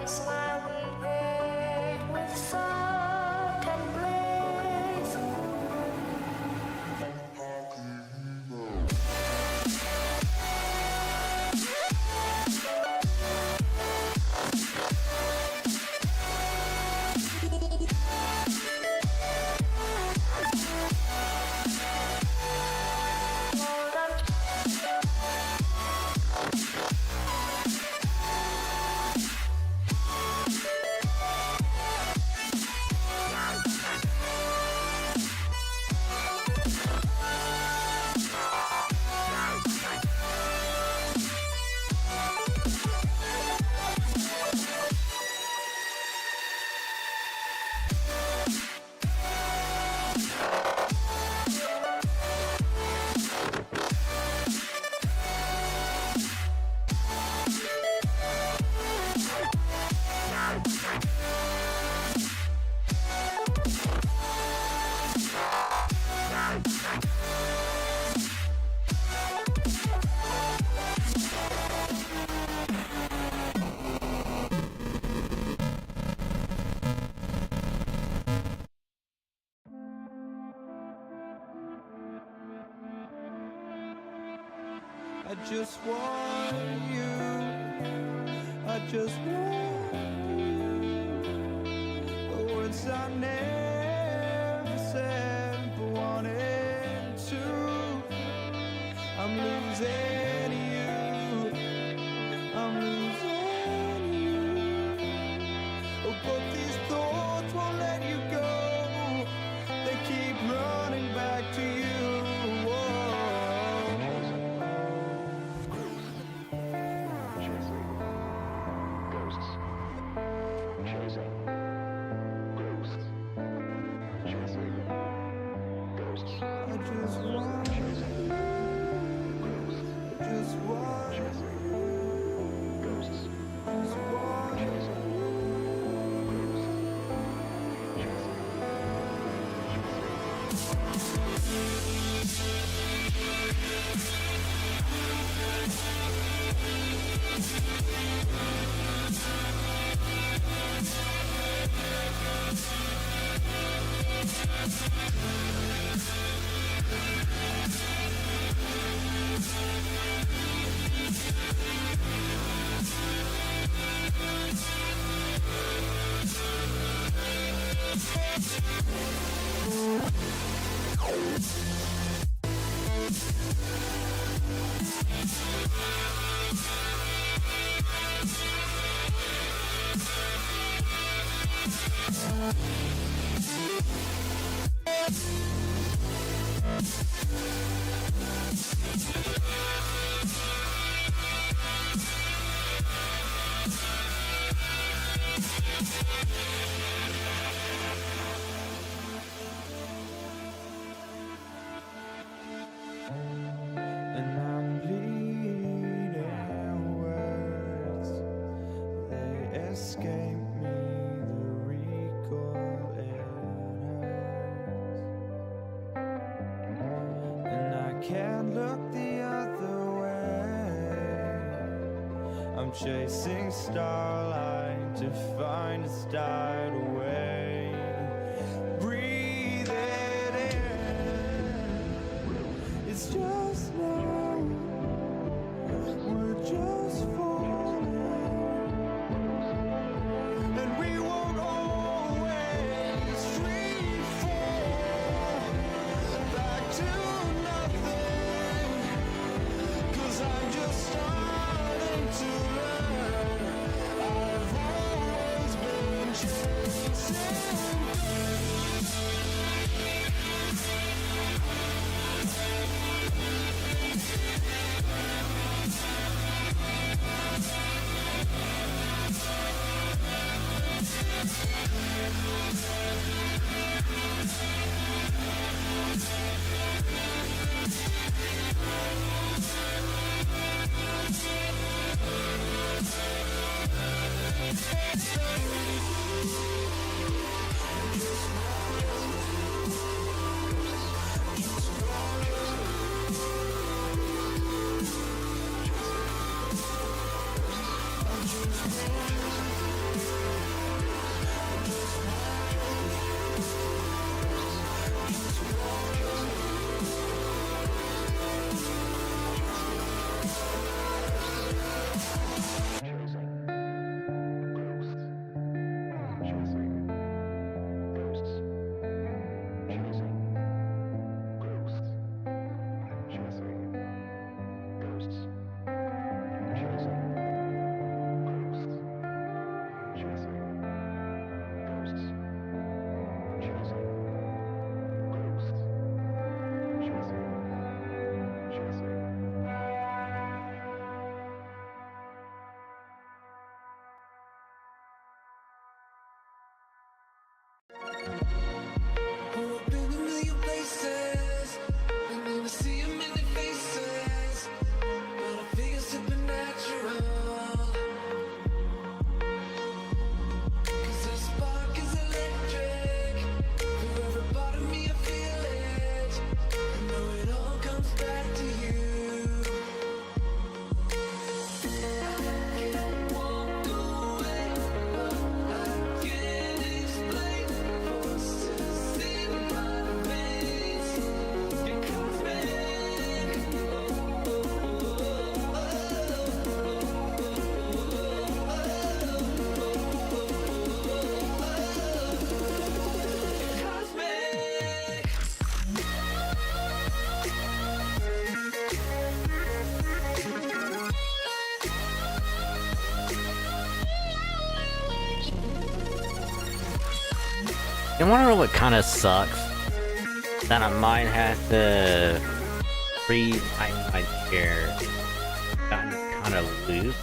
smiling head with soft embrace. I just want you. I just want you. The words I never said but wanted to. I'm losing you. I'm losing you. Oh, but these thoughts won't let you go. They keep running back to you. Whoa. And I'm bleeding words, they escape me, the recall it hurts. And I can't look the other way. I'm chasing starlight to find it's died away. Breathe it in. It's just now, we're just falling, and we won't always free fall back to nothing, 'cause I'm just starting to learn. I've always been chasing. You wanna know what kind of sucks? That I might have to retighten my chair. Gotten kind of loose.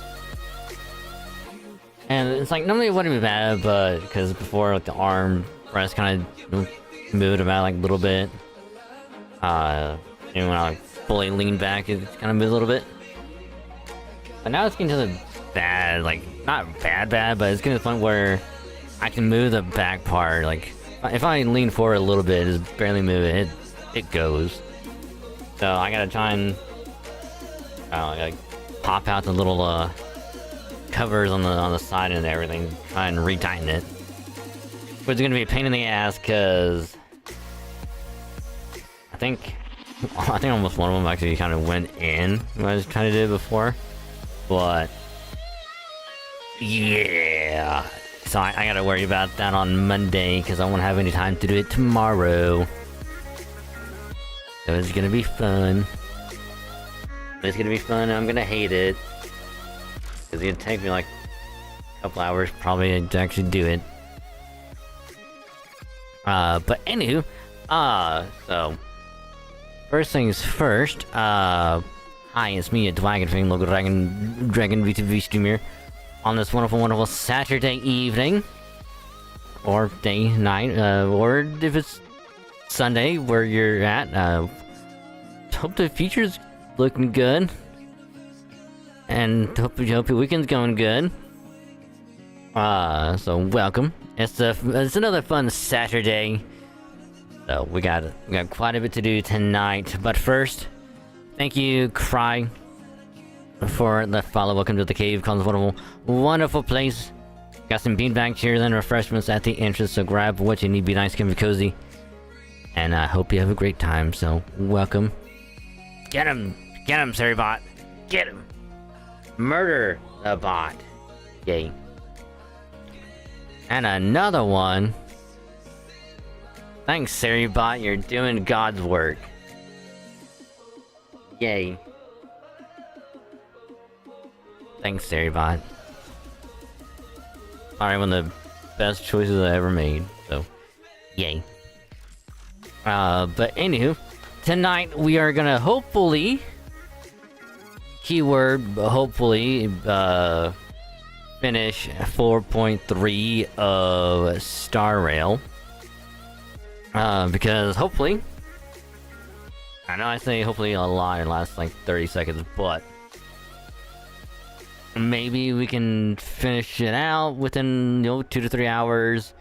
And it's like, normally it wouldn't be bad, but because before, like, the arm rest kind of moved about like a little bit. And when I like fully lean back, it kind of moved a little bit. But now it's getting to the bad, like, not bad, but it's getting to the point where I can move the back part. Like, if I lean forward a little bit, just barely move it, it goes. So I gotta try and like pop out the little covers on the side and everything, try and retighten it. Which is gonna be a pain in the ass, cause I think almost one of them actually kind of went in when I was trying to do it before. But yeah, so I gotta worry about that on Monday, because I won't have any time to do it tomorrow. So it's gonna be fun. It's gonna be fun, and I'm gonna hate it. Because it's gonna take me like a couple hours probably to actually do it. But anywho, so first things first, hi, it's me, Dragonfang, local Dragon VTV streamer, on this wonderful Saturday evening, or day, night, or if it's Sunday where you're at. Hope the future's looking good, and hope your weekend's going good. So welcome. It's another fun Saturday. So we got quite a bit to do tonight. But first, thank you, Cry, for the follow. Welcome to the cave. Colin's wonderful place. Got some beanbag chairs and refreshments at the entrance, so grab what you need. Be nice, can be cozy, and I hope you have a great time. So welcome. Get him, Seribot. Get him. Murder the bot. Yay. And another one. Thanks, Seribot, you're doing God's work. Yay. Thanks, Seribot. Alright, one of the best choices I ever made, so yay. But anywho, tonight we are gonna hopefully, keyword, hopefully, finish 4.3 of Star Rail. Because hopefully, I know I say hopefully a lot in the last like 30 seconds, but maybe we can finish it out within, 2 to 3 hours,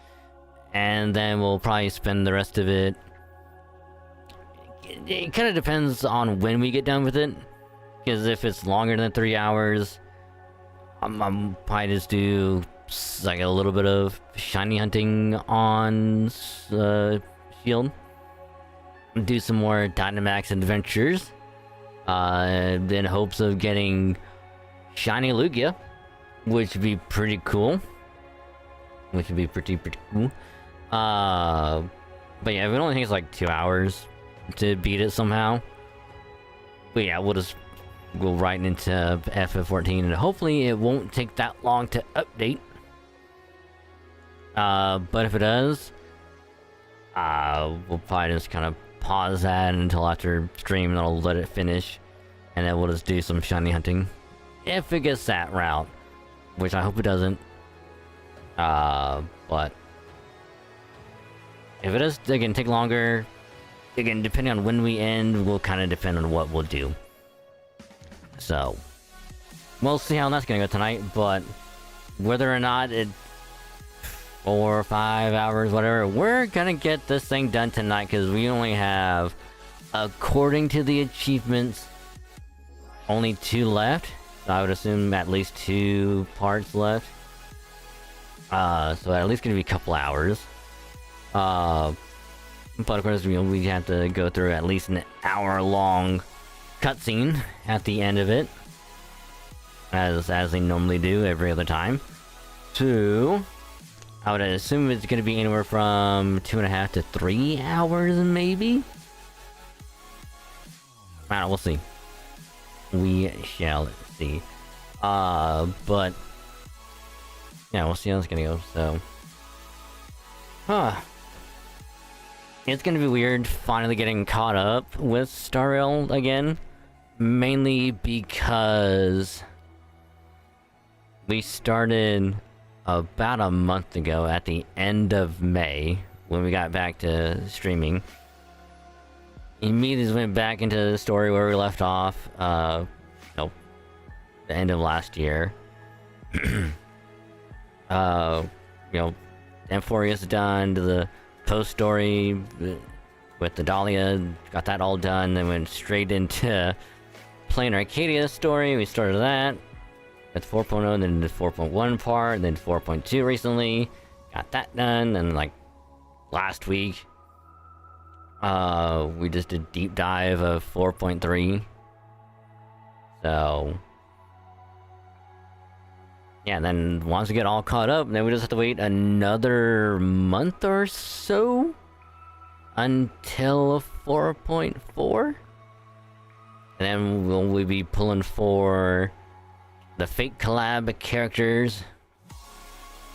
and then we'll probably spend the rest of it. It kind of depends on when we get done with it, because if it's longer than 3 hours, I'm probably just do like a little bit of shiny hunting on Shield, do some more Dynamax adventures, in hopes of getting shiny Lugia, which would be pretty cool. But yeah, it only takes like 2 hours to beat it somehow. But yeah, we'll just go right into FF14, and hopefully it won't take that long to update. But if it does, we'll probably just kind of pause that until after stream, and I'll let it finish, and then we'll just do some shiny hunting. If it gets that route, which I hope it doesn't. But if it does, again, take longer, again, depending on when we end, will kind of depend on what we'll do. So, we'll see how that's gonna go tonight, but whether or not it 4 or 5 hours, whatever, we're gonna get this thing done tonight, because we only have, according to the achievements, only 2 left. So I would assume at least 2 parts left. So at least gonna be a couple hours. But of course, we have to go through at least an hour-long cutscene at the end of it, as they normally do every other time. So I would assume it's gonna be anywhere from 2.5 to 3 hours, maybe. I don't know, we'll see. We shall see. But yeah, we'll see how it's gonna go. So, it's gonna be weird finally getting caught up with Star Rail again. Mainly because we started about a month ago at the end of May when we got back to streaming. Immediately went back into the story where we left off, the end of last year. Amphoria's done, the post story with the Dahlia, got that all done, then went straight into Planarcadia story. We started that. That's 4.0, then the 4.1 part, then 4.2 recently. Got that done, and like last week, we just did deep dive of 4.3. So yeah, then once we get all caught up, then we just have to wait another month or so until 4.4. And then we'll be pulling for the fake collab characters.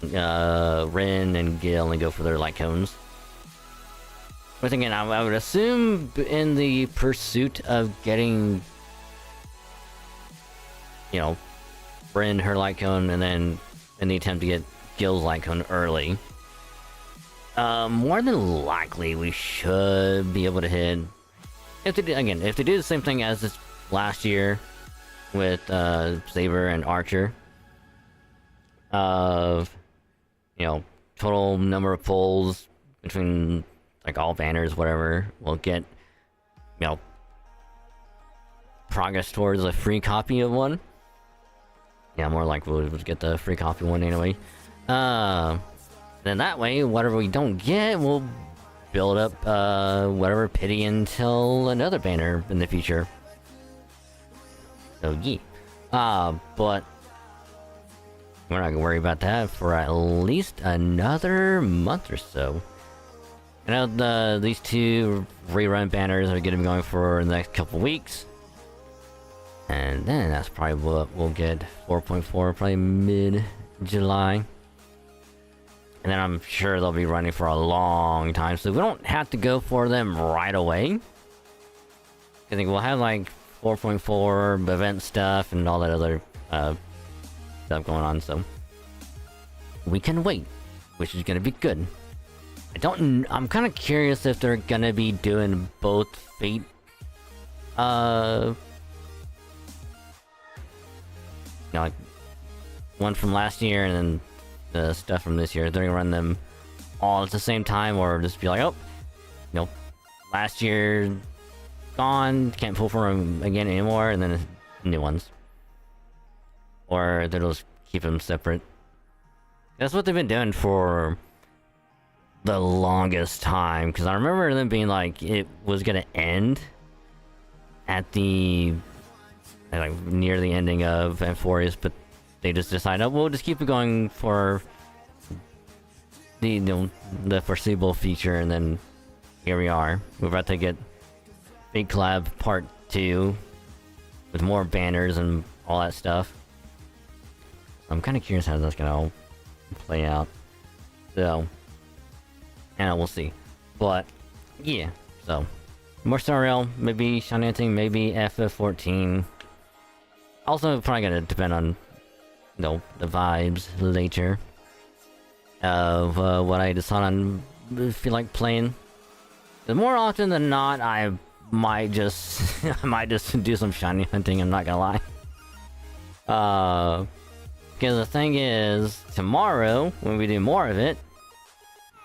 Rin and Gil, and go for their light cones. But again, I would assume in the pursuit of getting, Rin her light cone, and then in the attempt to get Gil's light cone early, more than likely we should be able to hit. If they do the same thing as this last year with Saber and Archer, of total number of pulls between like all banners, whatever, we'll get progress towards a free copy of one. Yeah, more likely we'll get the free copy one anyway. Then that way, whatever we don't get, we'll build up whatever pity until another banner in the future. So yeah. But we're not gonna worry about that for at least another month or so. I know these two rerun banners are gonna be going for the next couple weeks. And then that's probably what we'll get 4.4, probably mid-July. And then I'm sure they'll be running for a long time, so we don't have to go for them right away. I think we'll have like 4.4 event stuff and all that other stuff going on, so we can wait, which is gonna be good. I'm kind of curious if they're gonna be doing both Fate like one from last year and then the stuff from this year. They're gonna run them all at the same time, or just be like, oh, last year gone, can't pull for them again anymore, and then new ones. Or they'll just keep them separate. That's what they've been doing for the longest time, because I remember them being like, it was gonna end at the like near the ending of Amphorius, but they just decided, oh, we'll just keep it going for the the foreseeable future, and then here we are. We're about to get Big Collab Part 2 with more banners and all that stuff. I'm kind of curious how that's gonna all play out. So, and we'll see. But yeah, so more Star Rail, maybe Shiny Hunting, maybe FF14. Also, probably gonna depend on, the vibes later of what I decide on feel like playing. The more often than not, I might just do some shiny hunting. I'm not gonna lie. Because the thing is, tomorrow when we do more of it,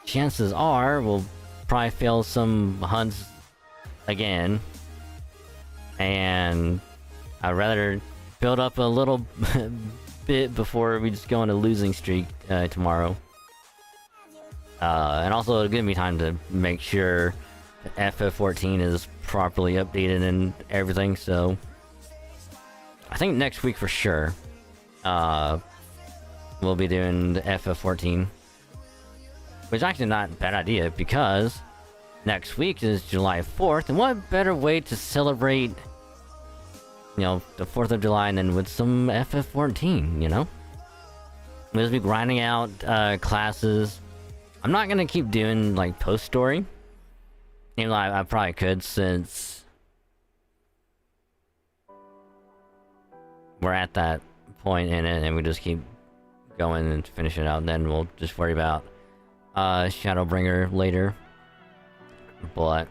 chances are we'll probably fail some hunts again, and I'd rather build up a little bit before we just go on a losing streak tomorrow. And also it'll give me time to make sure FF14 is properly updated and everything, so I think next week for sure we'll be doing the FF14, which is actually not a bad idea, because next week is July 4th, and what better way to celebrate the 4th of July and then with some FF14, We'll just be grinding out classes. I'm not gonna keep doing like post story, Even though I probably could, since we're at that point in it and we just keep going and finish it out, and then we'll just worry about Shadowbringer later. But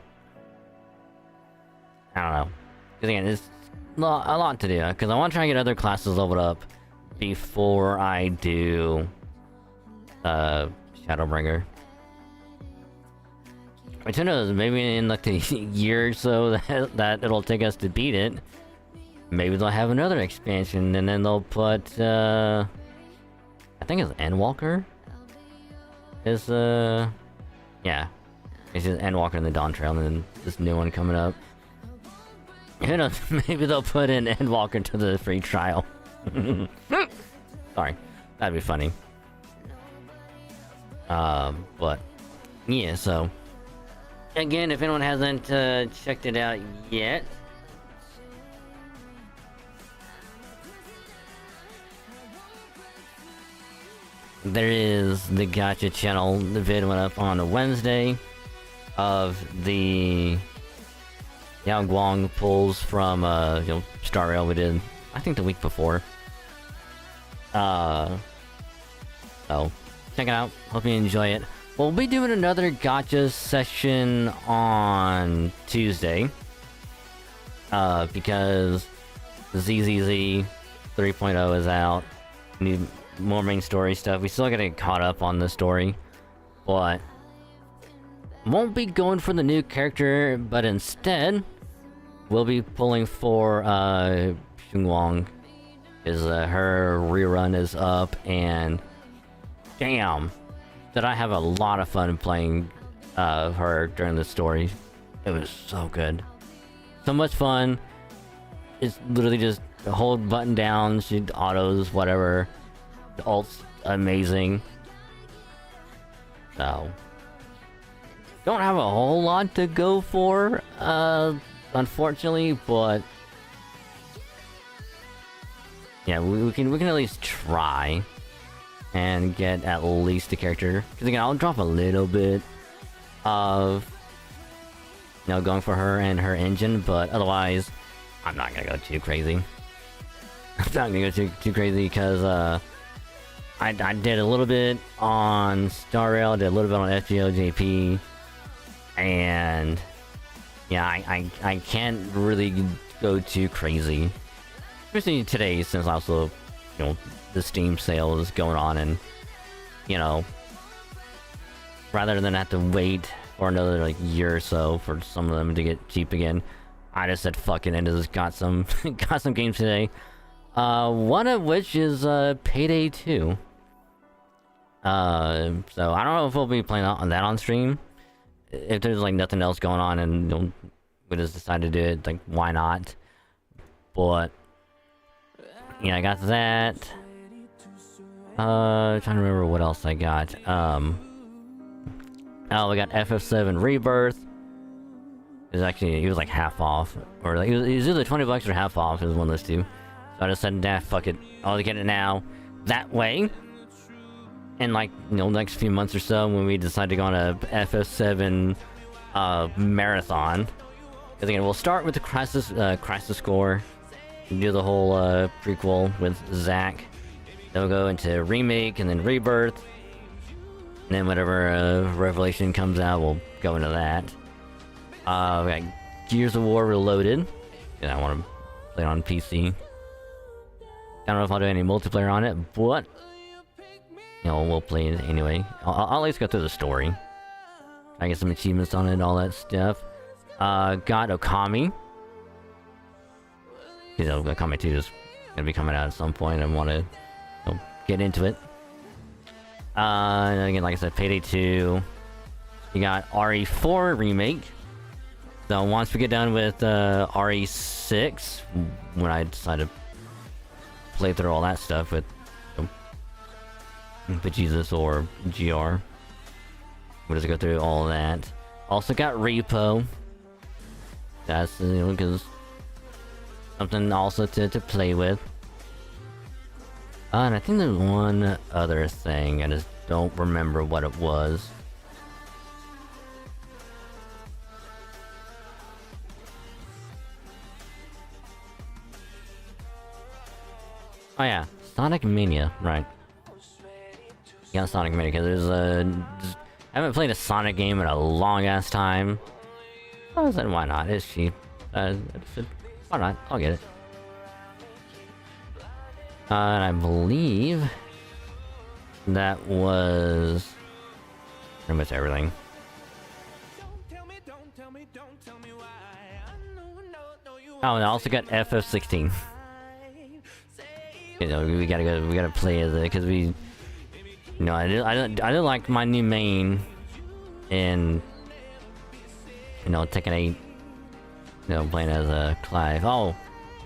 I don't know, because again, it's a lot to do, because I want to try and get other classes leveled up before I do Shadowbringer. Which who knows, maybe in like the year or so that it'll take us to beat it, maybe they'll have another expansion, and then they'll put I think it's Endwalker is yeah, it's just Endwalker and the Dawn Trail, and then this new one coming up. Who knows, maybe they'll put in Endwalker to the free trial. Sorry, that'd be funny. But yeah, so again, if anyone hasn't checked it out yet, there is the Gacha channel. The vid went up on a Wednesday of the Yao Guang pulls from Star Rail we did, I think, the week before. So check it out. Hope you enjoy it. We'll be doing another Gacha session on Tuesday. Because ZZZ 3.0 is out. Need more main story stuff. We still gotta get caught up on the story. But won't be going for the new character, but instead we'll be pulling for Xunguang. Her rerun is up, and damn, did I have a lot of fun playing her during the story. It was so good. So much fun. It's literally just hold button down, she autos, whatever. The ult's amazing. So don't have a whole lot to go for, unfortunately, but yeah, we can at least try and get at least a character. Because again, I'll drop a little bit of going for her and her engine, but otherwise I'm not gonna go too crazy. I'm not gonna go too crazy, because I did a little bit on Star Rail, did a little bit on FGO JP, and yeah, I can't really go too crazy, especially today, since also the Steam sale is going on, and rather than have to wait for another like year or so for some of them to get cheap again, I just said fuck it and just got some games today. One of which is Payday 2. So I don't know if we'll be playing on that on stream. If there's like nothing else going on and we just decide to do it, like, why not? But yeah, I got that. Trying to remember what else I got. Oh, we got FF7 Rebirth. It was like half off, or like it was either $20 or half off. It was one of those two. So I just said, nah, fuck it, I'll get it now. That way, in like next few months or so, when we decide to go on a FF7 marathon, because again, we'll start with the Crisis Core, do the whole prequel with Zack. Then we'll go into Remake and then Rebirth, and then whatever Revelation comes out, we'll go into that. We got Gears of War Reloaded, and I want to play it on PC. I don't know if I'll do any multiplayer on it, but we'll play it anyway. I'll at least go through the story. I get some achievements on it and all that stuff. Got Okami. Okami 2 is gonna be coming out at some point. I want to get into it. And again, like I said, Payday 2. You got RE4 Remake. So once we get done with RE6, when I decide to play through all that stuff with Jesus or GR, we'll just go through all of that. Also got Repo. That's because something also to play with. And I think there's one other thing, I just don't remember what it was. Oh yeah, Sonic Mania, right. Yeah, Sonic Mania, because there's I haven't played a Sonic game in a long-ass time. I said, why not? It's cheap. I said, why not? I'll get it. And I believe that was pretty much everything. Oh, and I also got FF16. You know, we gotta play as it because we. You know, I didn't like my new main, and you know, Tekken 8. You know, playing as a Clive. Oh,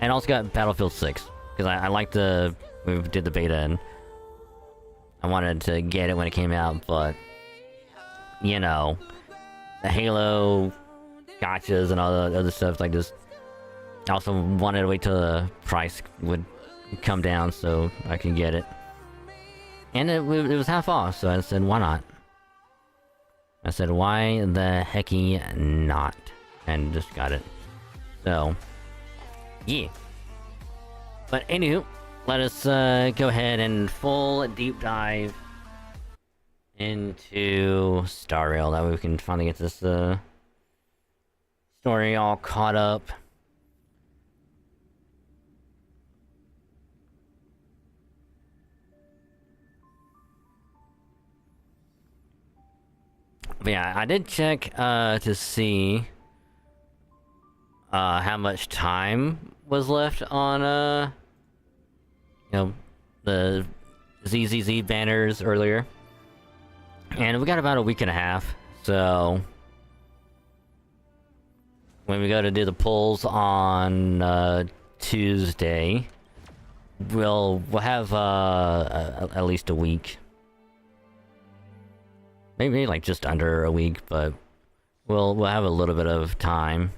and also got Battlefield 6 because I liked we did the beta and I wanted to get it when it came out, but you know, the Halo gotchas and all the other stuff like this. I also wanted to wait till the price would come down so I can get it. And it was half off, so I said, why not? I said, why the hecky not? And just got it. So, yeah. But anywho, let us go ahead and full deep dive into Star Rail. That way we can finally get this story all caught up. But yeah, I did check to see how much time was left on you know, the ZZZ banners earlier. And we got about a week and a half, so when we go to do the polls on Tuesday, we'll have at least a week. Maybe like just under a week, but we'll have a little bit of time.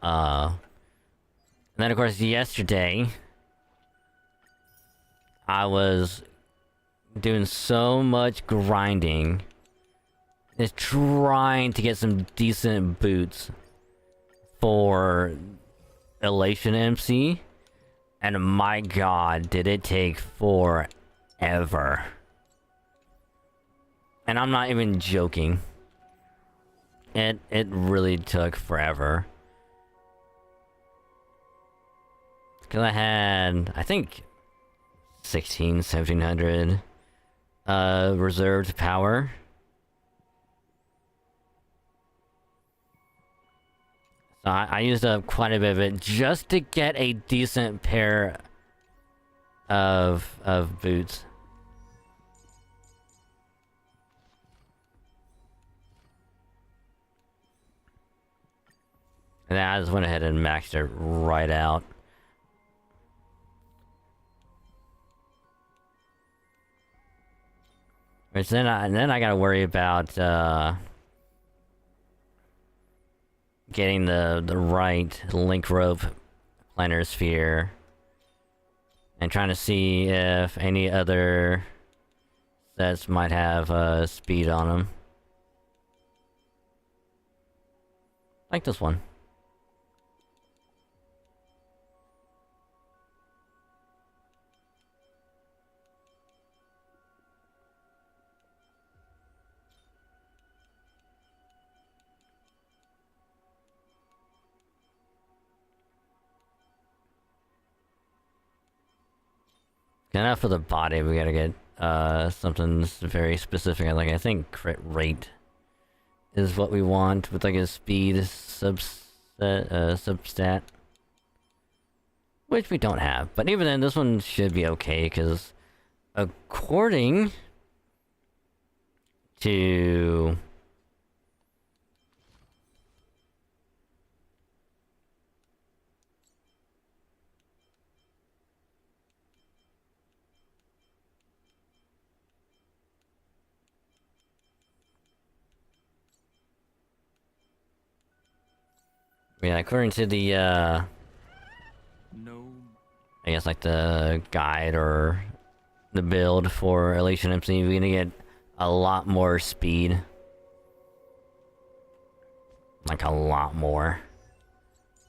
And then of course yesterday I was doing so much grinding, just trying to get some decent boots for Elation MC, and my god, did it take forever. And I'm not even joking. It really took forever. Cause I had, I think, 1700 reserved power. So I used up quite a bit of it just to get a decent pair of boots. And then I just went ahead and maxed it right out. Which then I gotta worry about getting the right link rope planar sphere, and trying to see if any other sets might have speed on them, like this one. Enough for the body, we gotta get something very specific. Like I think crit rate is what we want with like a speed substat, which we don't have. But even then, this one should be okay because according to yeah, according to the I guess like the guide or the build for Elation MC, we're gonna get a lot more speed. Like a lot more.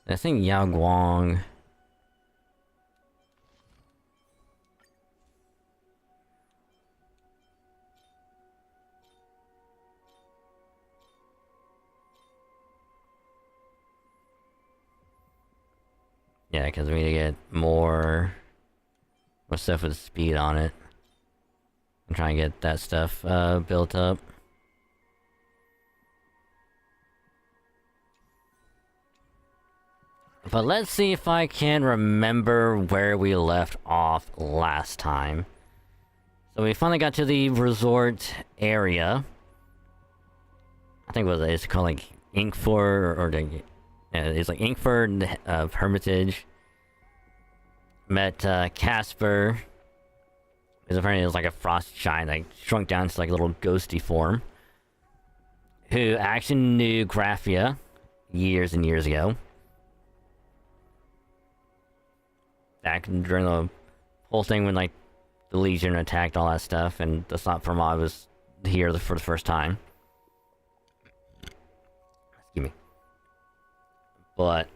I think Yao Guang Yeah, because we need to get more stuff with speed on it. I'm trying to get that stuff built up. But let's see if I can remember where we left off last time. So we finally got to the resort area. I think it's called like Inkford, or it's like Inkford Hermitage. Met Casper. Because apparently it was like a frost giant, like shrunk down to like a little ghosty form. Who actually knew Graphia years and years ago. Back during the whole thing when like the Legion attacked, all that stuff, and the Slot Permod was here for the first time. Excuse me. But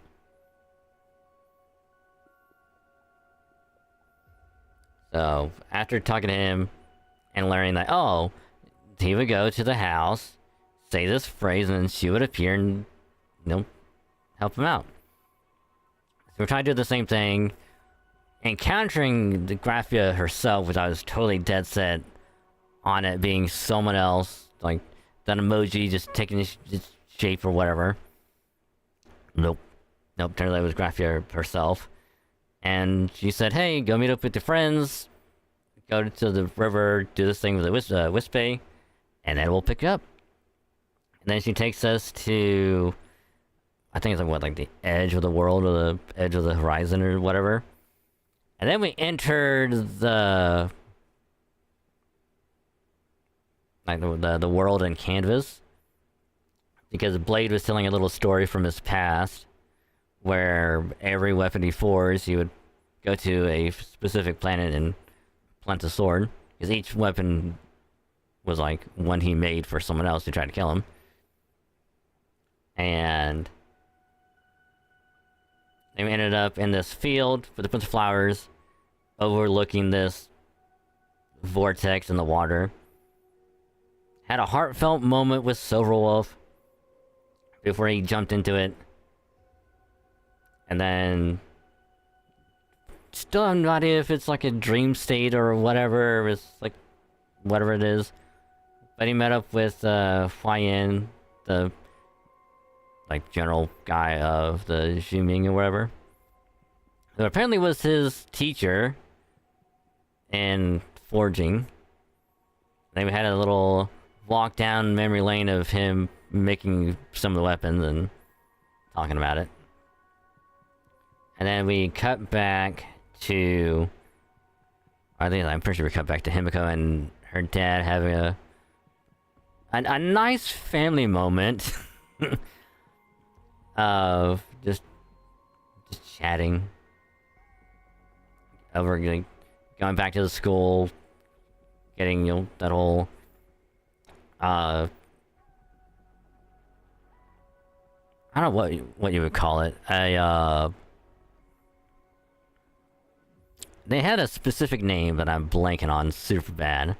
so after talking to him and learning that, oh, he would go to the house, say this phrase, and then she would appear and, you know, help him out. So we're trying to do the same thing. Encountering the Graphia herself, which I was totally dead set on it being someone else, like that emoji just taking its shape or whatever. Nope. Turns out it was Graphia herself. And she said, hey, go meet up with your friends, go to the river, do this thing with the Wispe, and then we'll pick you up. And then she takes us to, I think it's like, what, like the edge of the world, or the edge of the horizon, or whatever. And then we entered the world in canvas, because Blade was telling a little story from his past, where every weapon he forged, he would go to a specific planet and plant a sword, because each weapon was like one he made for someone else who tried to kill him. And we ended up in this field with a bunch of flowers, overlooking this vortex in the water. Had a heartfelt moment with Silverwolf before he jumped into it. And then still have no idea if it's like a dream state or whatever, or it's like whatever it is. But he met up with Huayan, the like general guy of the Xuming or whatever, who apparently was his teacher in forging. Then we had a little walk down memory lane of him making some of the weapons and talking about it. And then we cut back to, I'm pretty sure we cut back to Himiko and her dad having a nice family moment of just chatting over, like, going back to the school, getting, you know, that whole I don't know what you would call it. They had a specific name that I'm blanking on super bad,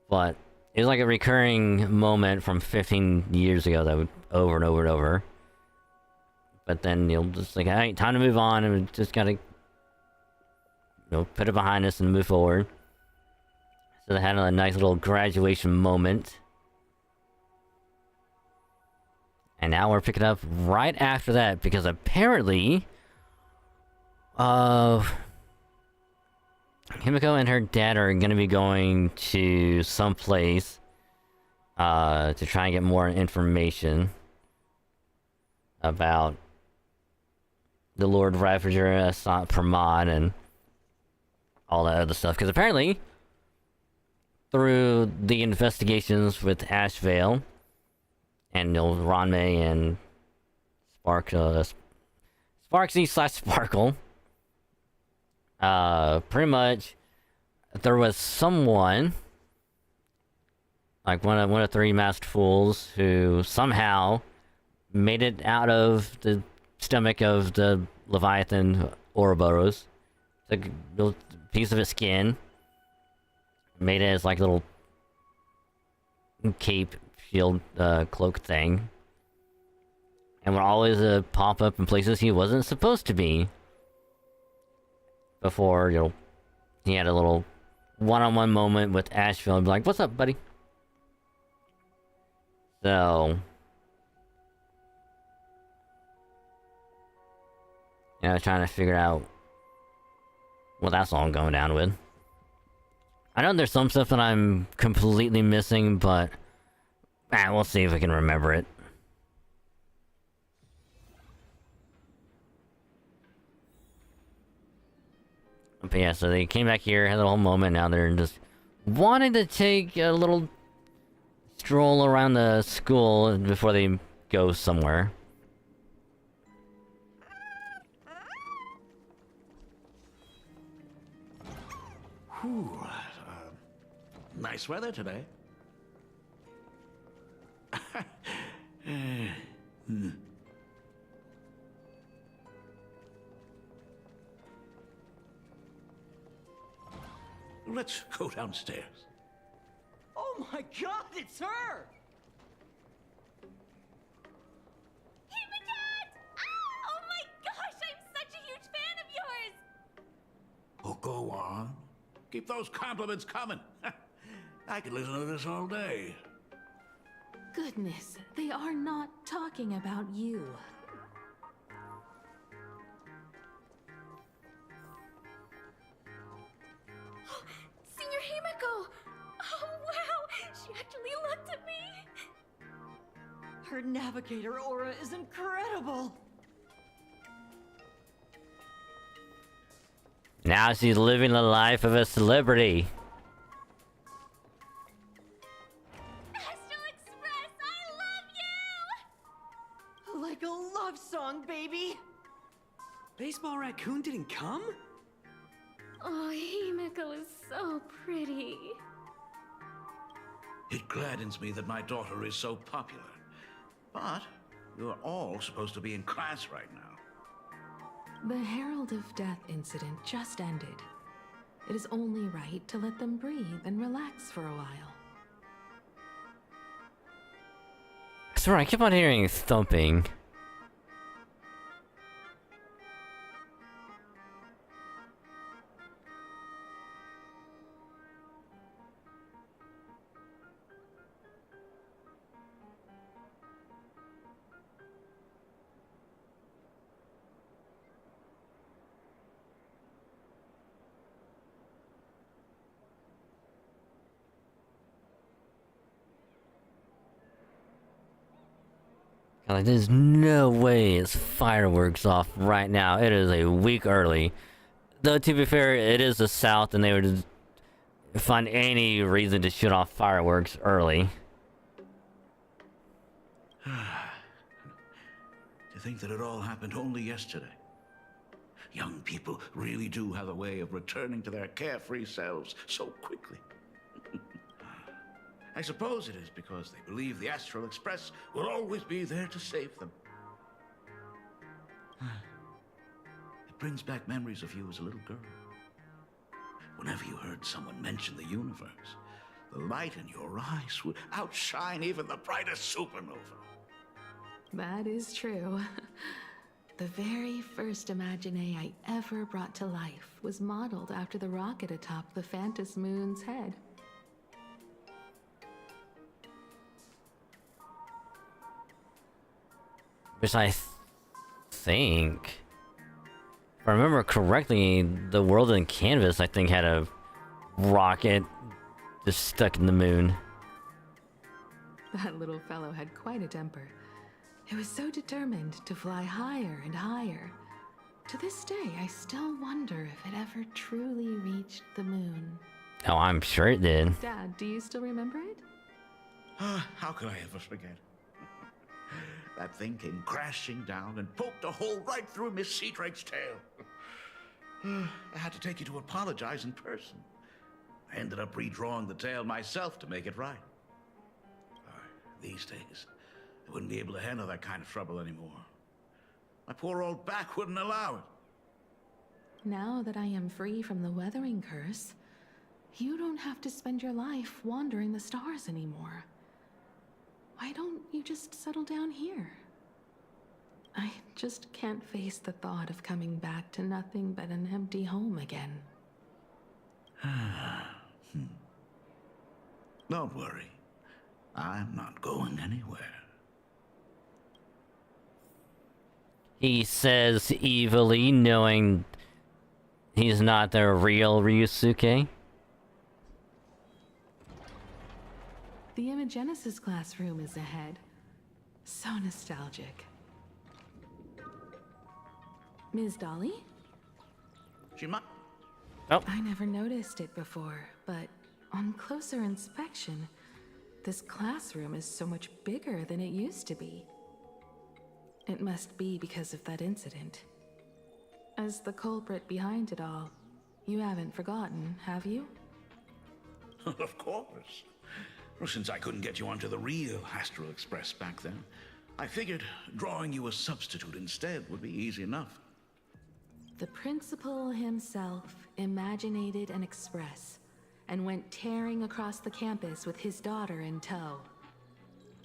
but it was like a recurring moment from 15 years ago that would over and over and over. But then you'll just like, hey, time to move on, and we just gotta, you know, put it behind us and move forward. So they had a nice little graduation moment. And now we're picking up right after that, because apparently Himiko and her dad are gonna be going to some place to try and get more information about the Lord Ravager, Assat Pramod, and all that other stuff. Because apparently, through the investigations with Ashvale and, you know, Ranmei and Sparksy/Sparkle, pretty much there was someone, like one of three masked fools, who somehow made it out of the stomach of the Leviathan Ouroboros, took a little piece of its skin, made it as like a little cape, shield, cloak thing, and would always pop up in places he wasn't supposed to be. Before, he had a little one-on-one moment with Asheville and be like, "What's up, buddy?" So, trying to figure out what that's all going down with. I know there's some stuff that I'm completely missing, but we'll see if I can remember it. But yeah, so they came back here, had a whole moment, now they're just wanting to take a little stroll around the school before they go somewhere. Whew, nice weather today. Let's go downstairs. Oh my God, it's her! Dad! Oh my gosh, I'm such a huge fan of yours! Oh, go on. Keep those compliments coming. I could listen to this all day. Goodness, they are not talking about you. Senior Himiko! Oh wow, she actually looked at me! Her navigator aura is incredible! Now she's living the life of a celebrity. Astral Express, I love you! Like a love song, baby! Baseball Raccoon didn't come? Oh, Himiko is so pretty. It gladdens me that my daughter is so popular. But you're all supposed to be in class right now. The Herald of Death incident just ended. It is only right to let them breathe and relax for a while. I swear, I keep on hearing thumping. Like, there's no way it's fireworks off right now. It is a week early. Though, to be fair, it is the South, and they would just find any reason to shoot off fireworks early. To think that it all happened only yesterday. Young people really do have a way of returning to their carefree selves so quickly. I suppose it is because they believe the Astral Express will always be there to save them. It brings back memories of you as a little girl. Whenever you heard someone mention the universe, the light in your eyes would outshine even the brightest supernova. That is true. The very first Imagine I ever brought to life was modeled after the rocket atop the Phantom Moon's head. Which I think, if I remember correctly, the World in Canvas, I think, had a rocket just stuck in the moon. That little fellow had quite a temper. It was so determined to fly higher and higher. To this day, I still wonder if it ever truly reached the moon. Oh, I'm sure it did. Dad, do you still remember it? How could I ever forget? That thing came crashing down and poked a hole right through Miss Seadrake's tail. I had to take you to apologize in person. I ended up redrawing the tail myself to make it right. These days, I wouldn't be able to handle that kind of trouble anymore. My poor old back wouldn't allow it. Now that I am free from the weathering curse, you don't have to spend your life wandering the stars anymore. Why don't you just settle down here? I just can't face the thought of coming back to nothing but an empty home again. Don't worry. I'm not going anywhere. He says evilly, knowing he's not the real Ryusuke. The Imagenesis classroom is ahead. So nostalgic. Ms. Dolly? She might. I never noticed it before, but on closer inspection, this classroom is so much bigger than it used to be. It must be because of that incident. As the culprit behind it all, you haven't forgotten, have you? Of course. Well, since I couldn't get you onto the real Astral Express back then, I figured drawing you a substitute instead would be easy enough. The principal himself imaginated an express and went tearing across the campus with his daughter in tow.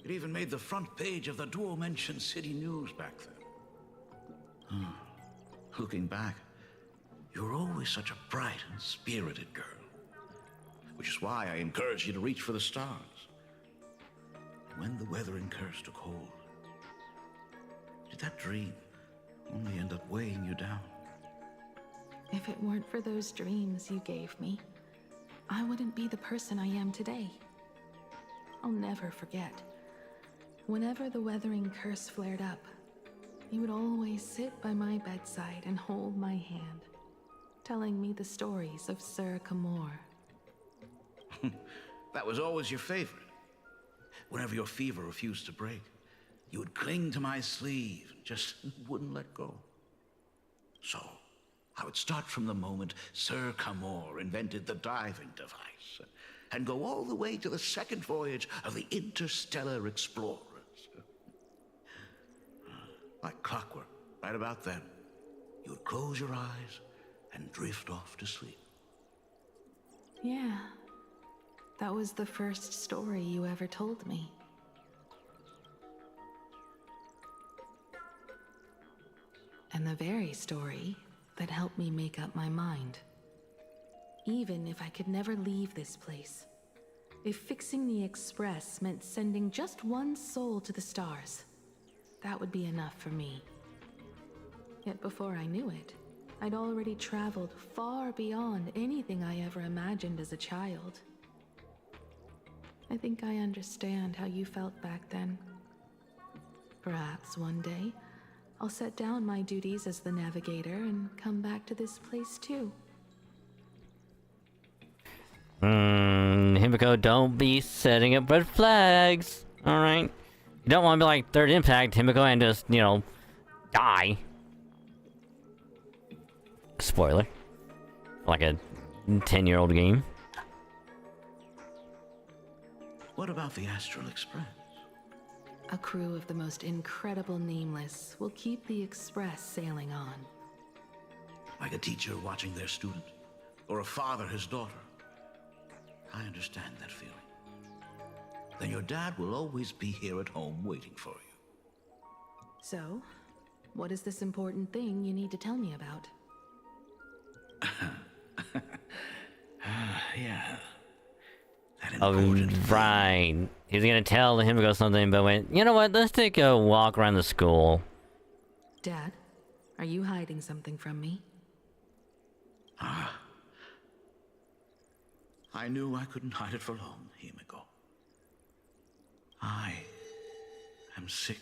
It even made the front page of the Duo-Mention City News back then. Looking back, you were always such a bright and spirited girl. Which is why I encouraged you to reach for the stars. When the weathering curse took hold, did that dream only end up weighing you down? If it weren't for those dreams you gave me, I wouldn't be the person I am today. I'll never forget. Whenever the weathering curse flared up, you would always sit by my bedside and hold my hand, telling me the stories of Sir Kamor. That was always your favorite. Whenever your fever refused to break, you would cling to my sleeve and just wouldn't let go. So, I would start from the moment Sir Kamor invented the diving device and go all the way to the second voyage of the Interstellar Explorers. Like clockwork, right about then, you would close your eyes and drift off to sleep. Yeah, that was the first story you ever told me. And the very story that helped me make up my mind. Even if I could never leave this place, if fixing the Express meant sending just one soul to the stars, that would be enough for me. Yet before I knew it, I'd already traveled far beyond anything I ever imagined as a child. I think I understand how you felt back then. Perhaps one day, I'll set down my duties as the navigator and come back to this place too. Himiko, don't be setting up red flags. Alright. You don't want to be like Third Impact, Himiko, and just, you know, die. Spoiler. Like a 10-year-old game. What about the Astral Express? A crew of the most incredible nameless will keep the Express sailing on. Like a teacher watching their student, or a father his daughter. I understand that feeling. Then your dad will always be here at home waiting for you. So, what is this important thing you need to tell me about? Yeah. That Oh, important thing. right. He was gonna tell Himiko something, but went, you know what, let's take a walk around the school. Dad, are you hiding something from me? I knew I couldn't hide it for long, Himiko. I am sick.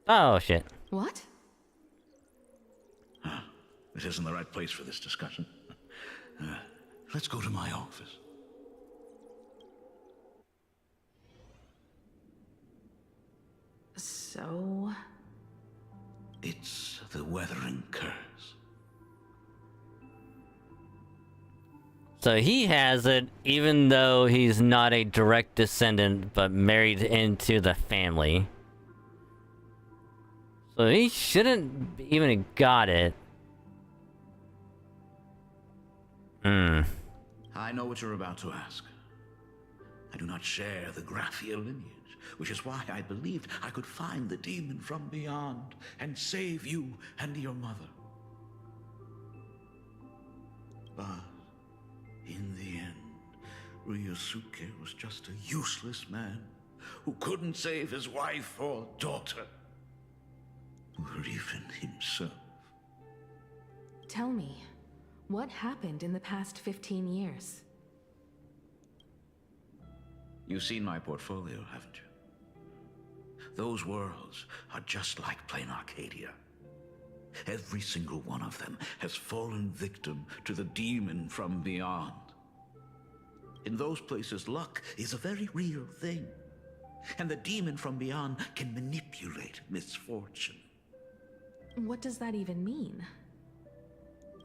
Oh, shit. What? This isn't the right place for this discussion. Let's go to my office. So... It's the weathering curse. So he has it, even though he's not a direct descendant, but married into the family. So he shouldn't even have got it. I know what you're about to ask. I do not share the Graphia lineage, which is why I believed I could find the demon from beyond and save you and your mother. But in the end, Ryosuke was just a useless man who couldn't save his wife or daughter, or even himself. Tell me, what happened in the past 15 years? You've seen my portfolio, haven't you? Those worlds are just like Planarcadia. Every single one of them has fallen victim to the demon from beyond. In those places, luck is a very real thing, and the demon from beyond can manipulate misfortune. What does that even mean?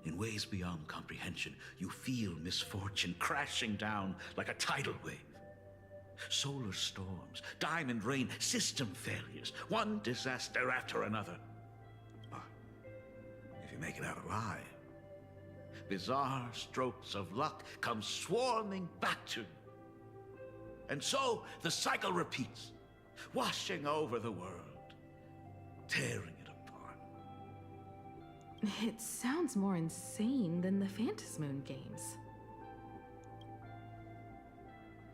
In ways beyond comprehension, you feel misfortune crashing down like a tidal wave. Solar storms, diamond rain, system failures, one disaster after another. But if you make it out alive, bizarre strokes of luck come swarming back to you. And so the cycle repeats, washing over the world, tearing it apart. It sounds more insane than the Phantasmoon games.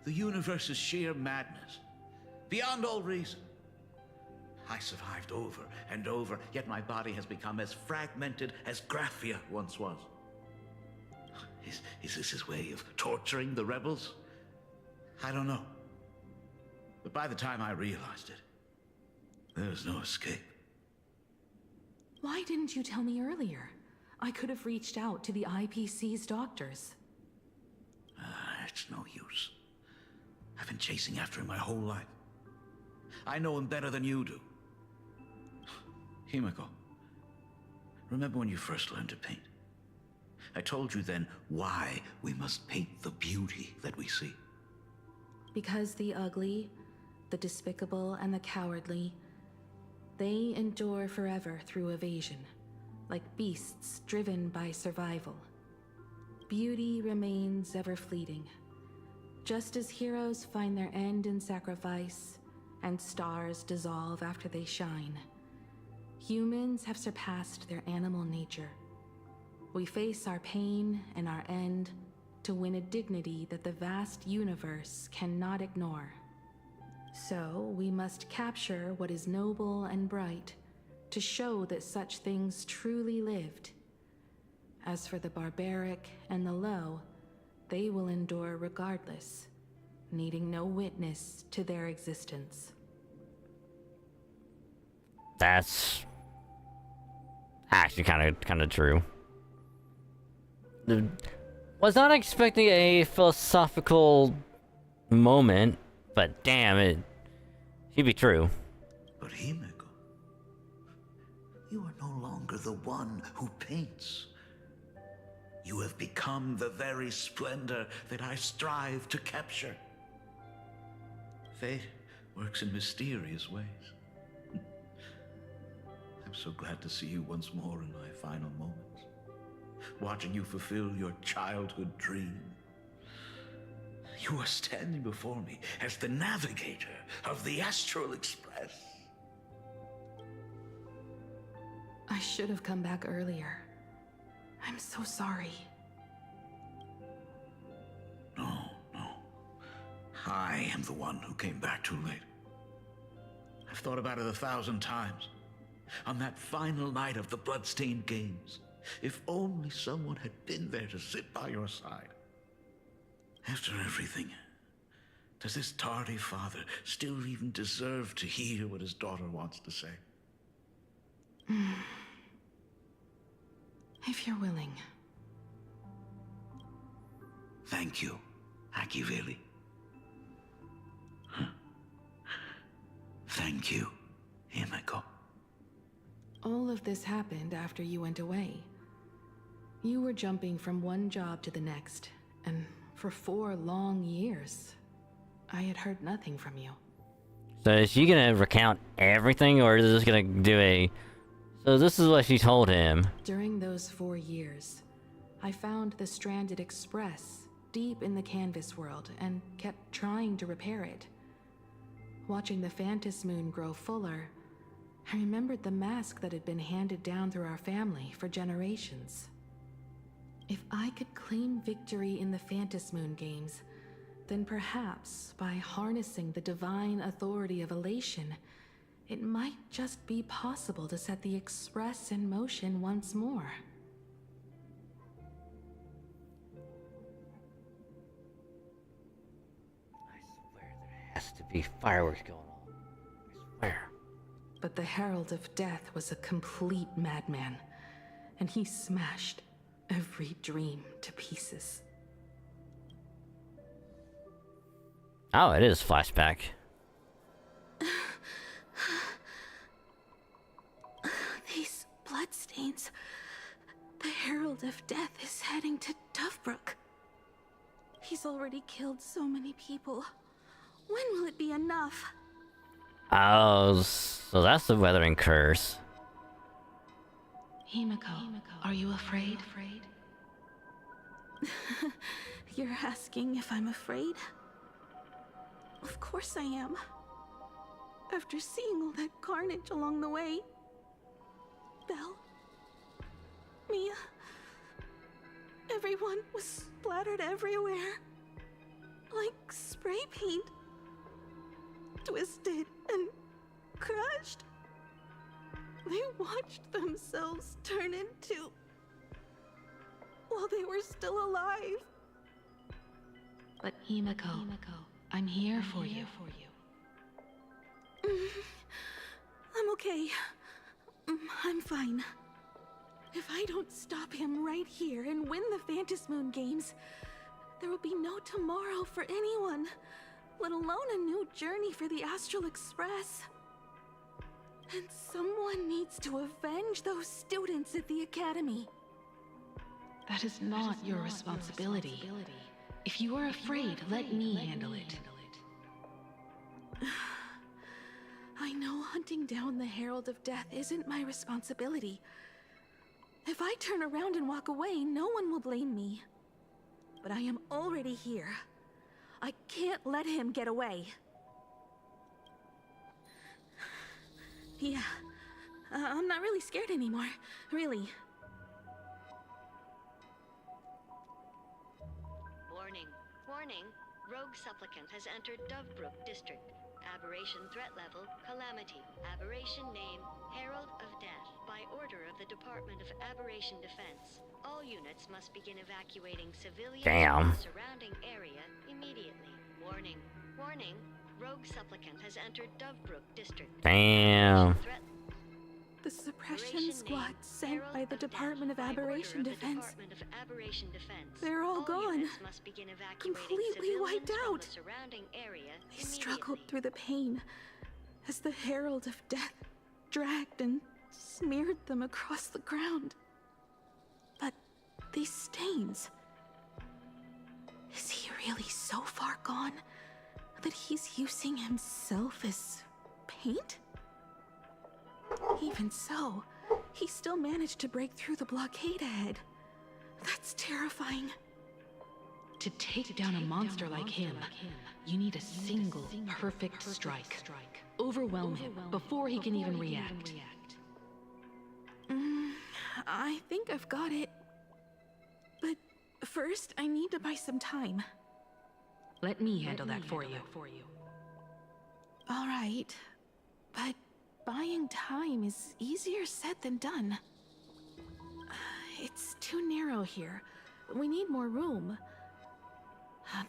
The universe is sheer madness, beyond all reason. I survived over and over, yet my body has become as fragmented as Graphia once was. Is this his way of torturing the rebels? I don't know. But by the time I realized it, there was no escape. Why didn't you tell me earlier? I could have reached out to the IPC's doctors. It's no use. I've been chasing after him my whole life. I know him better than you do. Himiko, remember when you first learned to paint? I told you then why we must paint the beauty that we see. Because the ugly, the despicable, and the cowardly, they endure forever through evasion, like beasts driven by survival. Beauty remains ever fleeting, just as heroes find their end in sacrifice, and stars dissolve after they shine. Humans have surpassed their animal nature. We face our pain and our end to win a dignity that the vast universe cannot ignore. So we must capture what is noble and bright to show that such things truly lived. As for the barbaric and the low, they will endure regardless, needing no witness to their existence. That's actually kind of true. Was not expecting a philosophical moment, but damn it, he'd be true. But Himiko, you are no longer the one who paints. You have become the very splendor that I strive to capture. Fate works in mysterious ways. I'm so glad to see you once more in my final moments, watching you fulfill your childhood dream. You are standing before me as the navigator of the Astral Express. I should have come back earlier. I'm so sorry. No. I am the one who came back too late. I've thought about it 1,000 times. On that final night of the Bloodstained Games, if only someone had been there to sit by your side. After everything, does this tardy father still even deserve to hear what his daughter wants to say? If you're willing. Thank you, Akiveli. Thank you, Himiko. All of this happened after you went away. You were jumping from one job to the next, and for 4 long years, I had heard nothing from you. So is she gonna recount everything, or is this gonna do a... So this is what she told him. During those 4 years, I found the Stranded Express deep in the canvas world and kept trying to repair it. Watching the Phantom Moon grow fuller, I remembered the mask that had been handed down through our family for generations. If I could claim victory in the Phantom Moon games, then perhaps by harnessing the divine authority of elation, it might just be possible to set the Express in motion once more. I swear there has to be fireworks going on. I swear. But the Herald of Death was a complete madman, and he smashed every dream to pieces. Oh, it is flashback. These bloodstains. The Herald of Death is heading to Dovebrook. He's already killed so many people. When will it be enough? Oh, so that's the weathering curse. Himiko, are you afraid? You're asking if I'm afraid? Of course I am. After seeing all that carnage along the way. Belle, Mia, everyone was splattered everywhere. Like spray paint. Twisted and crushed. They watched themselves turn into... while they were still alive. But Himiko, I'm here for you. I'm okay. I'm fine. If I don't stop him right here and win the Phantom Moon games, there will be no tomorrow for anyone, let alone a new journey for the Astral Express. And someone needs to avenge those students at the Academy. That is not your responsibility. If you are afraid, let me handle it. I know hunting down the Herald of Death isn't my responsibility. If I turn around and walk away, no one will blame me. But I am already here. I can't let him get away. Yeah, I'm not really scared anymore, really. Warning. Rogue supplicant has entered Dovebrook District. Aberration threat level, Calamity. Aberration name, Herald of Death. By order of the Department of Aberration Defense, all units must begin evacuating civilians from the surrounding area immediately. Warning. Rogue supplicant has entered Dovebrook District. Damn. The suppression squad sent by the Department of Aberration Defense. They're all gone. Completely wiped out. They struggled through the pain as the Herald of Death dragged and smeared them across the ground. But these stains... is he really so far gone that he's using himself as paint? Even so, he still managed to break through the blockade ahead. That's terrifying. To take down a monster like him, you need a single perfect strike. Overwhelm him before he can even react. I think I've got it. But first, I need to buy some time. Let me handle that for you. All right, but buying time is easier said than done. It's too narrow here. We need more room.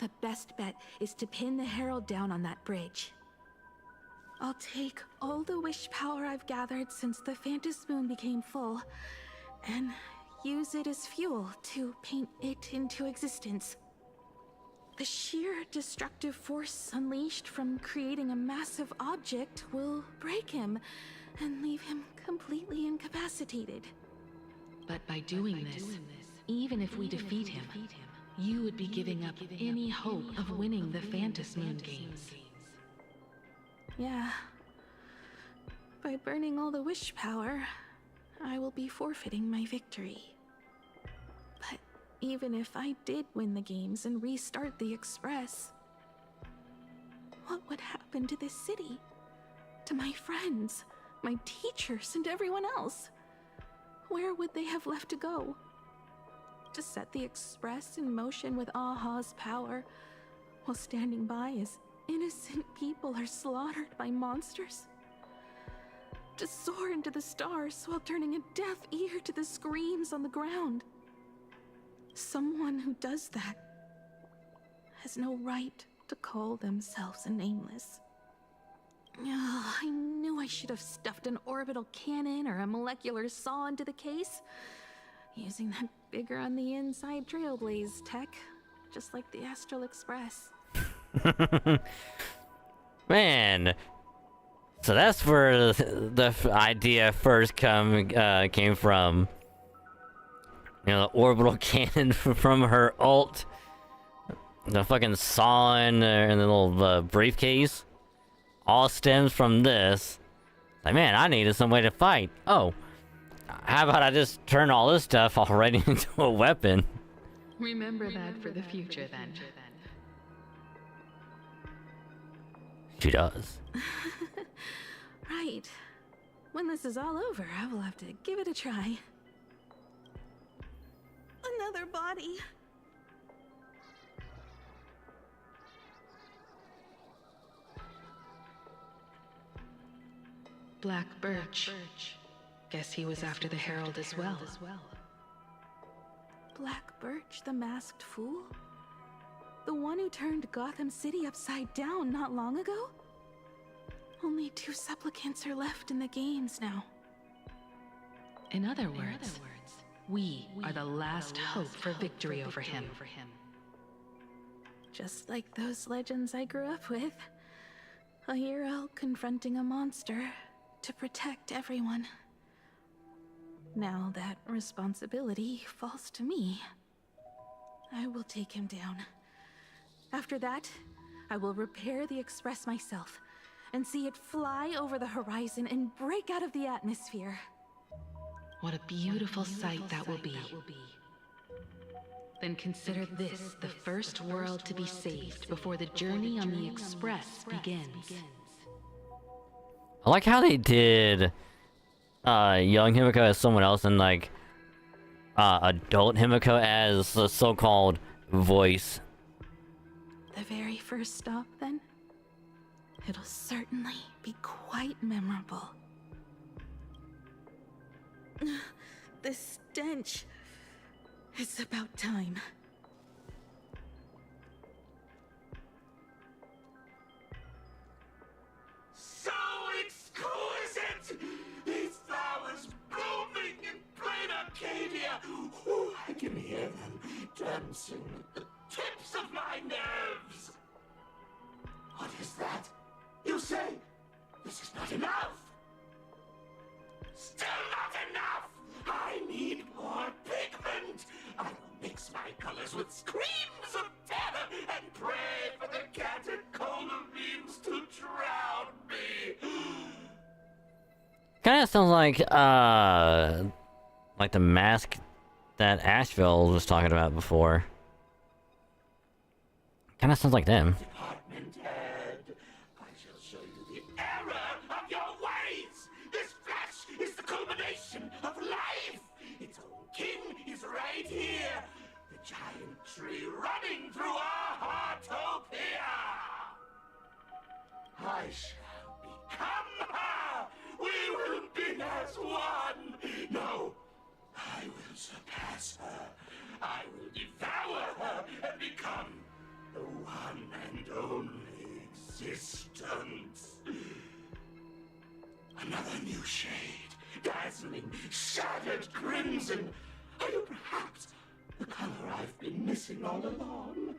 The best bet is to pin the Herald down on that bridge. I'll take all the wish power I've gathered since the Phantom Moon became full, and use it as fuel to paint it into existence. The sheer destructive force unleashed from creating a massive object will break him and leave him completely incapacitated. But by doing this, even if we defeat him, you would be giving up any hope of winning the Phantom Moon games. Yeah. By burning all the wish power, I will be forfeiting my victory. But even if I did win the games and restart the Express, what would happen to this city? To my friends, my teachers, and everyone else? Where would they have left to go? To set the Express in motion with Aha's power, while standing by as innocent people are slaughtered by monsters? To soar into the stars while turning a deaf ear to the screams on the ground? Someone who does that has no right to call themselves a nameless. Oh, I knew I should have stuffed an orbital cannon or a molecular saw into the case, using that bigger on the inside Trailblaze tech, just like the Astral Express. Man, so that's where the idea first came from. You know, the orbital cannon from her ult, the fucking saw in the little briefcase, all stems from this. Like, man, I needed some way to fight. Oh, how about I just turn all this stuff already into a weapon? Remember that for the future, then. She does. Right. When this is all over, I will have to give it a try. Another body. Black Birch. Guess he was after the Herald as well. Black Birch, the masked fool? The one who turned Gotham City upside down not long ago? Only 2 supplicants are left in the games now. In other words, we are the last hope for victory over him. Just like those legends I grew up with. A hero confronting a monster to protect everyone. Now that responsibility falls to me. I will take him down. After that, I will repair the Express myself and see it fly over the horizon and break out of the atmosphere. What a beautiful sight that will be. Then consider this the first world to be saved before the journey on the Express begins. I like how they did young Himiko as someone else and like adult Himiko as the so-called voice. The very first stop, then? It'll certainly be quite memorable. The stench. It's about time. So exquisite! These flowers blooming in Planarcadia. Ooh, I can hear them dancing at the tips of my nerves. What is that? You say this is not enough? Still not enough! I need more pigment! I will mix my colors with screams of terror and pray for the catecholamines to drown me! Kind of sounds like the mask that Asheville was talking about before. Kind of sounds like them. Department head, I shall show you the error of your ways! This flesh is the culmination of life! Its own king is right here! The giant tree running through our heartopia! I shall become her! We will be as one! No, I will surpass her! I will devour her and become the one and only existence. Another new shade, dazzling, shattered crimson. Are you perhaps the color I've been missing all along?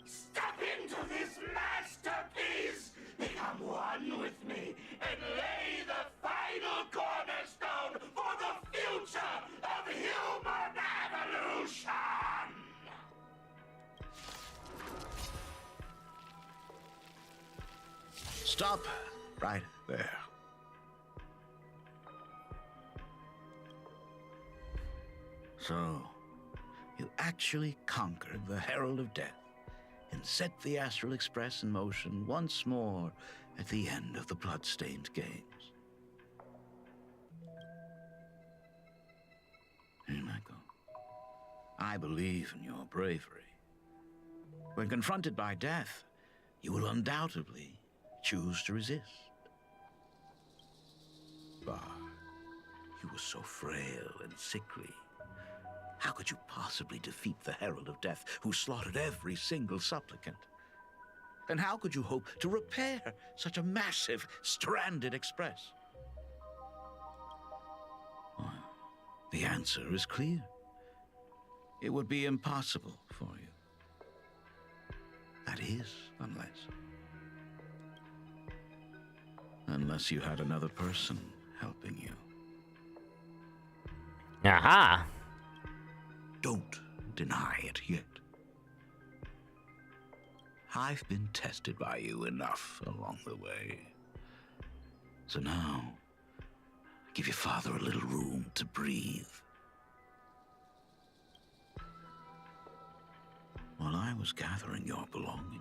Step into this masterpiece, become one with me, and lay the final cornerstone for the future of human evolution! Stop right there. So, you actually conquered the Herald of Death and set the Astral Express in motion once more at the end of the Bloodstained Games. Michael, I believe in your bravery. When confronted by death, you will undoubtedly choose to resist. But you were so frail and sickly. How could you possibly defeat the Herald of Death, who slaughtered every single supplicant? And how could you hope to repair such a massive, stranded express? Well, the answer is clear. It would be impossible for you. That is, unless you had another person helping you. Aha! Don't deny it yet. I've been tested by you enough along the way. So now, give your father a little room to breathe. While I was gathering your belongings,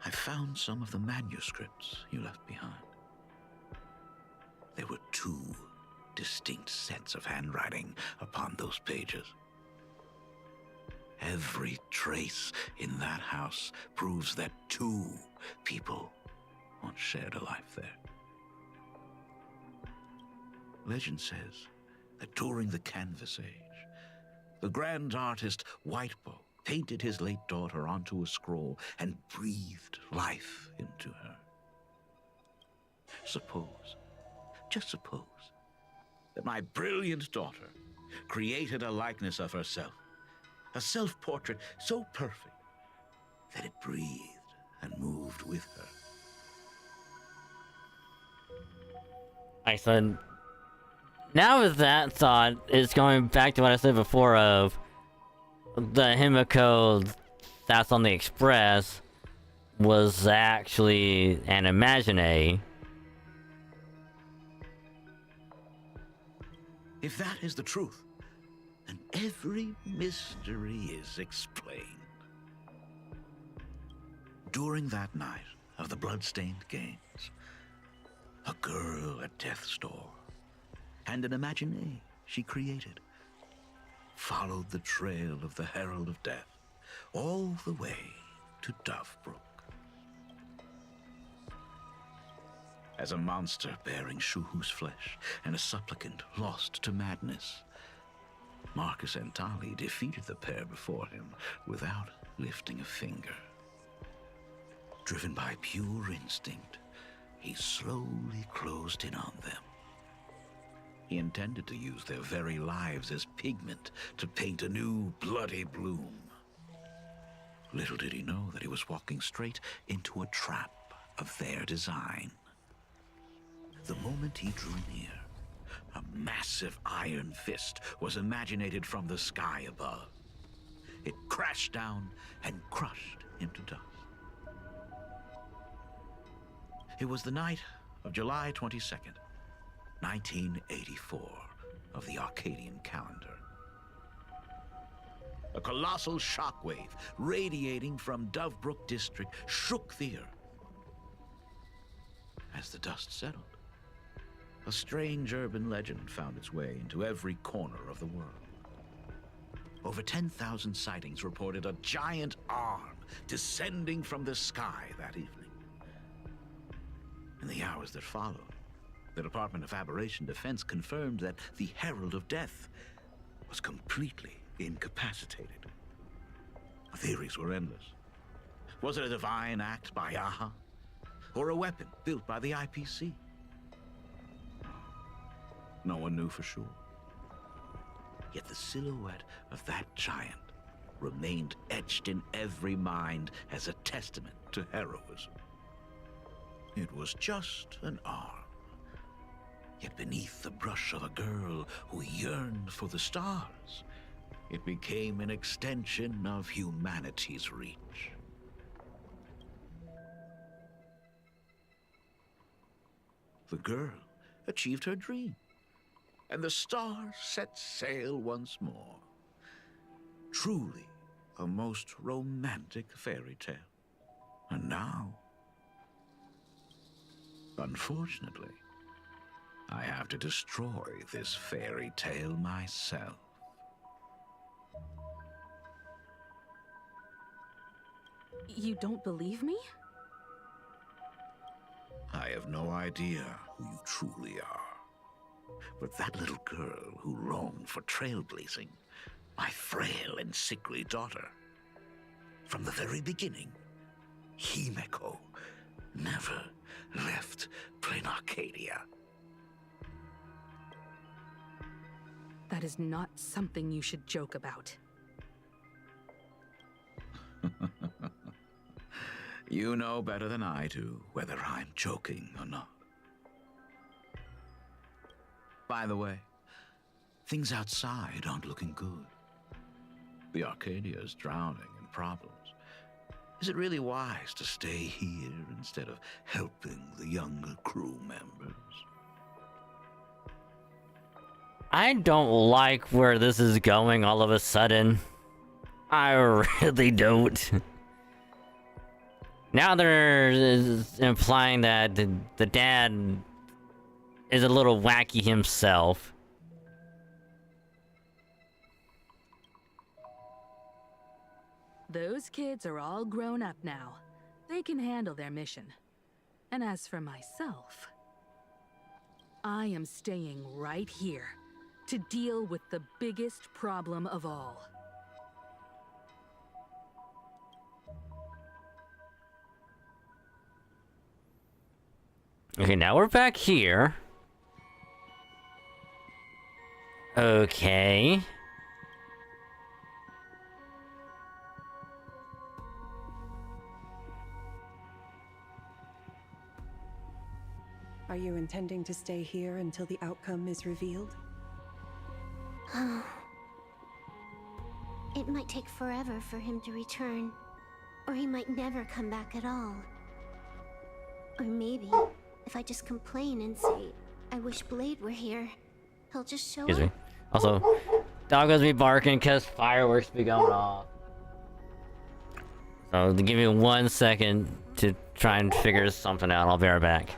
I found some of the manuscripts you left behind. There were 2 distinct sets of handwriting upon those pages. Every trace in that house proves that 2 people once shared a life there. Legend says that during the Canvas Age, the grand artist Whitebow painted his late daughter onto a scroll and breathed life into her. Suppose, just suppose, that my brilliant daughter created a likeness of herself, a self-portrait so perfect that it breathed and moved with her. I said, now with that thought, is going back to what I said before of the Himiko that's on the Express was actually an Imagine. If that is the truth, then every mystery is explained. During that night of the Bloodstained Games, a girl at death's door and an Imagine she created followed the trail of the Herald of Death all the way to Dovebrook. As a monster bearing Shuhu's flesh and a supplicant lost to madness, Marcus Antali defeated the pair before him without lifting a finger. Driven by pure instinct, he slowly closed in on them. He intended to use their very lives as pigment to paint a new bloody bloom. Little did he know that he was walking straight into a trap of their design. The moment he drew near, a massive iron fist was imaginated from the sky above. It crashed down and crushed him to dust. It was the night of July 22nd, 1984, of the Arcadian calendar. A colossal shockwave radiating from Dovebrook district shook the earth. As the dust settled, a strange urban legend found its way into every corner of the world. Over 10,000 sightings reported a giant arm descending from the sky that evening. In the hours that followed, the Department of Aberration Defense confirmed that the Herald of Death was completely incapacitated. Theories were endless. Was it a divine act by Aha? Or a weapon built by the IPC? No one knew for sure. Yet the silhouette of that giant remained etched in every mind as a testament to heroism. It was just an arm. Yet beneath the brush of a girl who yearned for the stars, it became an extension of humanity's reach. The girl achieved her dream, and the stars set sail once more. Truly a most romantic fairy tale. And now, unfortunately, I have to destroy this fairy tale myself. You don't believe me? I have no idea who you truly are. But that little girl who longed for trailblazing, my frail and sickly daughter, from the very beginning, Himeko never left Planarcadia. That is not something you should joke about. You know better than I do whether I'm joking or not. By the way, things outside aren't looking good. The Arcadia is drowning in problems. Is it really wise to stay here instead of helping the younger crew members? I don't like where this is going all of a sudden. I really don't. Now they're implying that the dad is a little wacky himself. Those kids are all grown up now. They can handle their mission. And as for myself, I am staying right here to deal with the biggest problem of all. Okay, now we're back here. Okay. Are you intending to stay here until the outcome is revealed? It might take forever for him to return. Or he might never come back at all. Or maybe, if I just complain and say, I wish Blade were here, he'll just show Excuse up. me. Also, doggos be barking because fireworks be going off. So give me 1 second to try and figure something out. I'll be right back.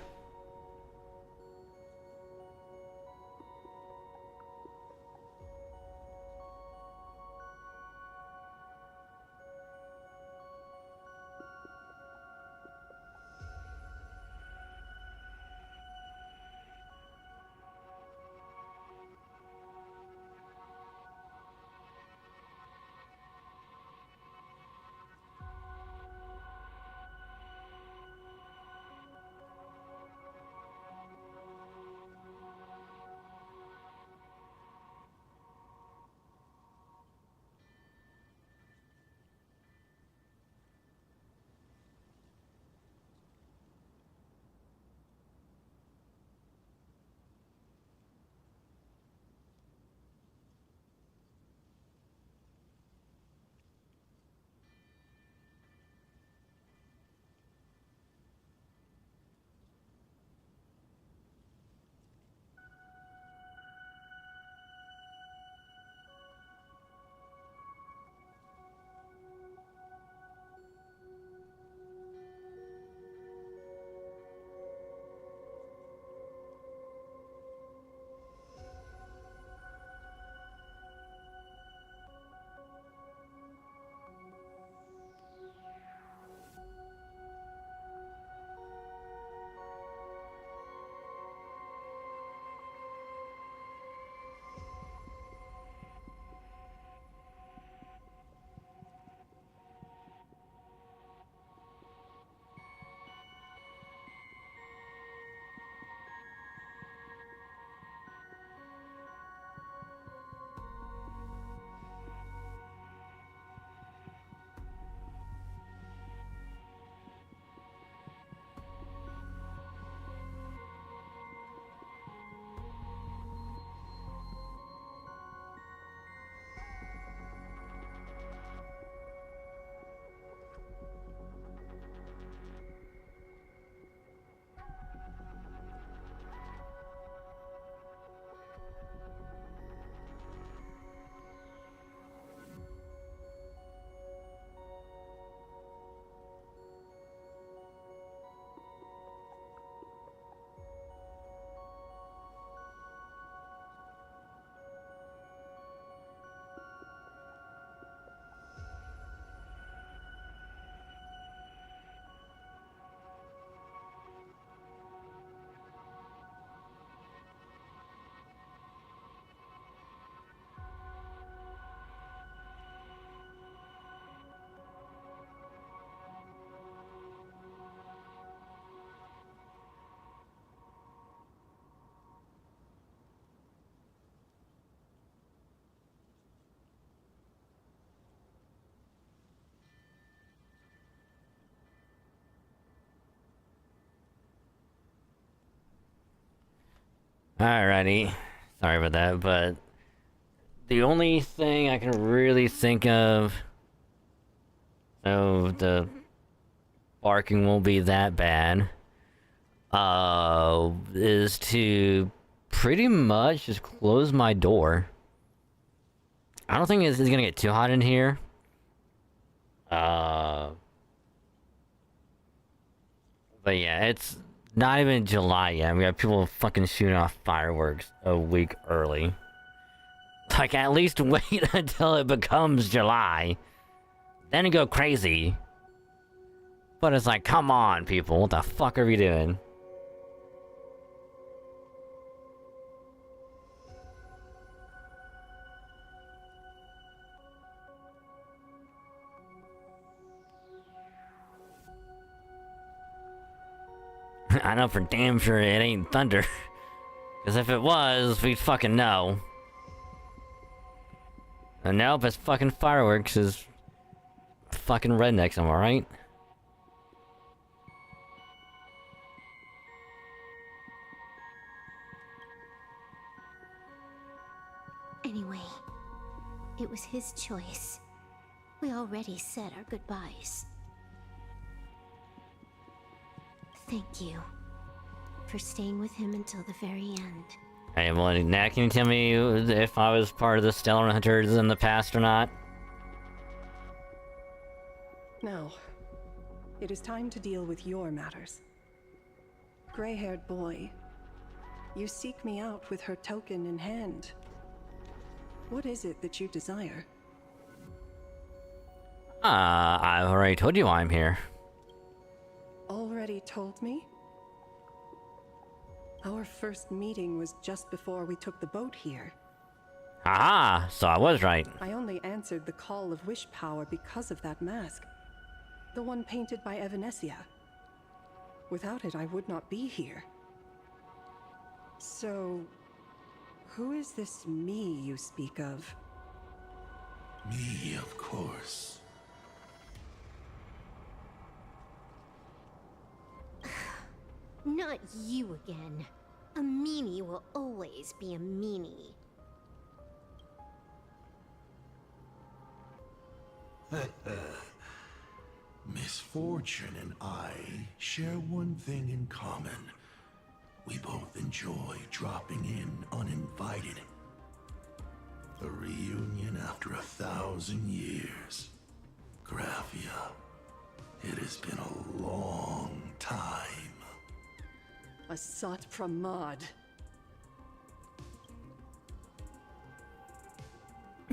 Alrighty. Sorry about that, but the only thing I can really think of, so the barking won't be that bad, is to pretty much just close my door. I don't think it's gonna get too hot in here. But yeah, it's not even July yet. We have people fucking shooting off fireworks a week early. Like, at least wait until it becomes July. Then go crazy. But it's like, come on, people. What the fuck are we doing? I know for damn sure it ain't thunder. Because if it was, we'd fucking know. And nope, it's fucking fireworks is fucking rednecks, am I right? Anyway, it was his choice. We already said our goodbyes. Thank you for staying with him until the very end. Hey, well, now can you tell me if I was part of the Stellar Hunters in the past or not? Now, it is time to deal with your matters. Gray-haired boy, you seek me out with her token in hand. What is it that you desire? I've already told you why I'm here. Already told me? Our first meeting was just before we took the boat here. Aha! So I was right. I only answered the call of wish power because of that mask. The one painted by Evanesia. Without it, I would not be here. So, who is this me you speak of? Me, of course. Not you again. A meanie will always be a meanie. Misfortune and I share one thing in common. We both enjoy dropping in uninvited. A reunion after 1,000 years. Graphia, it has been a long time. Asat Pramad.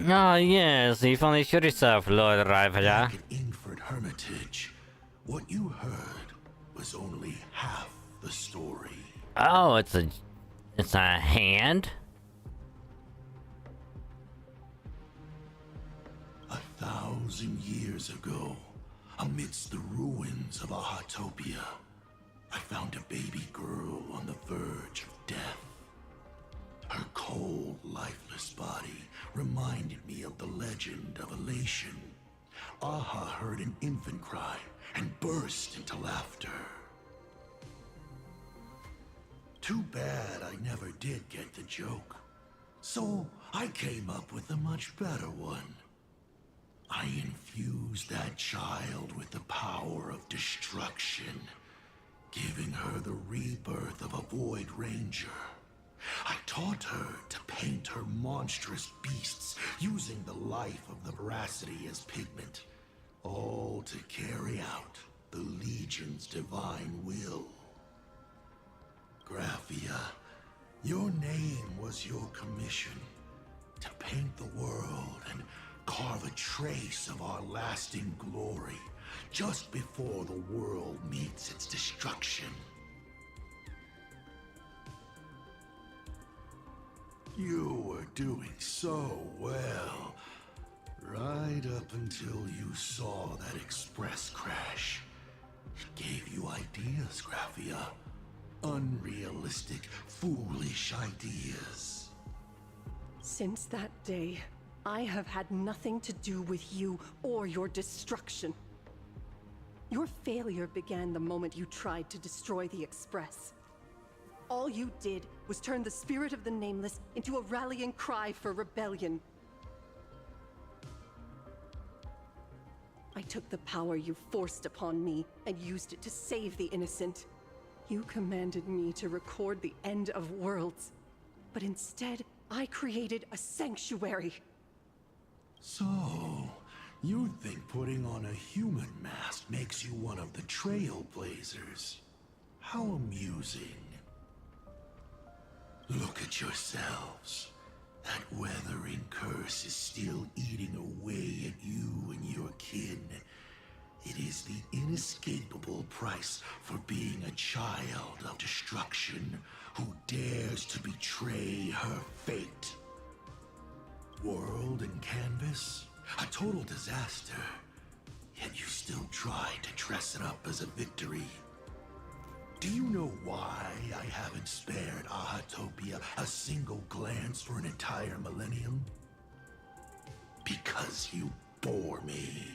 Ah, yes, you finally showed yourself, Lord Rivaja. Back at Ingford Hermitage, what you heard was only half the story. Oh, it's a hand? 1,000 years ago, amidst the ruins of Ahatopia, I found a baby girl on the verge of death. Her cold, lifeless body reminded me of the legend of Elation. Aha heard an infant cry and burst into laughter. Too bad I never did get the joke. So I came up with a much better one. I infused that child with the power of destruction, giving her the rebirth of a Void Ranger. I taught her to paint her monstrous beasts using the life of the veracity as pigment, all to carry out the Legion's divine will. Graphia, your name was your commission, to paint the world and carve a trace of our lasting glory just before the world meets its destruction. You were doing so well, right up until you saw that express crash. It gave you ideas, Graphia. Unrealistic, foolish ideas. Since that day, I have had nothing to do with you or your destruction. Your failure began the moment you tried to destroy the Express. all you did was turn the spirit of the Nameless into a rallying cry for rebellion. I took the power you forced upon me and used it to save the innocent. You commanded me to record the end of worlds, but instead, I created a sanctuary. So, you think putting on a human mask makes you one of the Trailblazers? How amusing. Look at yourselves. That weathering curse is still eating away at you and your kin. It is the inescapable price for being a child of destruction who dares to betray her fate. World and canvas, a total disaster. Yet you still try to dress it up as a victory. Do you know why I haven't spared Ahatopia a single glance for an entire millennium? Because you bore me.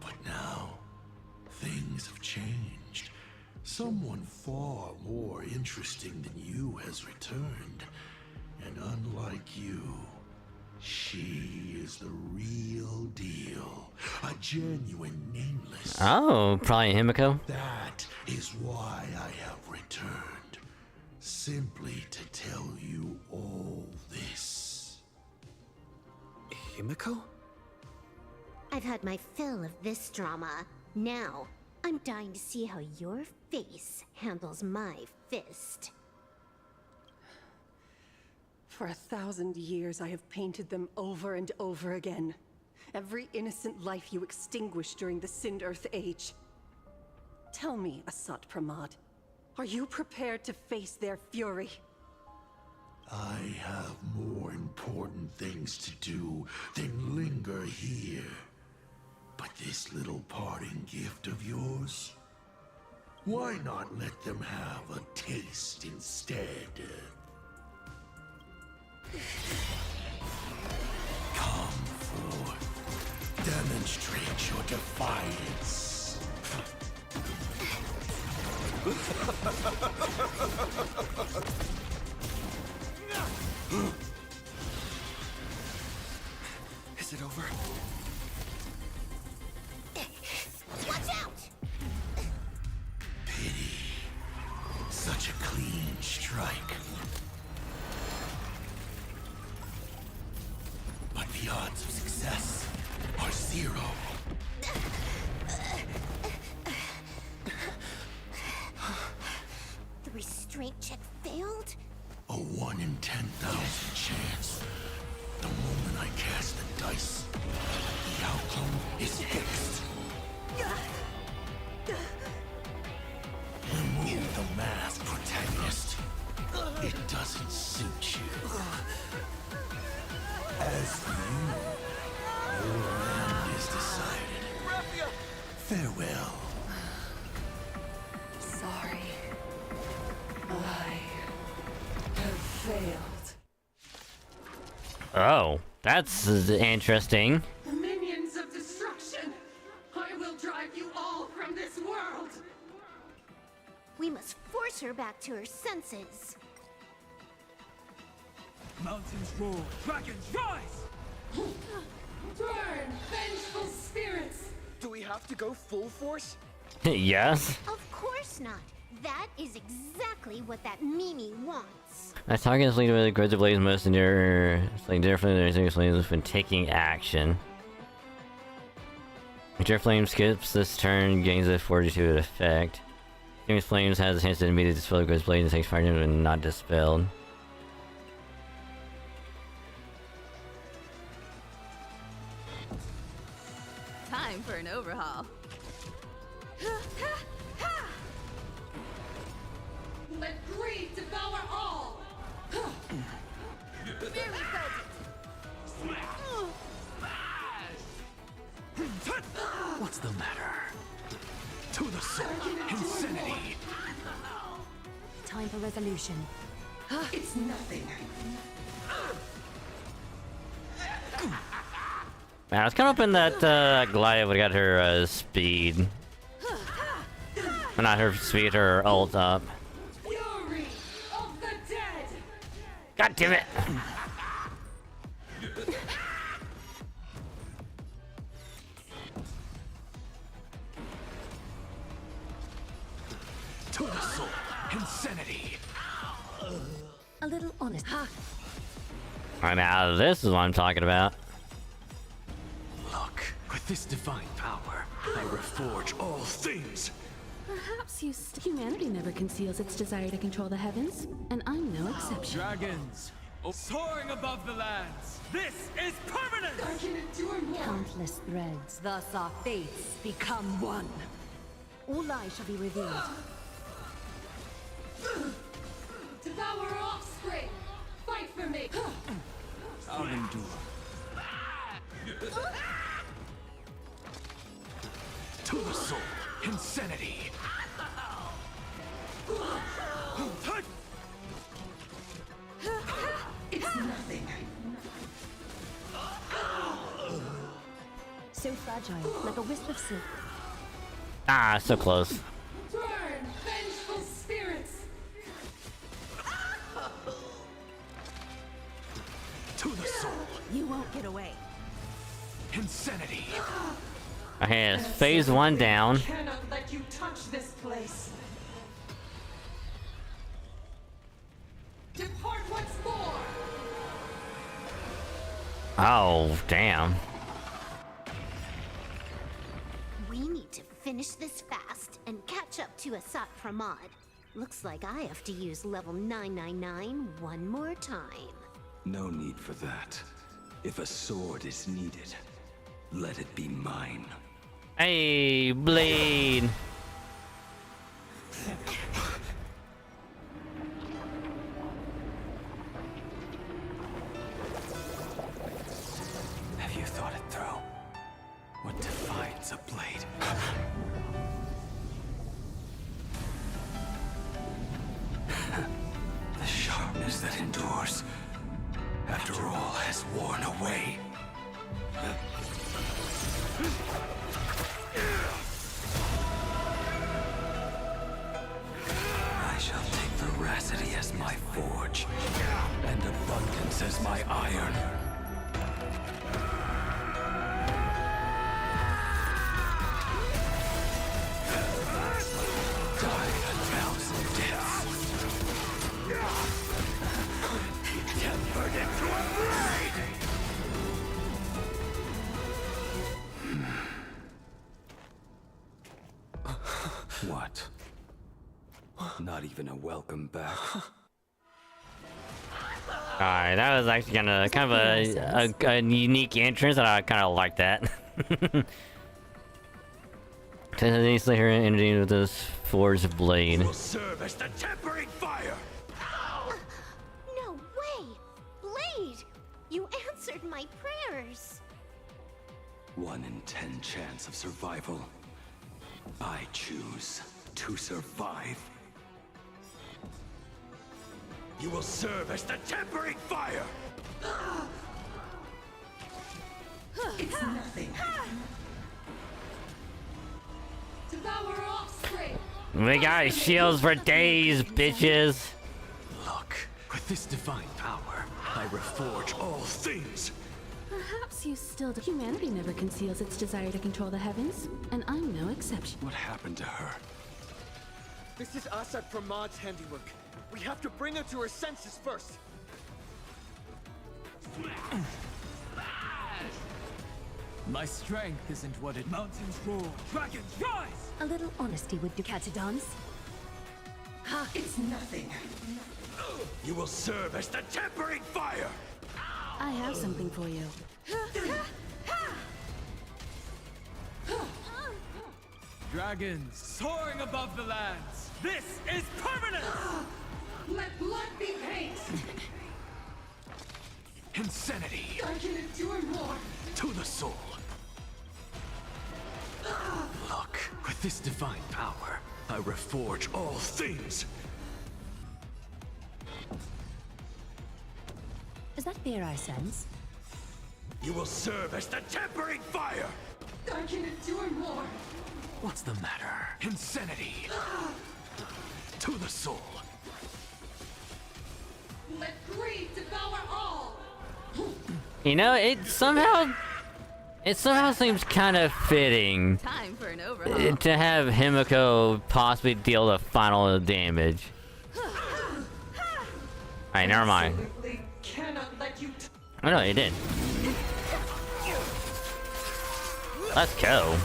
But now, things have changed. Someone far more interesting than you has returned. And unlike you, she is the real deal. A genuine Nameless. Oh, probably Himiko. That is why I have returned. Simply to tell you all this. Himiko? I've had my fill of this drama. Now, I'm dying to see how your face handles my fist. For 1,000 years, I have painted them over and over again. Every innocent life you extinguished during the Sind Earth Age. Tell me, Asat Pramad, are you prepared to face their fury? I have more important things to do than linger here. But this little parting gift of yours? Why not let them have a taste instead? Come forth. Demonstrate your defiance. Is it over? Watch out! Pity. Such a clean strike. But the odds of success are 0. The restraint check failed? A 1 in 10,000 chance. The moment I cast the dice, the outcome is fixed. Remove the mask, protagonist. It doesn't suit you. As for you, your end is decided. Farewell. Sorry. I have failed. Oh, that's interesting. Minions of destruction! I will drive you all from this world! We must force her back to her senses. Mountains roar, dragons rise! Burn, vengeful spirits! Do we have to go full force? Yes. Of course not. That is exactly what that Mimi wants. That target is linked with the Grudge of Blaze most endure. It's like different than anything flames when taking action. If Flame skips this turn, gains a 42 effect. James Flames has a chance to immediately dispel the Grudge Blade and takes fire damage when not dispelled. Time for an overhaul. Let greed devour all! Barely felt it. What's the matter? To the soul, insanity! Time for resolution. It's nothing. Man, I was kind of hoping that Goliath would have got her speed Not her speed, her ult up. Fury of the dead! God damn it! To the soul, insanity. A little honest. Right now, this is what I'm talking about. Look, with this divine power, I reforge all things. Perhaps humanity never conceals its desire to control the heavens, and I'm no exception. Dragons, soaring above the lands. This is permanent! I can endure more! Countless threads, thus our fates become one. All lies shall be revealed. Devour offspring! Fight for me! I'll endure. To the soul, insanity. It's nothing. So fragile, like a wisp of silk. Ah, so close. Burn, vengeful spirits! To the soul, You won't get away. insanity. Okay, it's phase 1 down. Cannot let you touch this place. Depart once more! Oh, damn. We need to finish this fast and catch up to Asat Pramod. Looks like I have to use level 999 one more time. No need for that. If a sword is needed, let it be mine. Hey, Blade. Have you thought it through? What defines a blade? The sharpness that endures, after all has worn away. I shall take veracity as my forge, and abundance as my iron. Die a thousand deaths. Tempered into a blade! What? Not even a welcome back? Alright, that was actually kind of a unique entrance, and I kind of like that. To see her energy with this forged blade. Will serve as the tempering fire! No way! Blade! You answered my prayers! 1 in 10 chance of survival. I choose to survive. You will serve as the tempering fire! It's nothing. Devour offspring! We got shields for days, bitches. Look, with this divine power, I reforge all things. Perhaps humanity never conceals its desire to control the heavens, and I'm no exception. What happened to her? This is Asat Pramod's handiwork. We have to bring her to her senses first. My strength isn't what it mountains roar. Dragons rise! A little honesty would do Catadons. It's nothing. You will serve as the tempering fire! I have something for you. Dragons, soaring above the lands. This is permanent! Let blood be paid! Insanity! I can endure more! To the soul! Look, with this divine power, I reforge all things! Is that fear I sense? You will serve as the tempering fire! I can endure more! What's the matter? Insanity! To the soul! Let greed devour all! You know, it somehow seems kind of fitting Time for an overhaul. to have Himiko possibly deal the final damage. Alright, never mind. Absolutely cannot let you Oh no, it did. Let's go.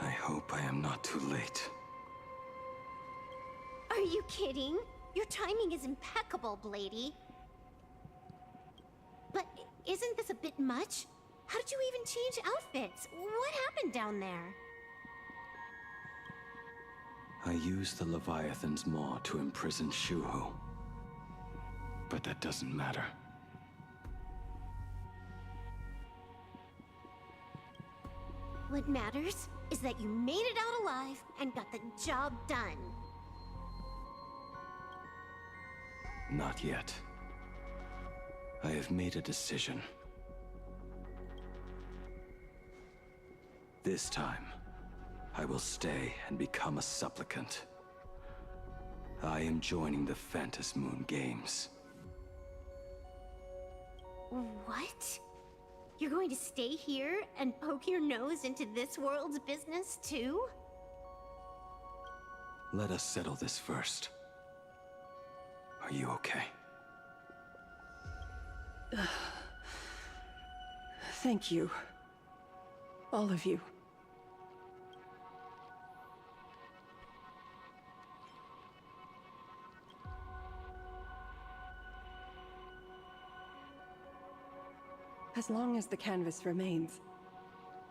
I hope I am not too late. Are you kidding? Your timing is impeccable, Blady. But isn't this a bit much? How did you even change outfits? What happened down there? I used the Leviathan's maw to imprison Shuho. But that doesn't matter. What matters is that you made it out alive and got the job done. Not yet. I have made a decision. This time, I will stay and become a supplicant. I am joining the Phantas Moon Games. What? You're going to stay here and poke your nose into this world's business too? Let us settle this first. Are you okay? Thank you. All of you. As long as the canvas remains,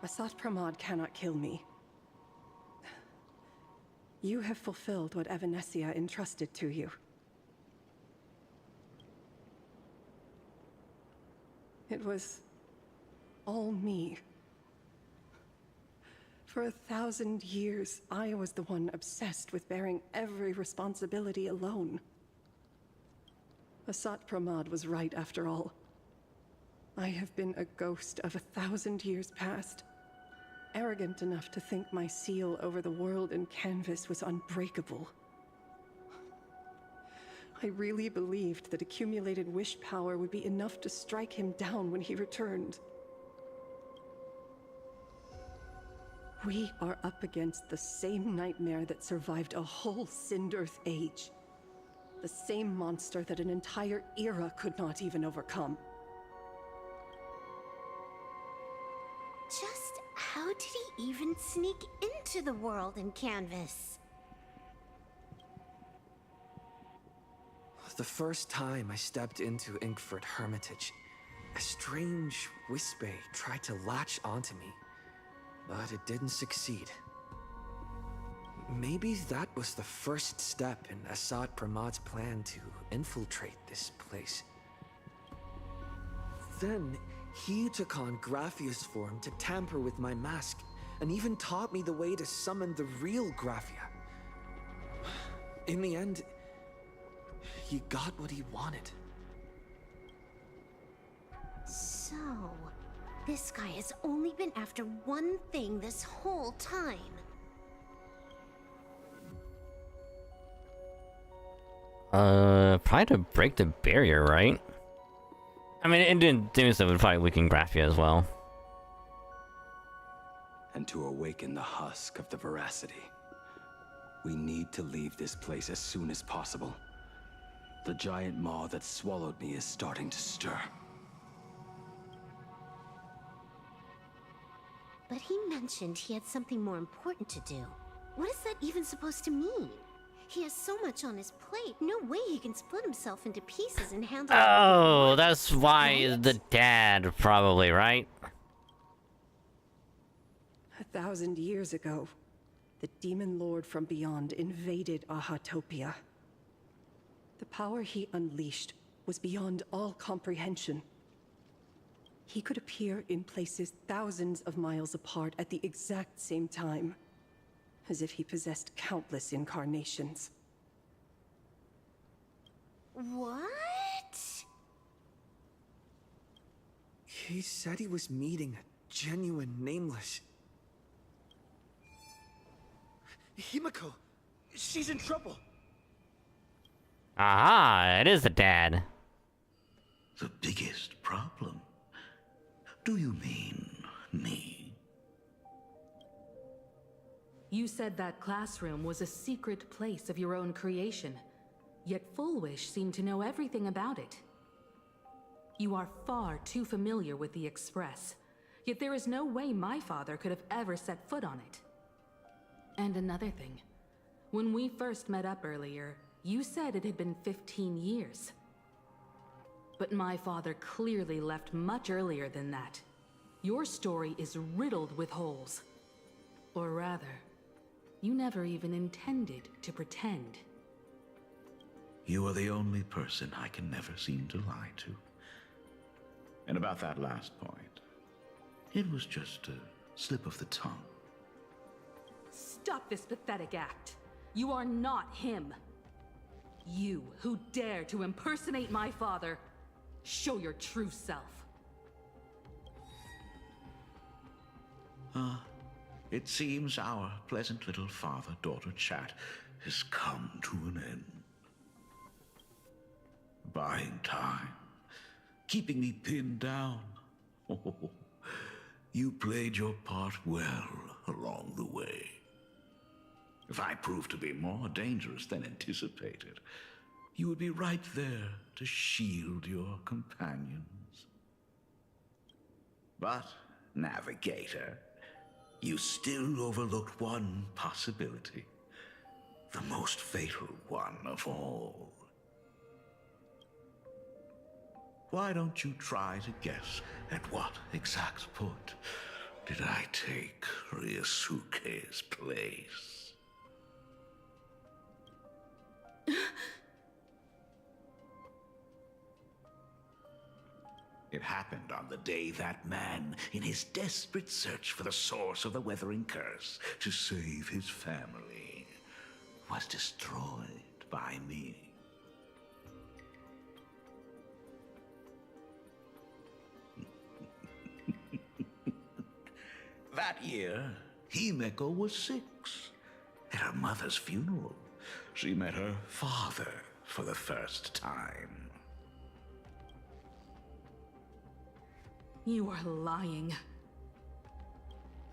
Asat Pramod cannot kill me. You have fulfilled what Evanescia entrusted to you. It was all me. For 1,000 years, I was the one obsessed with bearing every responsibility alone. Asat Pramod was right after all. I have been a ghost of 1,000 years past, arrogant enough to think my seal over the world and canvas was unbreakable. I really believed that accumulated wish power would be enough to strike him down when he returned. We are up against the same nightmare that survived a whole Sindearth age. The same monster that an entire era could not even overcome. Just how did he even sneak into the world in canvas? The first time I stepped into Inkford Hermitage, a strange wispe tried to latch onto me, but it didn't succeed. Maybe that was the first step in Asat Pramod's plan to infiltrate this place. Then, he took on Graphia's form to tamper with my mask, and even taught me the way to summon the real Graphia. In the end, he got what he wanted. So, this guy has only been after one thing this whole time. Probably to break the barrier, right? I mean, in doing so would probably weaken Graphia as well. And to awaken the husk of the veracity, we need to leave this place as soon as possible. The giant maw that swallowed me is starting to stir. But he mentioned he had something more important to do. What is that even supposed to mean? He has so much on his plate, no way he can split himself into pieces and handle it. Oh, that's why the dad, probably, right? 2,000 years ago, the demon lord from beyond invaded Ahatopia. The power he unleashed was beyond all comprehension. He could appear in places thousands of miles apart at the exact same time, as if he possessed countless incarnations. What? He said he was meeting a genuine nameless. Himiko! She's in trouble! Aha! It is the dad. The biggest problem? Do you mean me? You said that classroom was a secret place of your own creation, yet Fullwish seemed to know everything about it. You are far too familiar with the Express, yet there is no way my father could have ever set foot on it. And another thing, when we first met up earlier, you said it had been 15 years. But my father clearly left much earlier than that. Your story is riddled with holes. Or rather, you never even intended to pretend. You are the only person I can never seem to lie to. And about that last point, it was just a slip of the tongue. Stop this pathetic act. You are not him. You who dare to impersonate my father, show your true self. It seems our pleasant little father-daughter chat has come to an end. Buying time, keeping me pinned down. Oh, you played your part well along the way. If I proved to be more dangerous than anticipated, you would be right there to shield your companions. But, Navigator, you still overlooked one possibility. The most fatal one of all. Why don't you try to guess at what exact point did I take Ryusuke's place? It happened on the day that man, in his desperate search for the source of the weathering curse to save his family, was destroyed by me. That year, Himeko was 6. At her mother's funeral, she met her father for the first time. You are lying.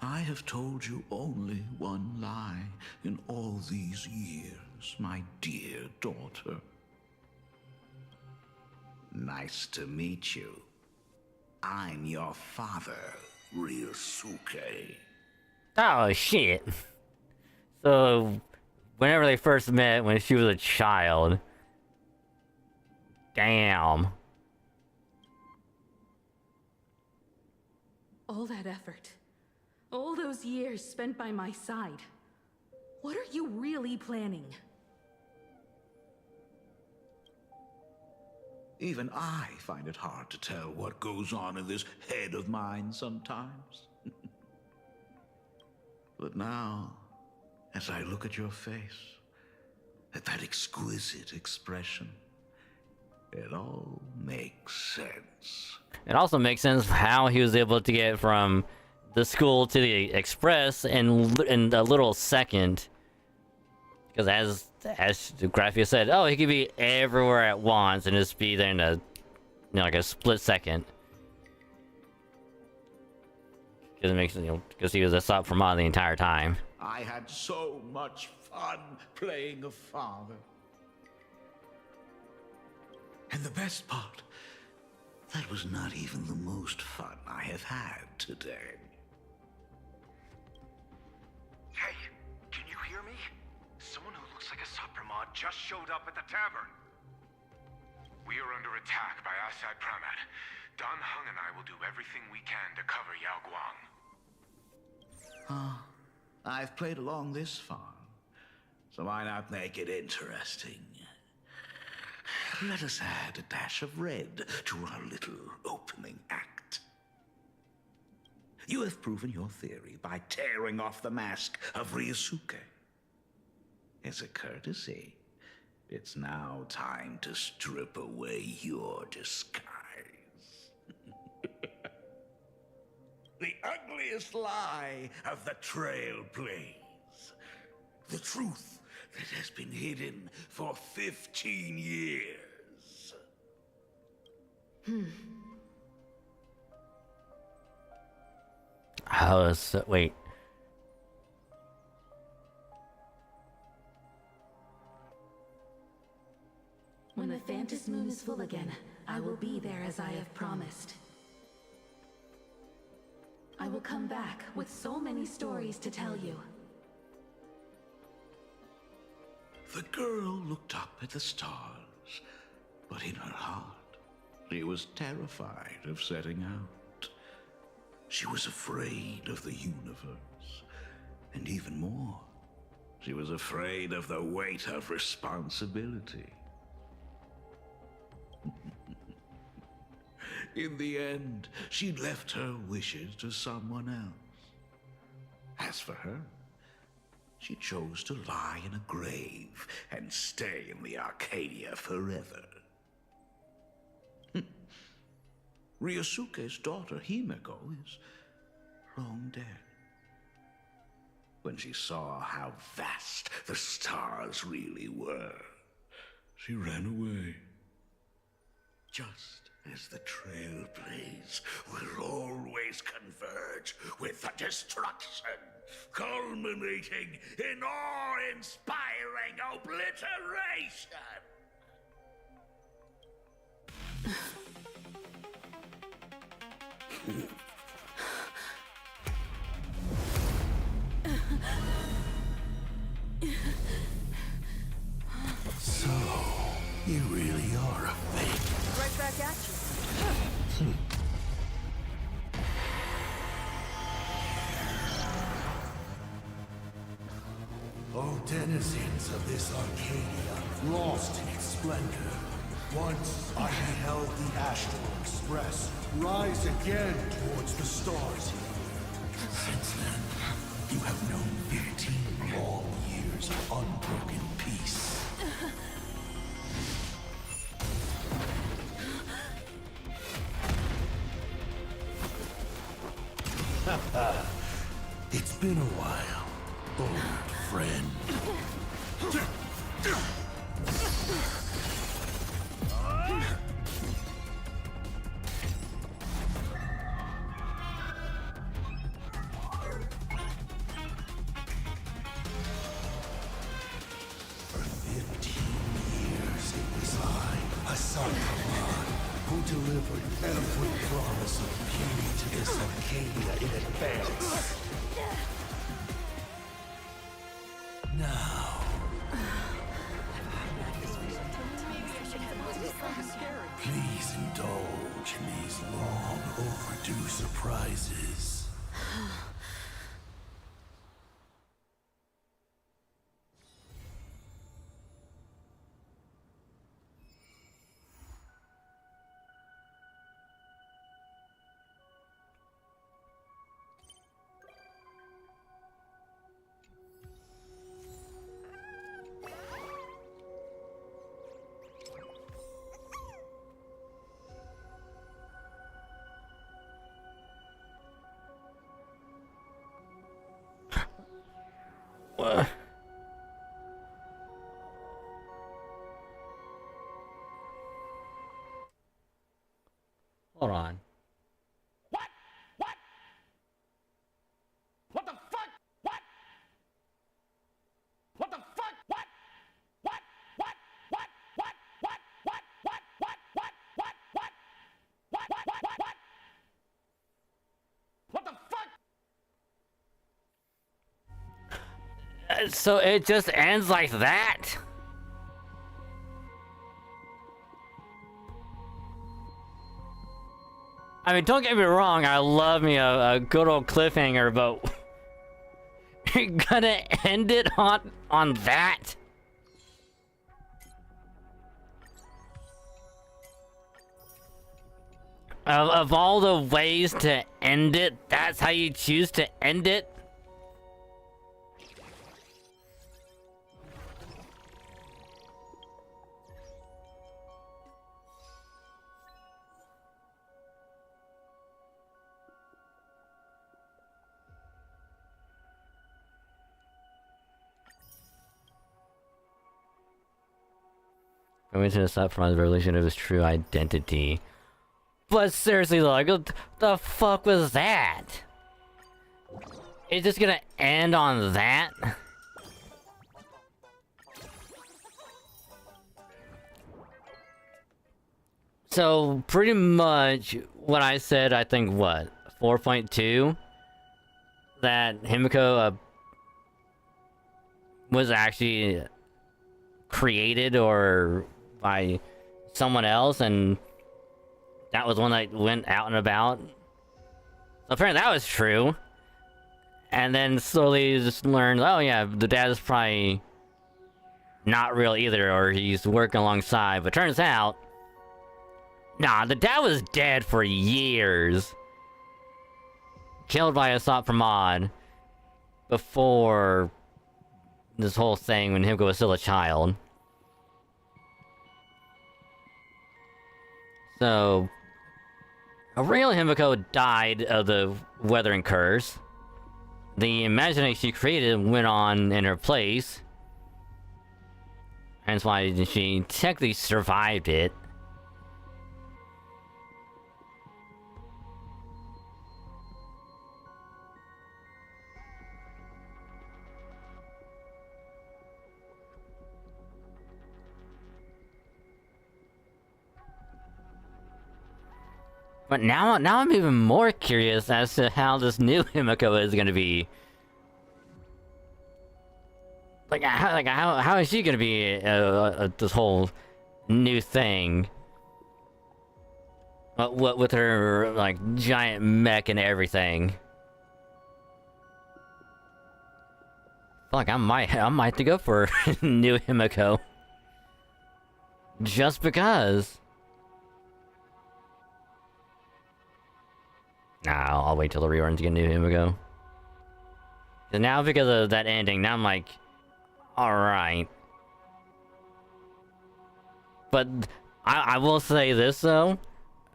I have told you only one lie in all these years, my dear daughter. Nice to meet you. I'm your father, Ryusuke. Oh shit. So, whenever they first met, when she was a child. Damn. All that effort, all those years spent by my side. What are you really planning? Even I find it hard to tell what goes on in this head of mine sometimes. But now, as I look at your face, at that exquisite expression, it all makes sense. It also makes sense how he was able to get from the school to the Express in a little second. Because as Graphia said, oh, he could be everywhere at once and just be there in a, like a split second. Because it makes, because he was a sub for mod the entire time. I had so much fun playing a father. And the best part, that was not even the most fun I have had today. Hey, can you hear me? Someone who looks like a Supremod just showed up at the tavern. We are under attack by Asad Pramat. Dan Heng and I will do everything we can to cover Yao Guang. Ah, I've played along this far, so why not make it interesting? Let us add a dash of red to our little opening act. You have proven your theory by tearing off the mask of Ryosuke. As a courtesy, it's now time to strip away your disguise. The ugliest lie of the Trailblaze. The truth that has been hidden for 15 years. How is it? Wait. When the Phantom Moon is full again, I will be there as I have promised. I will come back with so many stories to tell you. The girl looked up at the stars, but in her heart, she was terrified of setting out. She was afraid of the universe, and even more, she was afraid of the weight of responsibility. In the end, she'd left her wishes to someone else. As for her, she chose to lie in a grave and stay in the Arcadia forever. Ryosuke's daughter, Himeko, is long dead. When she saw how vast the stars really were, she ran away. Just as the Trailblaze will always converge with the destruction, culminating in awe-inspiring obliteration. So, you really are a fake. Right back at you. O denizens of this Arcadia, lost in its splendor. Once I beheld the Astral Express rise again towards the stars. Since then, you have known 15 long years of unbroken peace. It's been a while, old friend. For 15 years it was I, Hassan Khan, who delivered every promise of beauty to this Arcadia in advance. Now, please indulge in these long overdue surprises. What? Hold on. What? What? What the fuck? What? What the fuck? What? What? What? What? What? What? What? What? What? What? What? What? What? What? What? What? What the fuck? So it just ends like that? I mean, don't get me wrong, I love me a good old cliffhanger, but You're gonna end it on that? Of all the ways to end it, that's how you choose to end it? Going to decide from the revelation of his true identity. But seriously, like, what the fuck was that? It's just gonna end on that? So, pretty much what I said, I think, what? 4.2? That Himiko was actually created or by someone else, and that was one that went out and about. So apparently that was true. And then slowly just learned, oh yeah, the dad is probably not real either, or he's working alongside. But turns out, nah, the dad was dead for years. Killed by Asat Pramod before this whole thing when Himiko was still a child. So, a real Himiko died of the weathering curse. The imagination she created went on in her place. That's why she technically survived it. But now I'm even more curious as to how this new Himiko is gonna be. How is she gonna be this whole new thing? What with her like giant mech and everything? Fuck, I might have to go for new Himiko. Just because. Nah, I'll wait till the rerun to get new Himiko. And now because of that ending, now I'm like, alright. But I will say this though,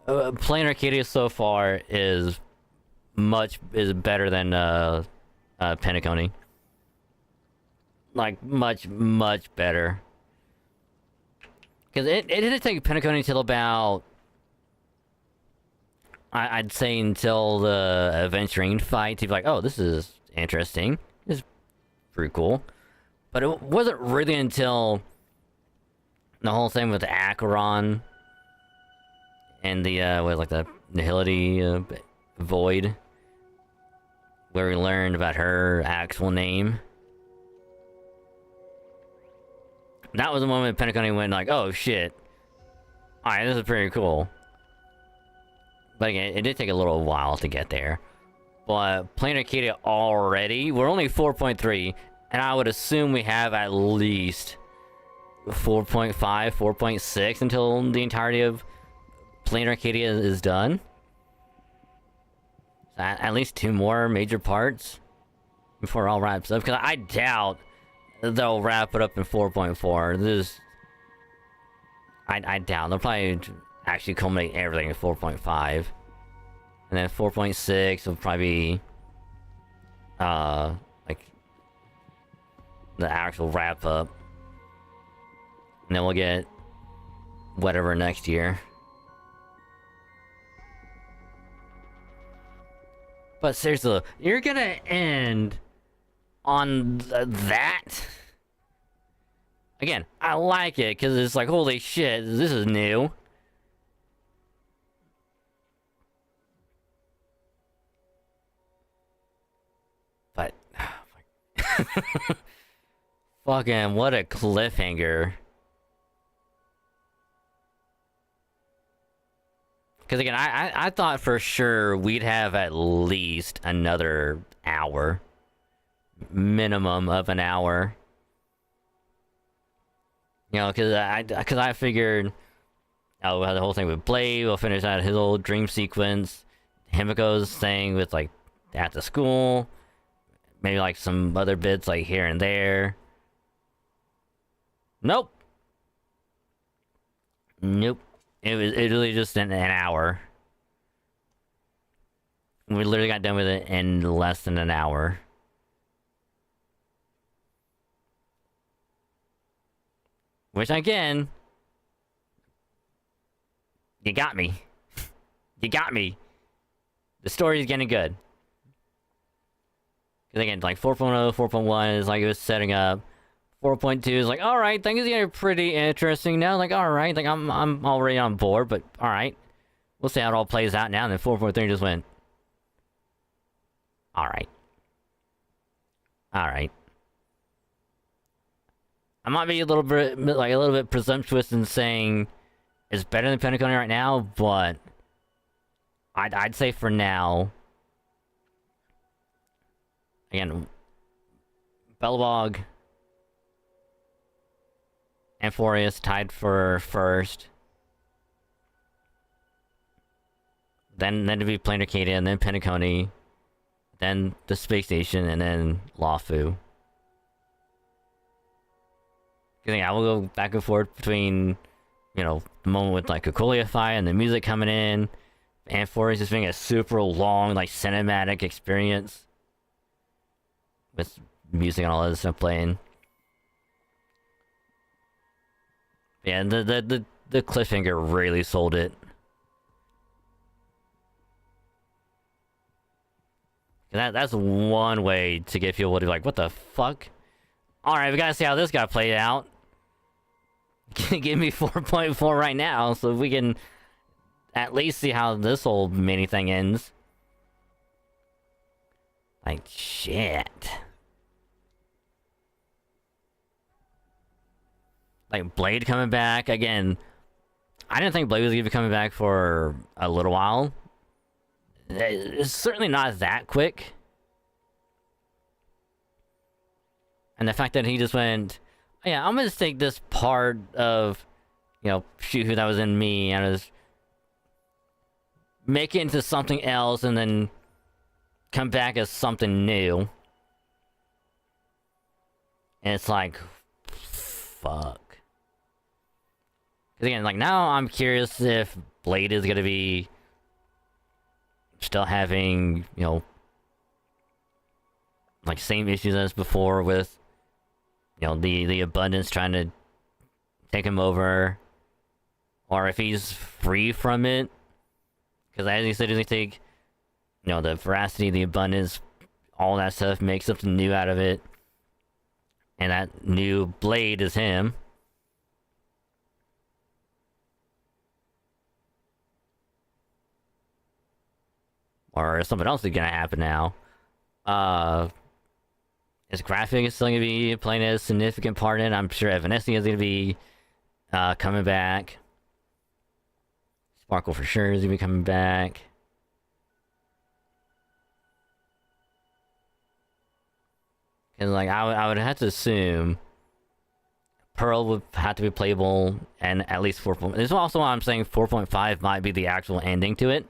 Planarcadia so far is better than Penacony. Like much better. Because it didn't take Penacony until about, I'd say until the adventuring fight to be like, oh, this is interesting. This is pretty cool. But it wasn't really until the whole thing with the Acheron and the the Nihility Void, where we learned about her actual name. That was the moment Penacony went like, oh shit. Alright, this is pretty cool. But again, it did take a little while to get there. But Planarcadia already, we're only 4.3, and I would assume we have at least 4.5, 4.6 until the entirety of Planarcadia is done. So at least 2 more major parts before it all wraps up. Because I doubt they'll wrap it up in 4.4. This, I doubt they'll probably actually culminate everything in 4.5, and then 4.6 will probably be like the actual wrap up, and then we'll get whatever next year. But seriously, you're gonna end on that? Again, I like it because it's like, holy shit, this is new. But fucking what a cliffhanger. Because again, I thought for sure we'd have at least another hour minimum of an hour. You know, because I figured, oh, we'll have the whole thing with Blade. We'll finish out his old dream sequence. Himiko's thing with like at the school. Maybe like some other bits like here and there. Nope. Nope. It really just an hour. We literally got done with it in less than an hour. Which again, you got me. You got me. The story is getting good. Because again, like 4.0, 4.1 is like it was setting up. 4.2 is like, alright, things are getting pretty interesting now. Like, alright, like I'm already on board, but alright. We'll see how it all plays out now. And then 4.3 just went, alright. Alright. I might be a little bit presumptuous in saying it's better than Planarcadia right now, but I'd say for now, again, Belobog and Forius tied for first. Then to be Planarcadia, and then Planarcadia, then the space station, and then Lawfu. I will go back and forth between, you know, the moment with like Cocolify and the music coming in, and Forius just being a super long, like cinematic experience with music and all that stuff playing. Yeah, the cliffhanger really sold it. That's one way to get people to be like, what the fuck? Alright, we gotta see how this got played out. Give me 4.4 right now, so we can at least see how this whole mini thing ends. Like, shit. Like, Blade coming back. Again, I didn't think Blade was going to be coming back for a little while. It's certainly not that quick. And the fact that he just went, yeah, I'm gonna just take this part of, you know, shoot who that was in me, and just make it into something else, and then come back as something new. And it's like, fuck. Because again, like, now I'm curious if Blade is gonna be still having, you know, like, same issues as before with, you know, the abundance trying to take him over, or if he's free from it. Because as you said, I think, you know, the veracity, the abundance, all that stuff makes something new out of it, and that new Blade is him. Or something else is gonna happen now. His graphic is still gonna be playing a significant part in it. I'm sure Evanescence is gonna be coming back. Sparkle for sure is gonna be coming back. And like I would have to assume Pearl would have to be playable, and at least 4. This is also why I'm saying 4.5 might be the actual ending to it.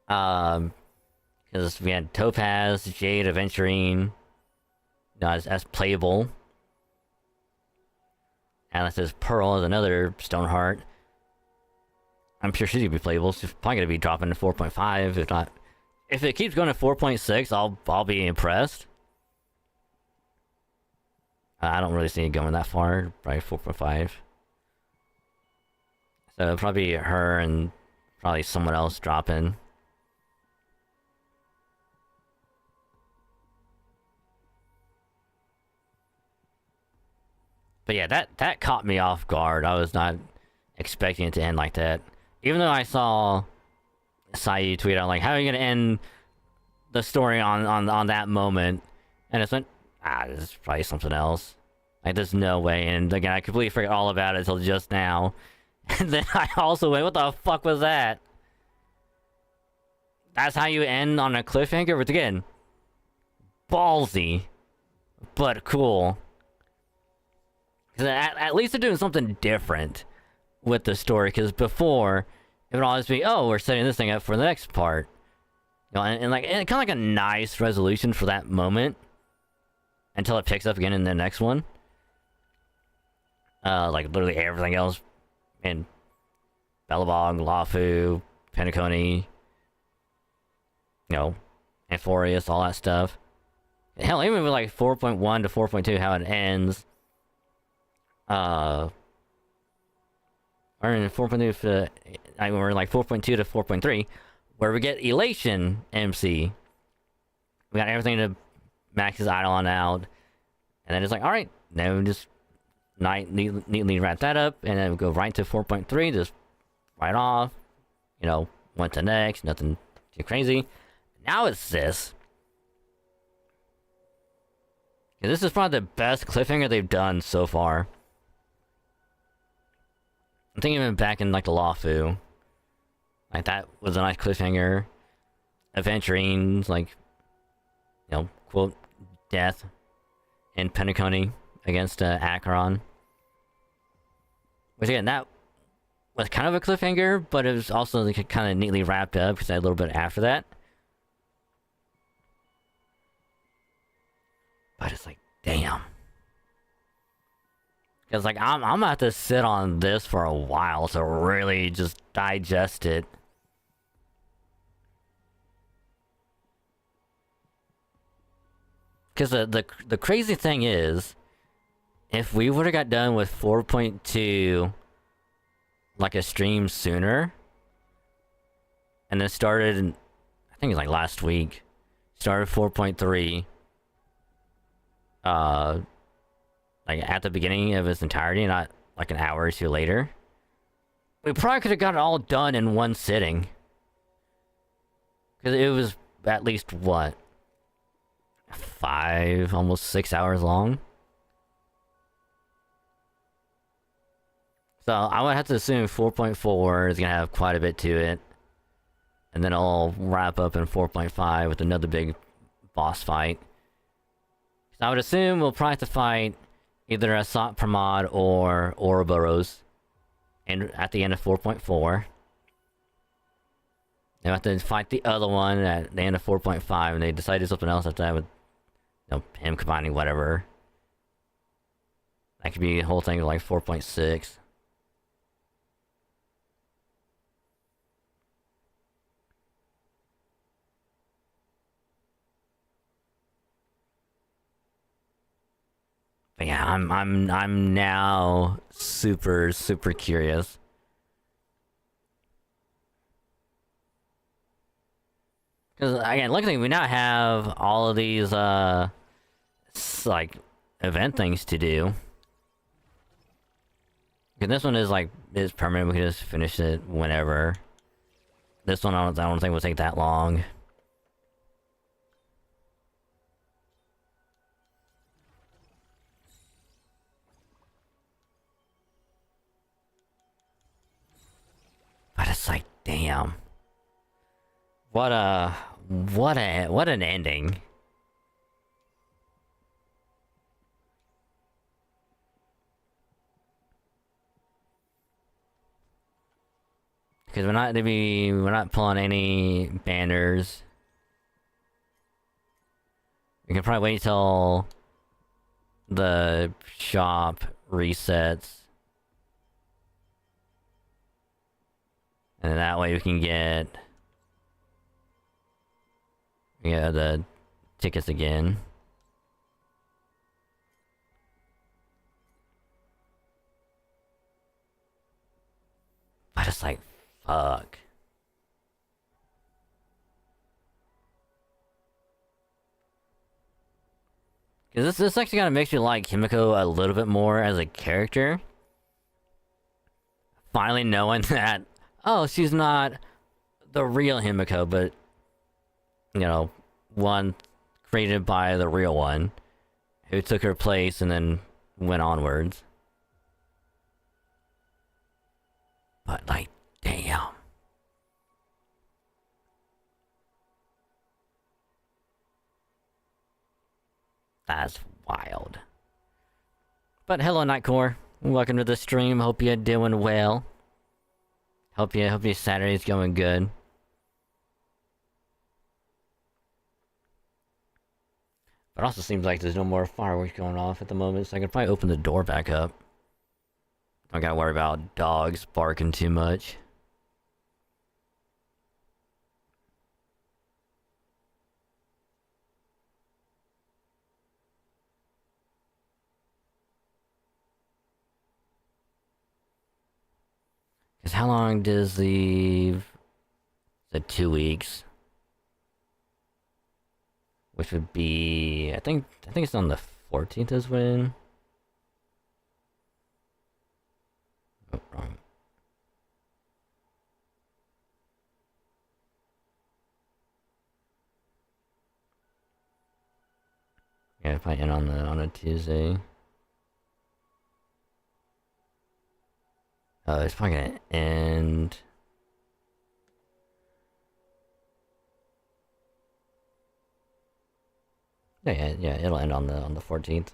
Because we had Topaz, Jade, Aventurine, as playable. And it says Pearl is another Stoneheart. I'm sure she's gonna be playable. She's probably gonna be dropping to 4.5, if not. If it keeps going to 4.6, I'll be impressed. I don't really see it going that far. Probably 4.5. So it'll probably be her and probably someone else dropping. But yeah, that caught me off guard. I was not expecting it to end like that. Even though I saw Sayu tweet out like, how are you gonna end the story on that moment? And it went, this is probably something else. Like, there's no way. And again, I completely forgot all about it until just now. And then I also went, what the fuck was that? That's how you end on a cliffhanger? But again, ballsy, but cool. 'Cause at least they're doing something different with the story. Because before, it would always be, oh, we're setting this thing up for the next part. You know, and kind of like a nice resolution for that moment until it picks up again in the next one. Like literally everything else in Bellabog, Lafu, Penacony, you know, Amphorius, all that stuff. Hell, even with like 4.1 to 4.2, how it ends. Or in 4.2 to, we're like 4.2 to 4.3, where we get Elation MC. We got everything to max his Eidolon out, and then it's like, all right, then we just neatly wrap that up, and then we go right to 4.3, just right off. You know, went to next, nothing too crazy. Now it's this. This is probably the best cliffhanger they've done so far. I'm thinking even back in like the Lafu. Like that was a nice cliffhanger. Aventurines, like, you know, quote, death in Penacony against Acheron. Which again, that was kind of a cliffhanger, but it was also like, kind of neatly wrapped up because I had a little bit after that. But it's like, damn. Because like I'm gonna have to sit on this for a while to really just digest it. Because the crazy thing is, if we would have got done with 4.2 like a stream sooner, and then started, I think it was like last week, started 4.3, like at the beginning of its entirety, not like an hour or two later, we probably could have got it all done in one sitting. Because it was at least, what, 5, almost 6 hours long? So I would have to assume 4.4 is going to have quite a bit to it. And then I'll wrap up in 4.5 with another big boss fight. So I would assume we'll probably have to fight either a Sot Pramod or Ouroboros at the end of 4.4. They have to fight the other one at the end of 4.5, and they decide to do something else after that with, you know, him combining whatever. That could be a whole thing like 4.6. But yeah, I'm now super curious. Because again, luckily we now have all of these like event things to do. And this one is like is permanent. We can just finish it whenever. This one I don't think will take that long. But it's like, damn. What an ending. Because we're not pulling any banners. We can probably wait till the shop resets. And that way we can get the tickets again. But it's like, fuck. Because this actually kind of makes me like Himiko a little bit more as a character. Finally knowing that, oh, she's not the real Himiko, but, you know, one created by the real one, who took her place and then went onwards. But, like, damn. That's wild. But hello, Nightcore. Welcome to the stream. Hope you're doing well. Hope your Saturday's going good. It also seems like there's no more fireworks going off at the moment, so I can probably open the door back up. I gotta worry about dogs barking too much. Cause how long does the 2 weeks? Which would be, I think it's on the 14th is when. Oh, wrong. Yeah, if I end on a Tuesday. It's probably gonna end. Yeah, it'll end on the 14th.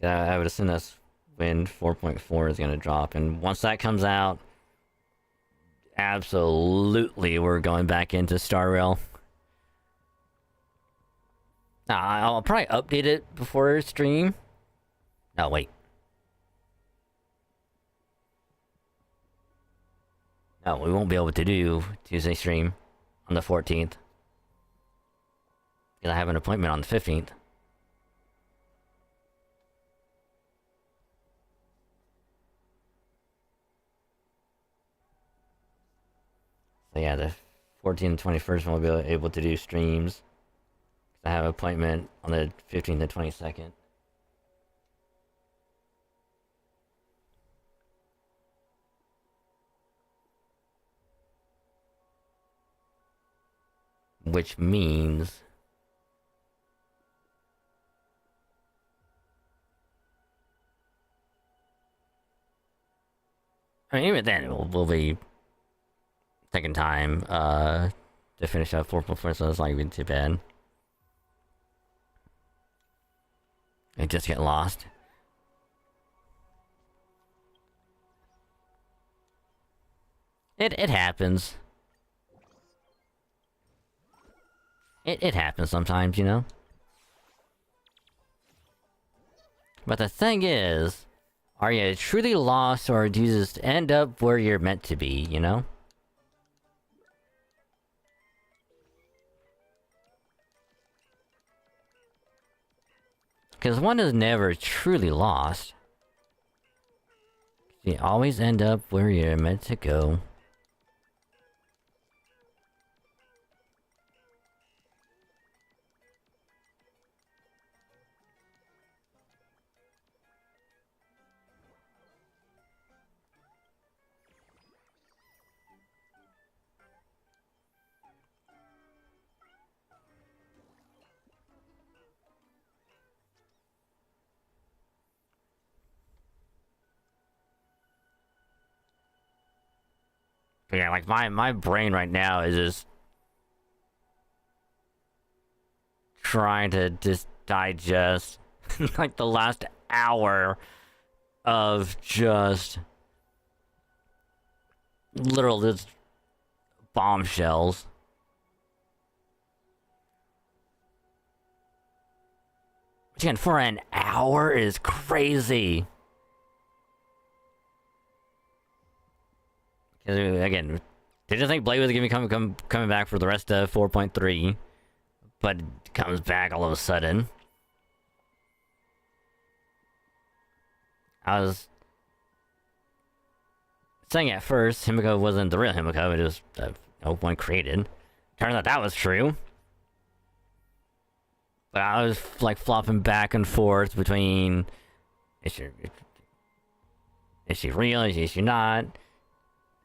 I would assume that's when 4.4 is gonna drop, and once that comes out, absolutely we're going back into Star Rail. I'll probably update it before stream. No, wait. No, we won't be able to do Tuesday stream on the 14th. Because I have an appointment on the 15th. So yeah, the 14th and 21st we'll be able to do streams. I have an appointment on the 15th and 22nd. Which means... I mean, even then, we'll be taking time to finish up 4.4, so it's not even too bad. I just get lost. It happens. It happens sometimes, you know? But the thing is, are you truly lost, or do you just end up where you're meant to be, you know? Because one is never truly lost. You always end up where you're meant to go. But yeah, like my brain right now is just trying to just digest like the last hour of just literal just bombshells. Which again, for an hour is crazy. Again, didn't think Blade was gonna be coming back for the rest of 4.3, but it comes back all of a sudden. I was saying at first Himiko wasn't the real Himiko, it was one created. Turns out that was true. But I was like flopping back and forth between is she real? Is she not?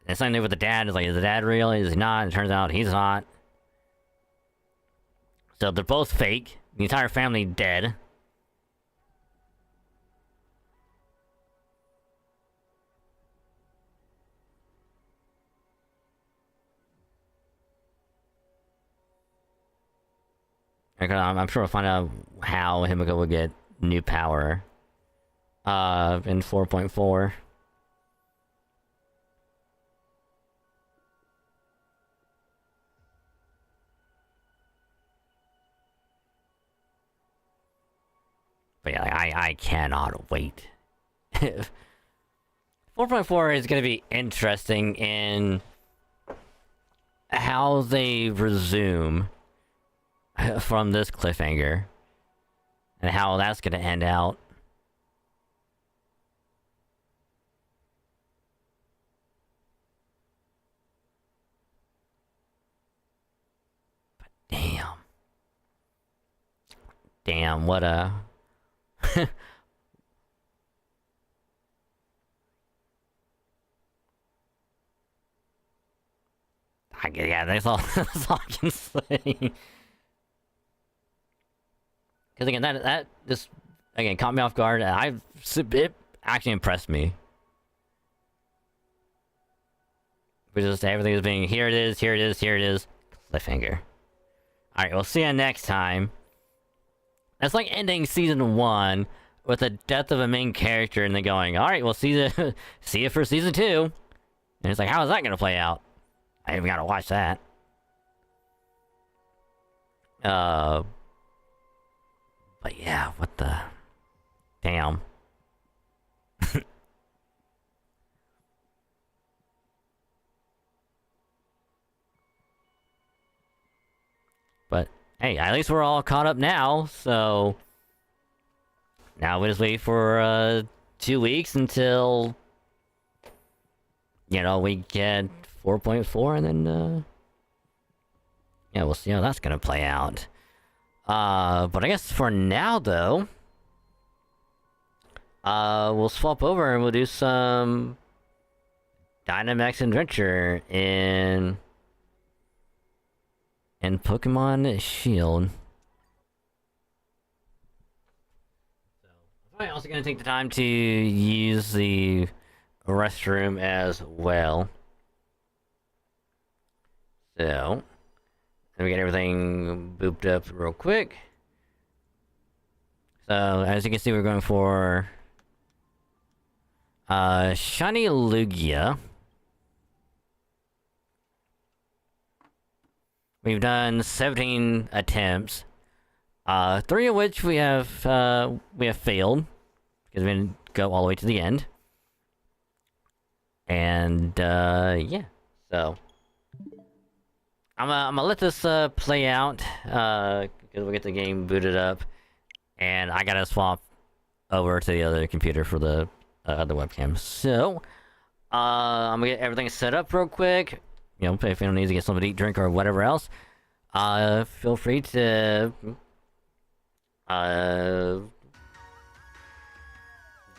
And something with the dad is like, is the dad real? Is he not? It turns out he's not. So they're both fake. The entire family dead. I'm sure we'll find out how Himiko will get new power. In 4.4. But yeah, I cannot wait. 4.4 is going to be interesting in how they resume from this cliffhanger and how that's going to end out. But damn, what a yeah, that's all, that's all I can say. Because again, that just again caught me off guard. It actually impressed me. But just everything is being here it is, here it is, here it is. Cliffhanger. All right, we'll see you next time. That's like ending season 1 with the death of a main character and then going, all right, we'll see you for season 2. And it's like, how is that gonna play out? I even gotta watch that. But yeah, what the damn. But hey, at least we're all caught up now, so now we just wait for 2 weeks until we get 4.4 and then yeah, we'll see how that's gonna play out. But I guess for now though, we'll swap over and we'll do some Dynamax Adventure in Pokemon Shield. I'm also gonna take the time to use the restroom as well. So, let me get everything booped up real quick. So, as you can see, we're going for Shiny Lugia. We've done 17 attempts, 3 of which we have failed because we didn't go all the way to the end. And yeah, so I'm gonna let this play out because we'll get the game booted up, and I gotta swap over to the other computer for the other webcam. So I'm gonna get everything set up real quick. If you don't need to get something to eat, drink, or whatever else, feel free to do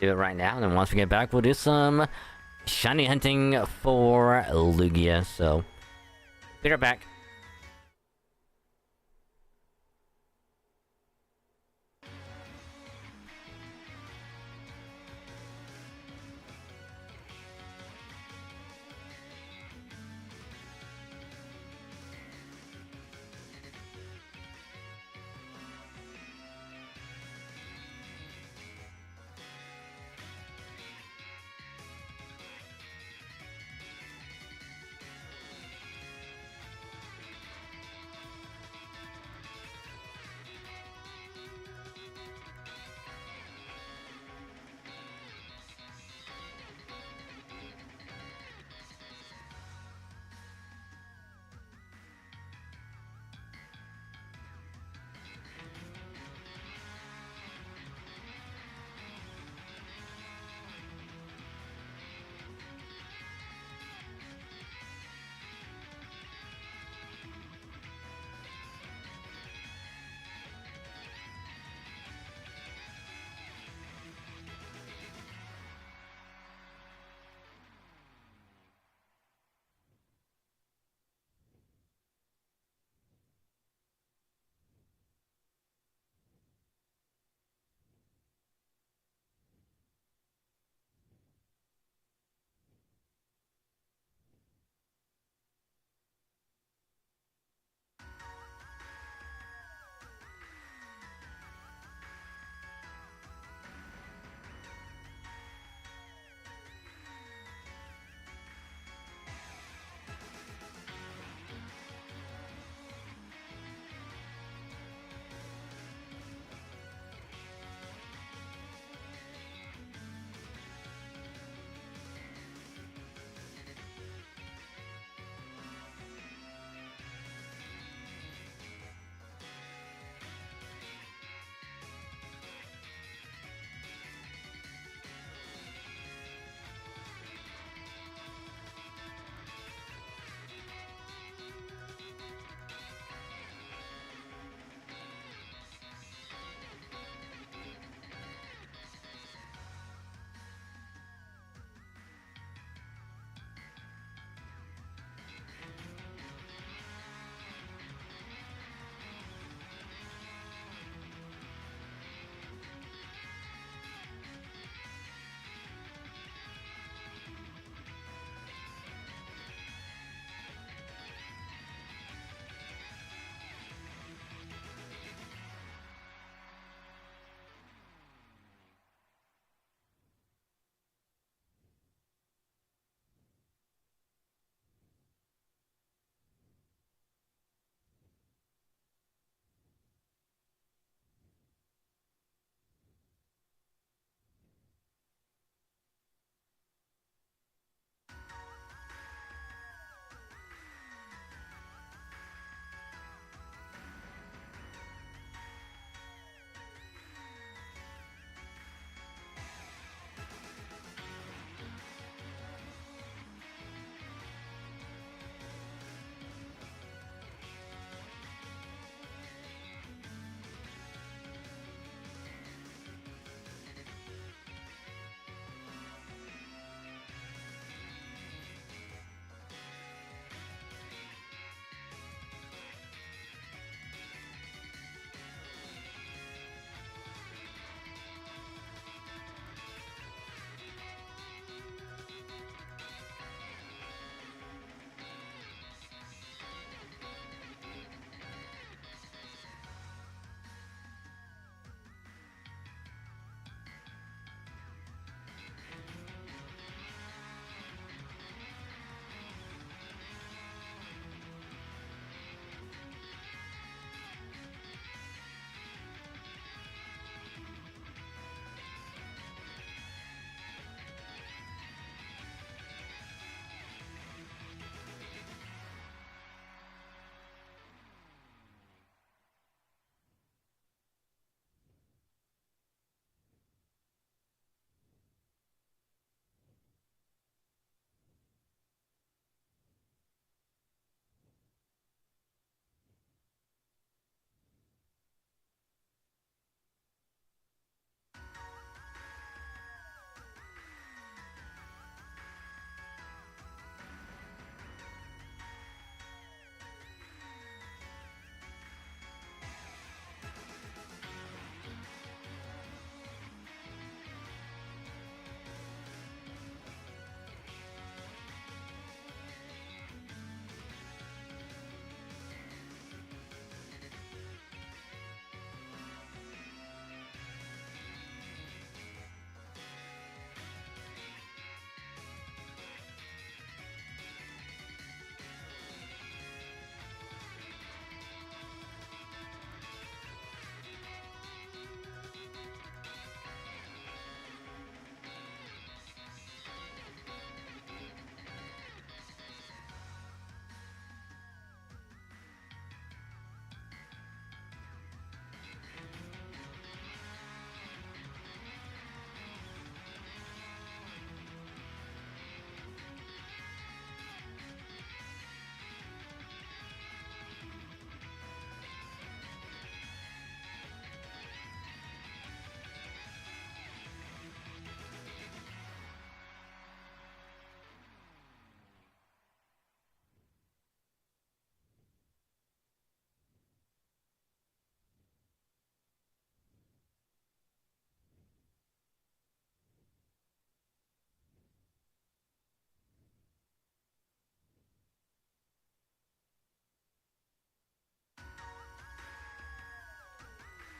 it right now. And then once we get back, we'll do some shiny hunting for Lugia. So, be right back.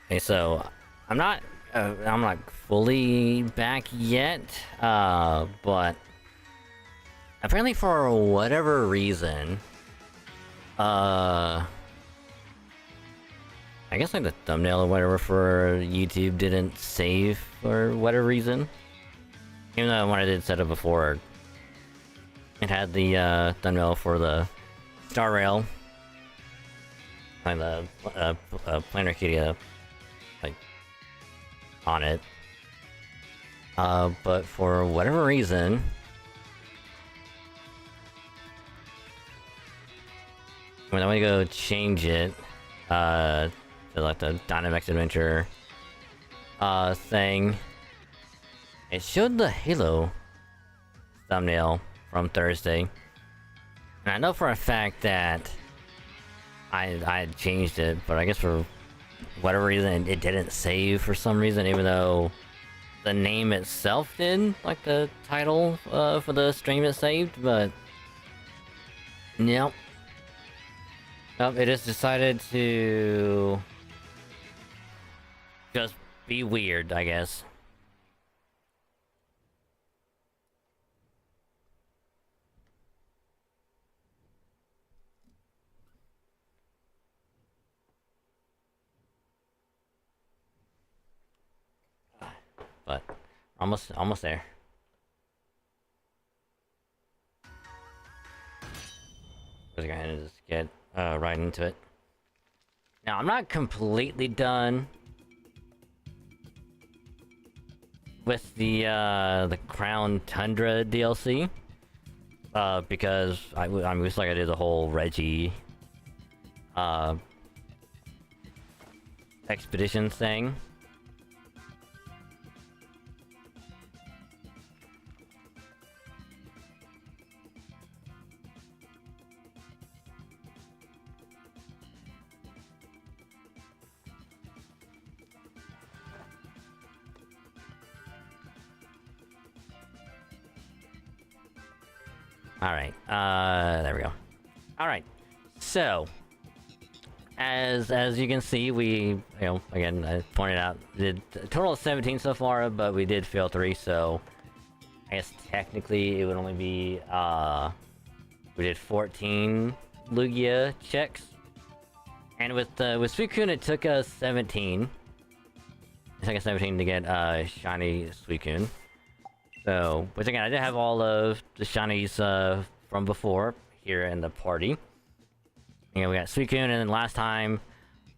Okay, so I'm not fully back yet, but apparently for whatever reason, I guess like the thumbnail or whatever for YouTube didn't save for whatever reason. Even though when I did set it before, it had the thumbnail for the Star Rail and the Planarcadia like on it. But for whatever reason, when I went to go change it, to like the Dynamax Adventure thing, it showed the Halo thumbnail from Thursday. And I know for a fact that I had changed it, but I guess for whatever reason it didn't save for some reason, even though the name itself did, like the title for the stream it saved, but nope. Nope, it just decided to just be weird, I guess. But almost there. Let's go ahead and just get right into it. Now I'm not completely done with the Crown Tundra DLC, because I was like I did the whole Reggie expedition thing. Alright, there we go. Alright, so, as you can see, we, again, I pointed out, did a total of 17 so far, but we did fail 3, so, I guess technically it would only be, we did 14 Lugia checks, and with Suicune it took us 17. It took us 17 to get, shiny Suicune. So, which again, I did have all of the shinies from before here in the party. We got Suicune, and then last time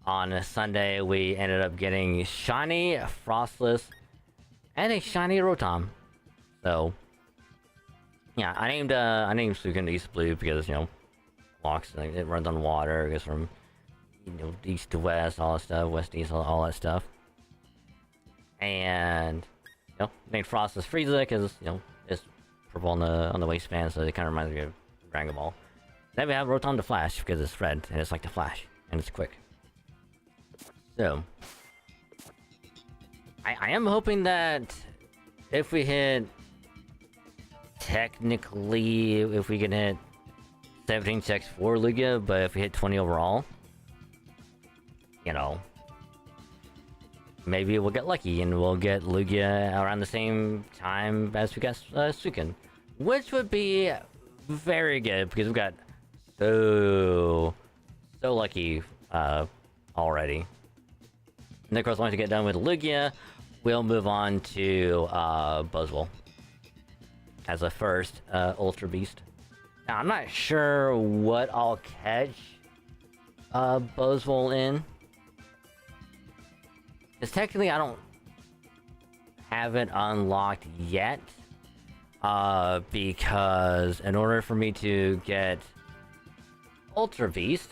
on a Sunday we ended up getting shiny Frostless and a shiny Rotom. So, yeah, I named Suicune East Blue because walks, it runs on water, it goes from east to west, all that stuff, west to east, all that stuff, and. Named Frostless Frieza because it's purple on the waistband, so it kind of reminds me of Dragon Ball. Then we have Rotom the Flash because it's red and it's like the Flash and it's quick. So I am hoping that if we hit technically if we can hit 17 checks for Lugia, but if we hit 20 overall, maybe we'll get lucky and we'll get Lugia around the same time as we got Suicune, which would be very good because we've got so lucky already. And of course, once we get done with Lugia, we'll move on to Buzzwole as a first Ultra Beast. Now, I'm not sure what I'll catch Buzzwole in. Because technically I don't have it unlocked yet. Because in order for me to get Ultra Beast,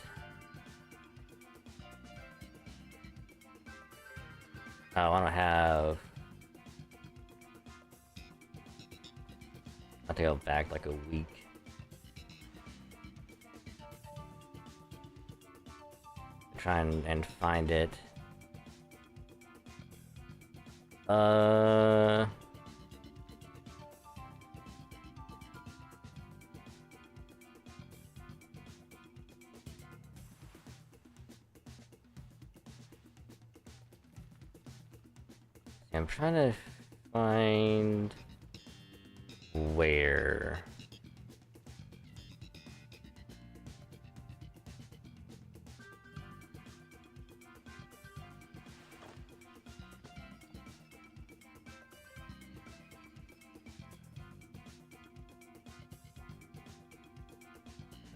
I don't have... I have to go back like a week. Try and find it. I'm trying to find where.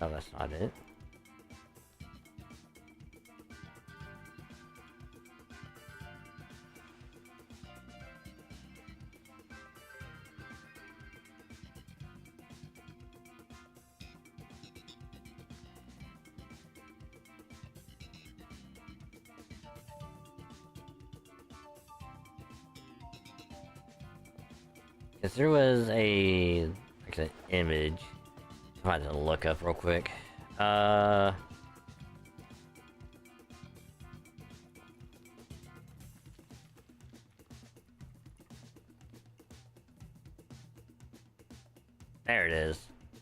Oh, that's not it. Because there was a like an image. I had to look up real quick. There it is.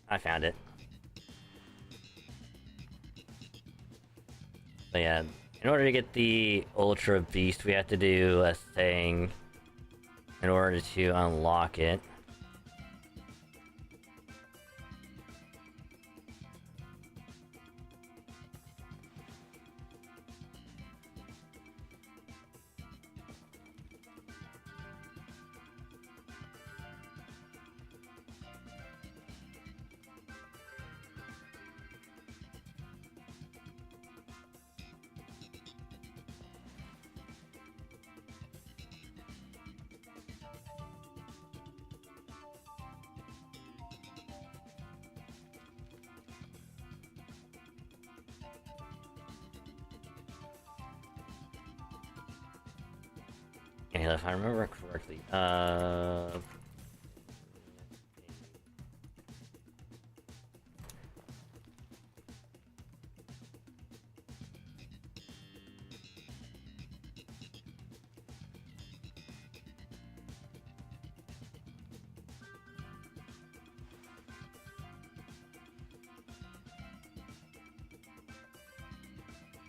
I found it. But yeah, in order to get the Ultra Beast, we have to do a thing in order to unlock it. And if I remember correctly,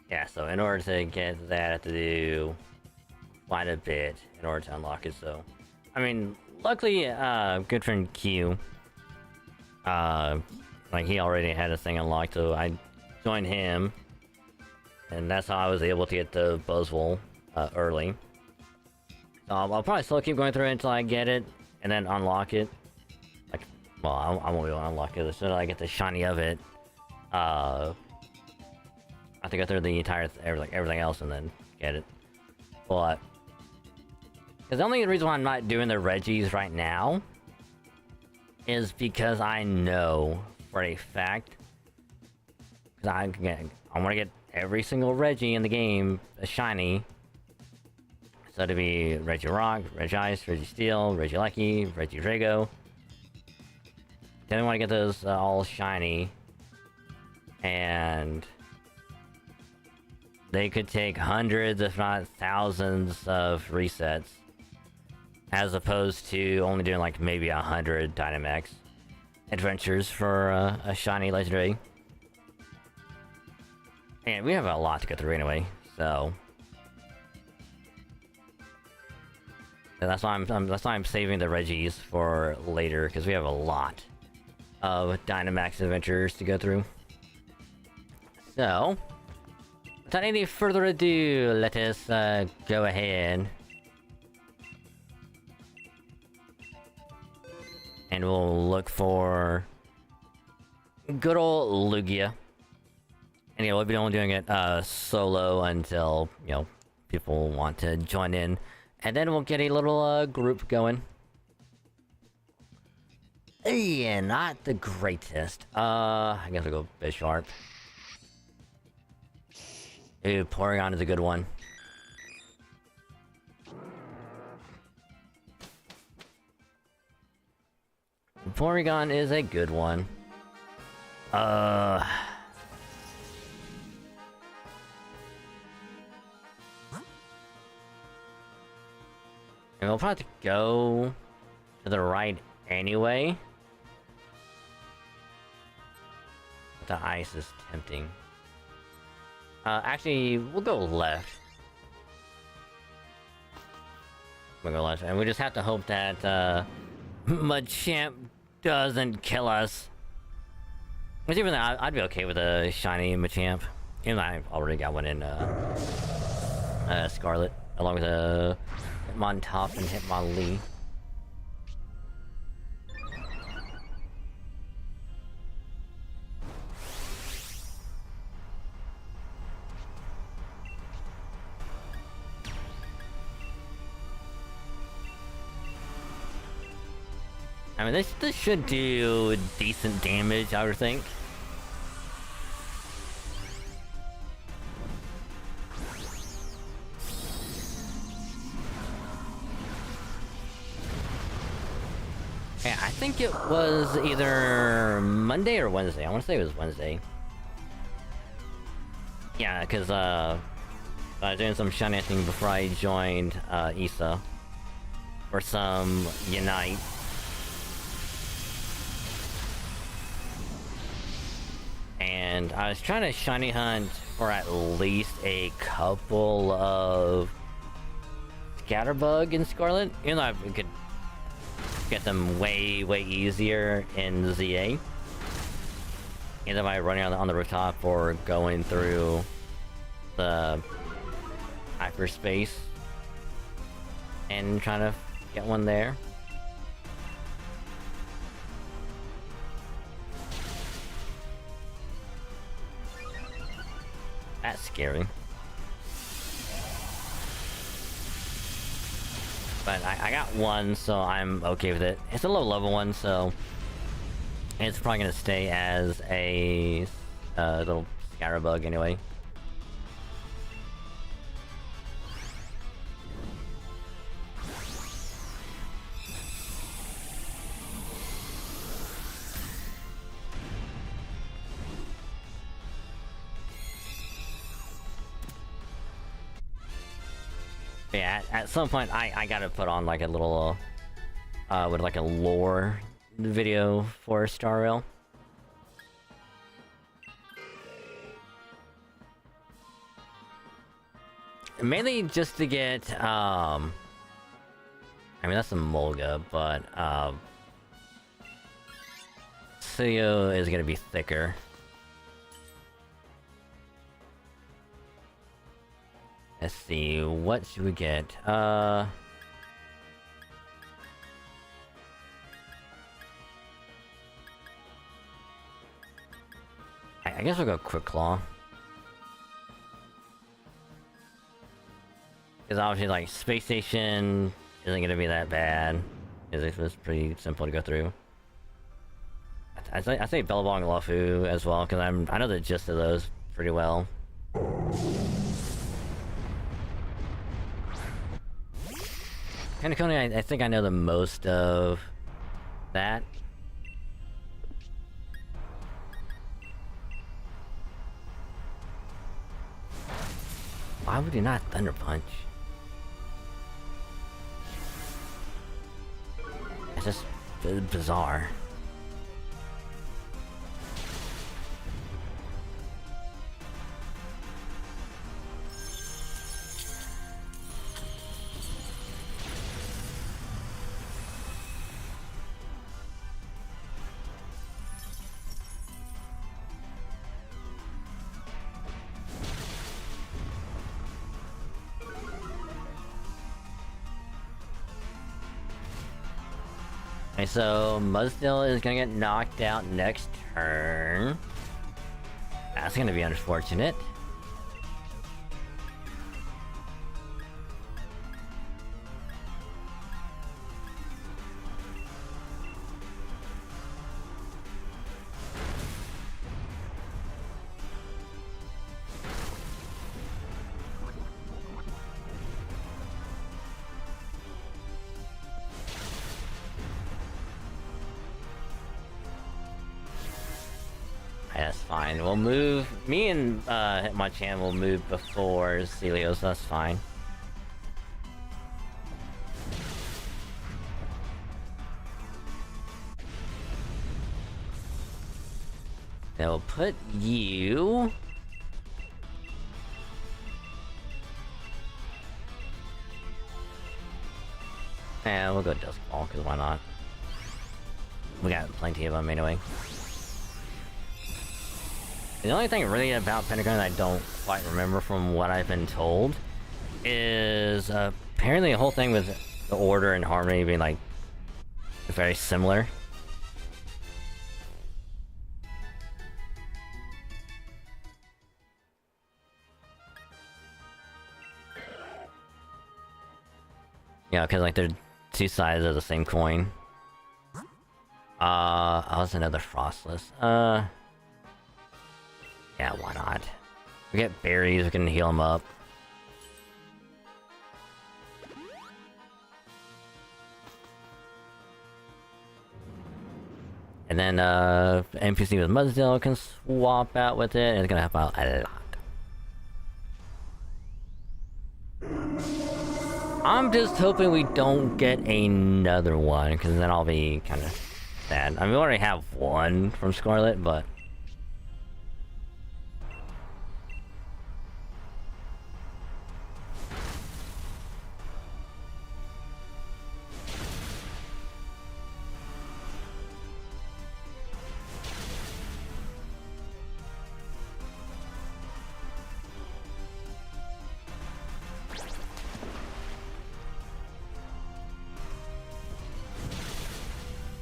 yeah, so in order to get that, I have to do quite a bit in order to unlock it, so... I mean, luckily, good friend Q, like, he already had a thing unlocked, so I joined him, and that's how I was able to get the Buzzwole, early. So I'll probably still keep going through it until I get it, and then unlock it. Like, well, I won't be able to unlock it as soon as I get the shiny of it. I have to go through the entire, everything else and then get it. But... because the only reason why I'm not doing the Reggies right now is because I know for a fact, because I want to get every single Reggie in the game a shiny. So to be Reggie Rock, Reggie Ice, Reggie Steel, Reggie Lucky, Reggie Drago. Then I want to get those all shiny, and they could take hundreds, if not thousands, of resets. As opposed to only doing like maybe 100 Dynamax adventures for a shiny legendary. And we have a lot to go through anyway, so that's why I'm saving the Reggies for later, because we have a lot of Dynamax adventures to go through. So, without any further ado, let us go ahead. And we'll look for good old Lugia. And yeah, we'll be only doing it solo until, you know, people want to join in. And then we'll get a little group going. Yeah, not the greatest. I guess we'll go Bisharp. Ooh, Porygon is a good one. Porygon is a good one. And we'll probably have to go to the right anyway. The ice is tempting. Actually, we'll go left. And we just have to hope that Machamp doesn't kill us. Which even though I'd be okay with a shiny Machamp. Even though I already got one in Scarlet, along with a Hitmontop and Hitmonlee. I mean, this should do decent damage, I would think. Yeah, I think it was either Monday or Wednesday. I want to say it was Wednesday. Yeah, because I was doing some shiny thing before I joined ISA. For some Unite. And I was trying to shiny hunt for at least a couple of Scatterbug in Scarlet. Even though I could get them way easier in ZA. Either by running on the rooftop or going through the hyperspace and trying to get one there. That's scary. But I got one, so I'm okay with it. It's a low level one, so it's probably gonna stay as a little Scatterbug anyway. Yeah, at some point I gotta put on like a little with like a lore video for Star Rail. Mainly just to get I mean that's a Mulga, but Suyo is gonna be thicker. Let's see, what should we get? I guess we'll go Quick Claw. Because obviously, like, Space Station isn't gonna be that bad. Because it was pretty simple to go through. I say Bellabong and Lufu as well, because I know the gist of those pretty well. Kanakoni, I think I know the most of that. Why would he not Thunder Punch? It's just bizarre. Okay, so Mudsdale is gonna get knocked out next turn. That's gonna be unfortunate. That's fine. We'll move. Me and Hitmonchan will move before Celio, so that's fine. They'll put you. Yeah, we'll go Duskfall, because why not? We got plenty of them anyway. The only thing really about Pentagon that I don't quite remember from what I've been told is apparently the whole thing with the Order and Harmony being like very similar. Yeah, because like they're two sides of the same coin. I was another Frostless. Yeah, why not? We get berries, we can heal them up. And then, NPC with Mudsdale can swap out with it, and it's gonna help out a lot. I'm just hoping we don't get another one, because then I'll be kind of sad. I mean, we already have one from Scarlet, but...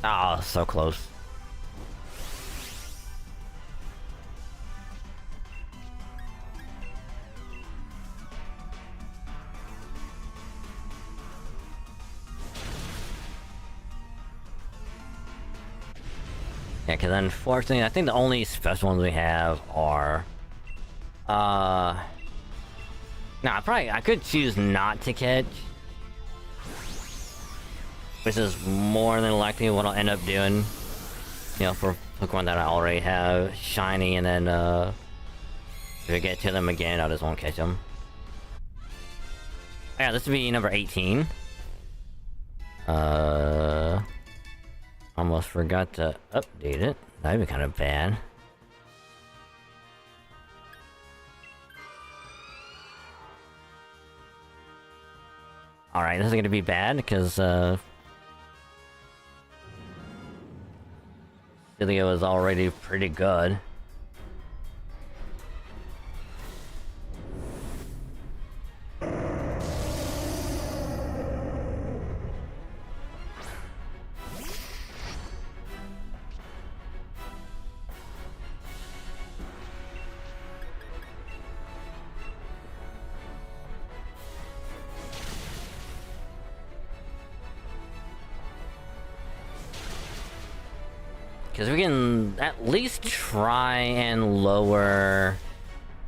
Oh, so close. Yeah, because unfortunately, I think the only special ones we have are... Nah, I could choose not to catch. Which is more than likely what I'll end up doing. You know, for Pokemon that I already have. Shiny, and then, if I get to them again, I just won't catch them. Yeah, this would be number 18. Almost forgot to update it. That'd be kind of bad. Alright, this is gonna be bad, because, Cilio is already pretty good. Because we can at least try and lower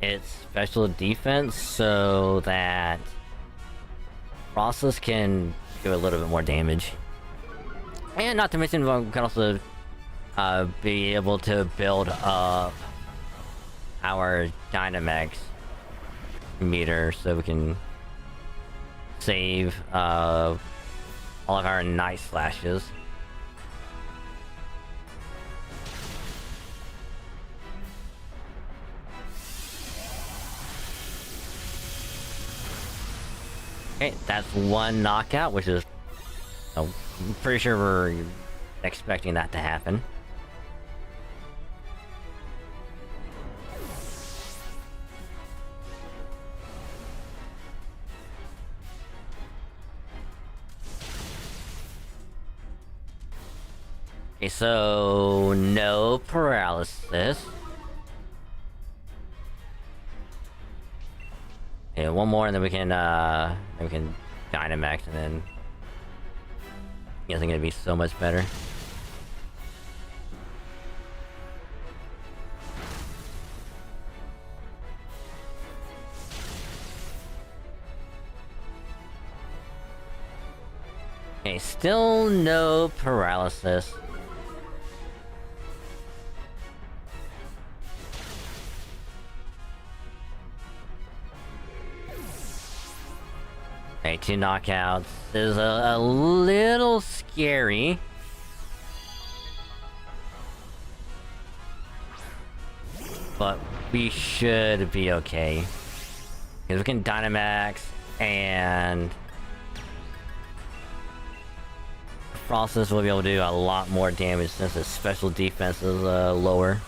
its special defense so that Frostless can do a little bit more damage. And not to mention, we can also be able to build up our Dynamax meter so we can save all of our Night Slashes. Okay, that's one knockout, which is... I'm pretty sure we're expecting that to happen. Okay, so... no paralysis. Okay, one more and then we can Dynamax, and then I guess it's gonna be so much better. Okay, still no paralysis. Okay, 2 knockouts. This is a little scary. But we should be okay. Because we can Dynamax and... Frostus will be able to do a lot more damage since his special defense is lower.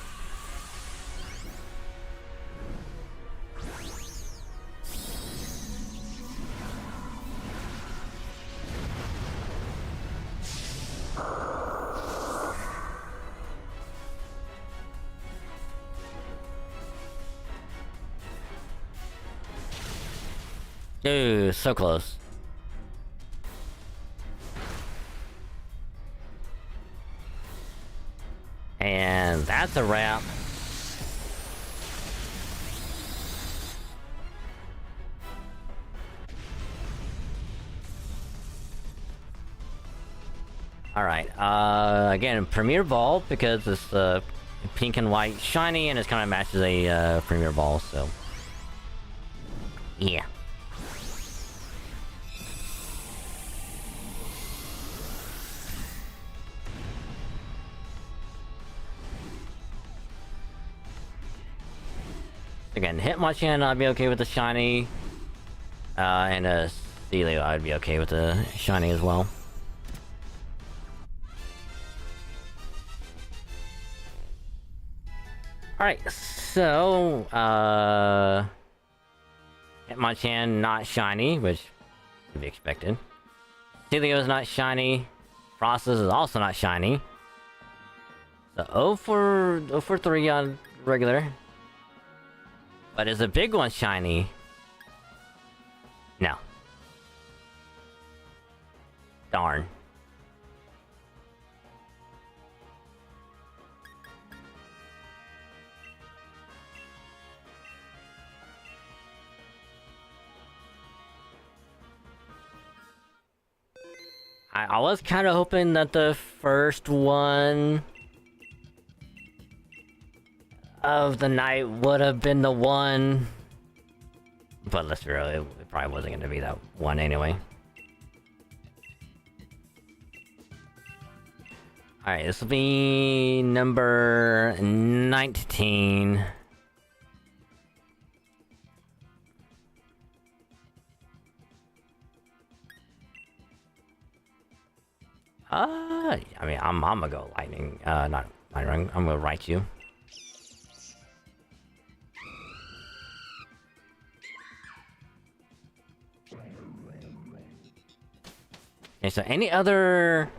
Dude, so close. And that's a wrap. Alright, again, Premier Ball, because it's pink and white shiny, and it kind of matches a Premier Ball, so... yeah. Again, Hitmonchan I'd be okay with the shiny, and Celio I'd be okay with the shiny as well. Alright, so, Hitmonchan not shiny, which would be expected. Celio's not shiny. Frostus is also not shiny. So 0 for 3 on regular. But is a big one shiny? No. Darn. I was kind of hoping that the first one of the night would have been the one, but let's be real, it probably wasn't going to be that one anyway. Alright, this will be number 19. I mean, I'm gonna go lightning, not lightning, I'm gonna write you. Okay, so any other...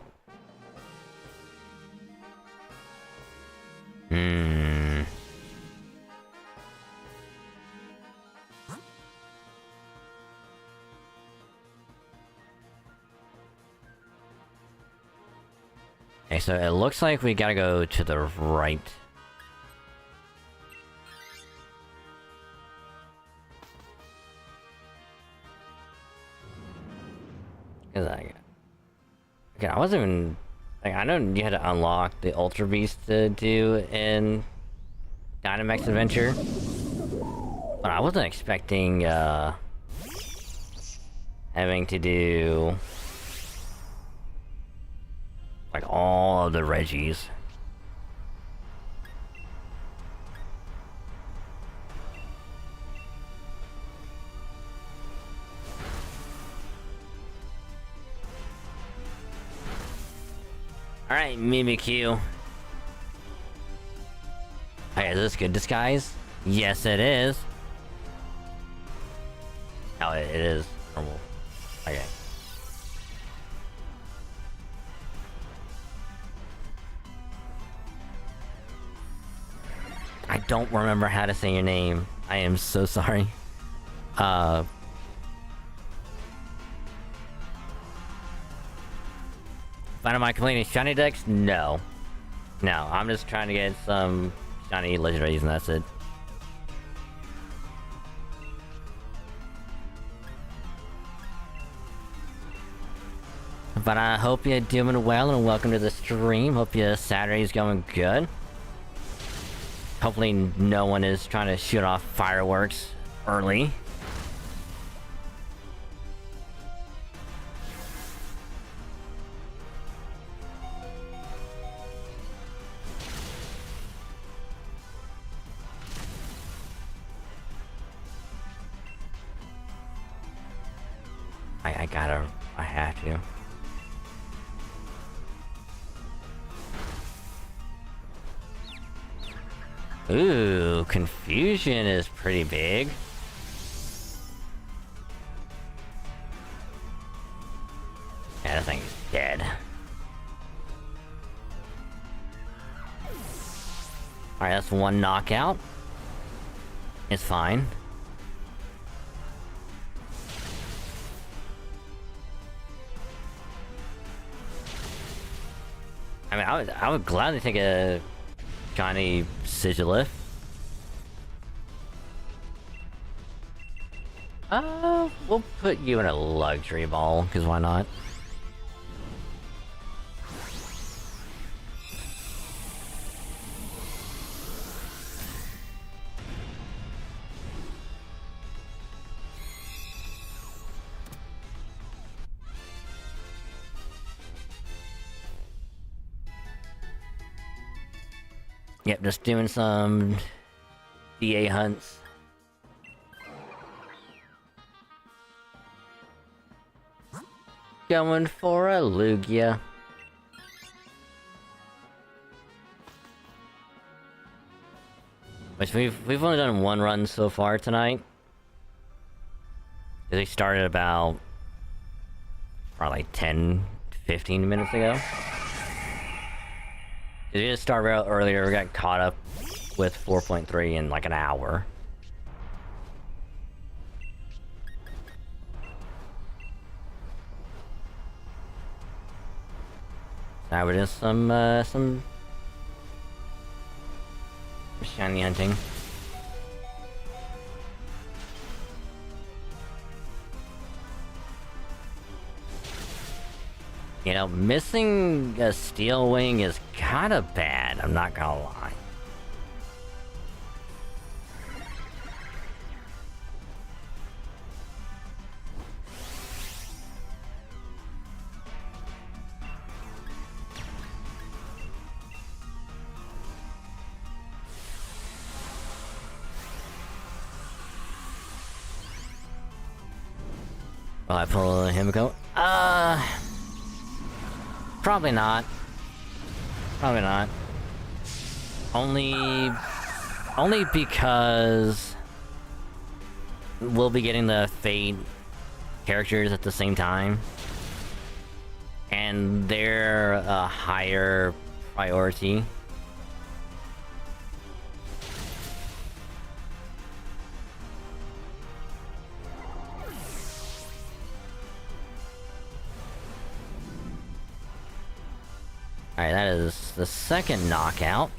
Okay, so it looks like we gotta go to the right. Okay, I wasn't even... like, I know you had to unlock the Ultra Beast to do in Dynamax Adventure, but I wasn't expecting, having to do... like, all of the Reggies. Alright, Mimikyu. Hey, is this good disguise? Yes, it is. Oh, it is normal. Okay. I don't remember how to say your name. I am so sorry. But am I completing shiny decks? No. No, I'm just trying to get some shiny legendaries and that's it. But I hope you're doing well and welcome to the stream. Hope your Saturday's going good. Hopefully no one is trying to shoot off fireworks early. I have to. Ooh, confusion is pretty big. Yeah, that thing's dead. Alright, that's one knockout. It's fine. I mean, I would gladly take a shiny Sigilif. We'll put you in a luxury ball, because why not? Yep, just doing some DA hunts. Going for a Lugia. Which we've only done one run so far tonight. We started about probably like 10-15 minutes ago. We just started out earlier, we got caught up with 4.3 in like an hour. Now we're just some shiny hunting. You know, missing a steel wing is kind of bad, I'm not gonna lie. Will I pull a Himiko? Probably not. Probably not. Only because we'll be getting the Fate characters at the same time. And they're a higher priority. Alright, that is the second knockout.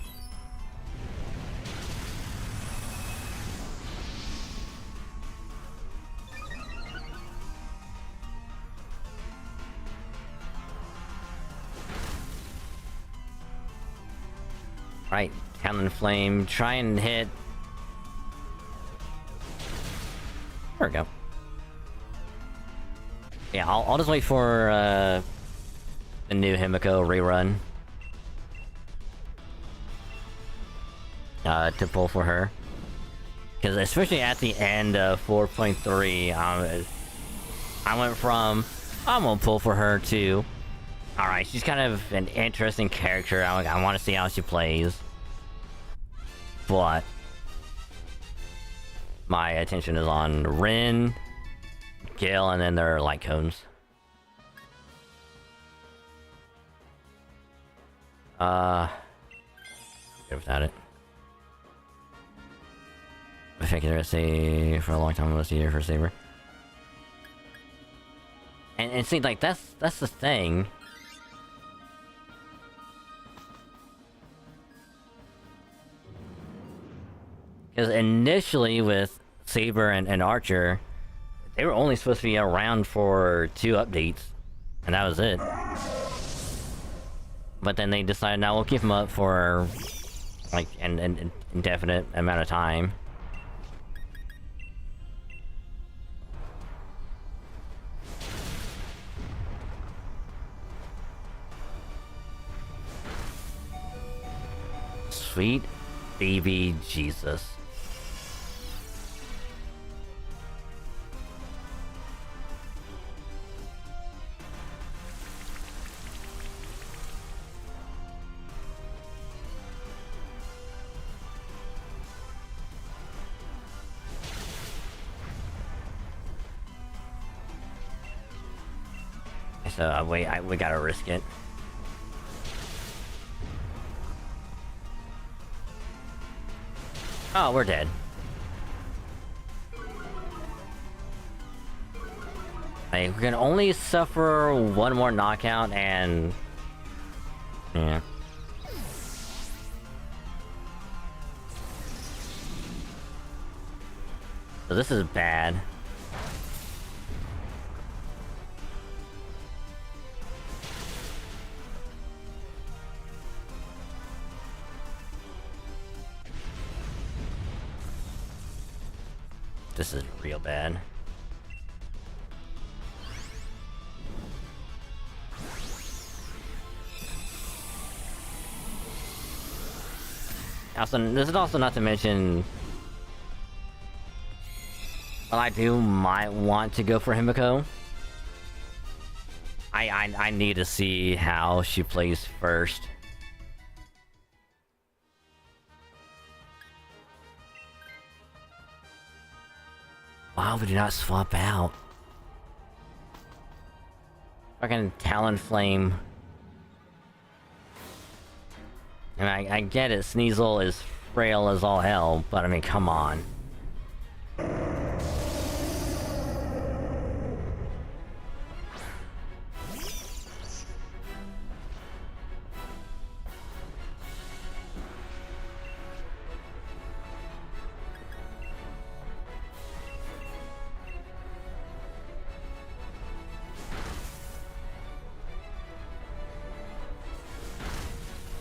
Right, Talon Flame, try and hit. There we go. Yeah, I'll just wait for the new Himiko rerun. To pull for her. Because especially at the end of 4.3, I went from, I'm gonna pull for her to, alright, she's kind of an interesting character, I want to see how she plays. But my attention is on Rin, Gale, and then their light cones. Good without it. I think they're gonna say for a long time I'm gonna see her for Saber. And it seems like that's the thing. Because initially with Saber and Archer, they were only supposed to be around for 2 updates, and that was it. But then they decided, now we'll keep them up for like an indefinite amount of time. Sweet baby Jesus. so we gotta risk it. Oh, we're dead. Like, we can only suffer one more knockout and... yeah. So this is bad. This is real bad. Also, this is also not to mention... well, I might want to go for Himiko. I need to see how she plays first. Wow, we do not swap out. Fucking Talonflame. And I get it, Sneasel is frail as all hell, but I mean, come on.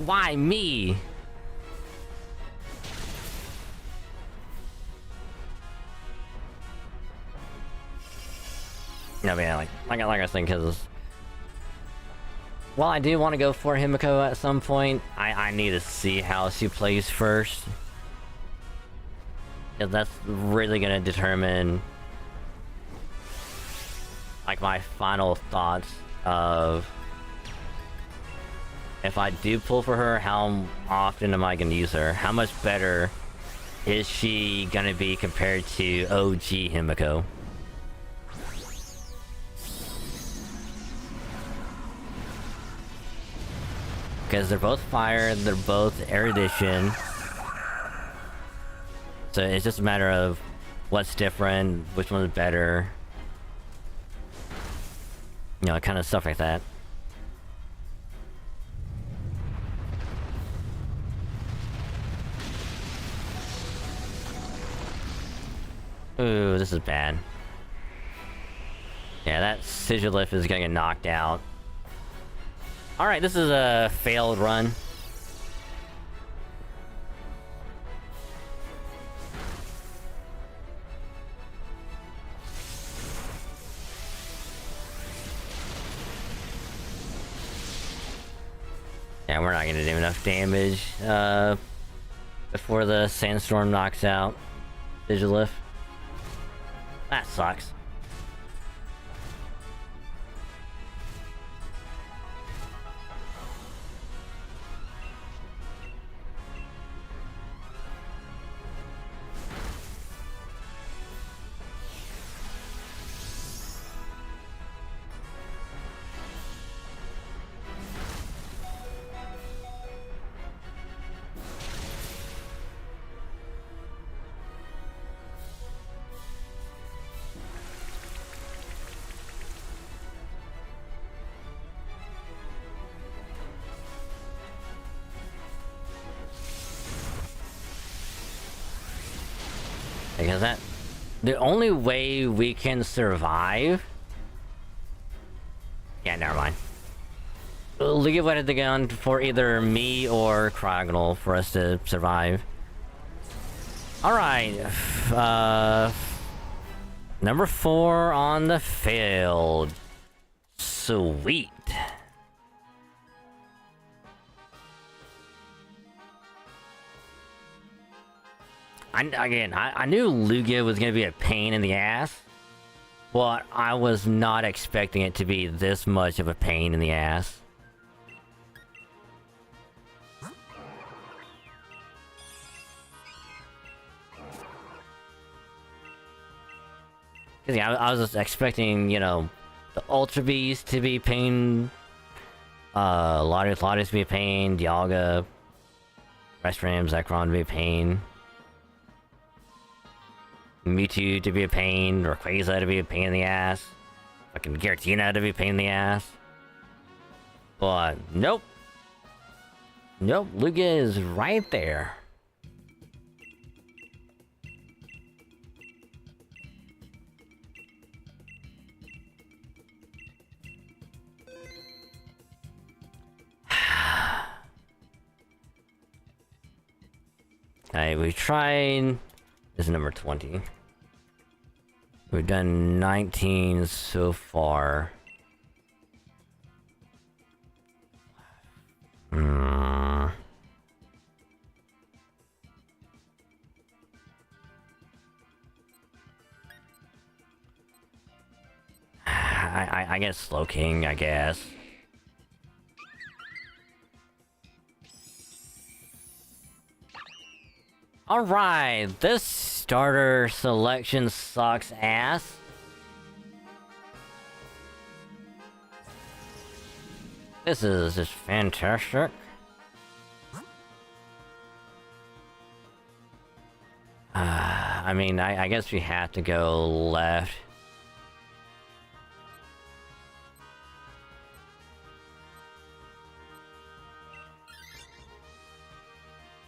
Why me? No, man, like I was saying, because while I do want to go for Himiko at some point, I need to see how she plays first. Because that's really gonna determine like my final thoughts of if I do pull for her, how often am I gonna use her? How much better is she gonna be compared to OG Himiko? Because they're both fire, they're both erudition. So it's just a matter of what's different, which one's better. You know, kind of stuff like that. Ooh, this is bad. Yeah, that Sigilif is gonna get knocked out. Alright, this is a failed run. Yeah, we're not gonna do enough damage before the sandstorm knocks out Sigilif. That sucks. Because that... the only way we can survive... yeah, never mind. Lugia wanted the gun for either me or Cryogonal for us to survive. Alright. Number 4 on the field. Sweet. I knew Lugia was gonna be a pain in the ass, but I was not expecting it to be this much of a pain in the ass. Yeah, I was just expecting, you know, the Ultra Beast to be pain, Latios to be a pain, Dialga, Reshiram, Zekrom to be a pain, Mewtwo to be a pain, Rayquaza to be a pain in the ass, fucking Giratina to be a pain in the ass. But nope. Nope, Lugia is right there. Okay, we tried... This is number 20. We've done 19 so far. I guess Slow King, I guess. Alright, this starter selection sucks ass. This is just fantastic. I mean, I guess we have to go left.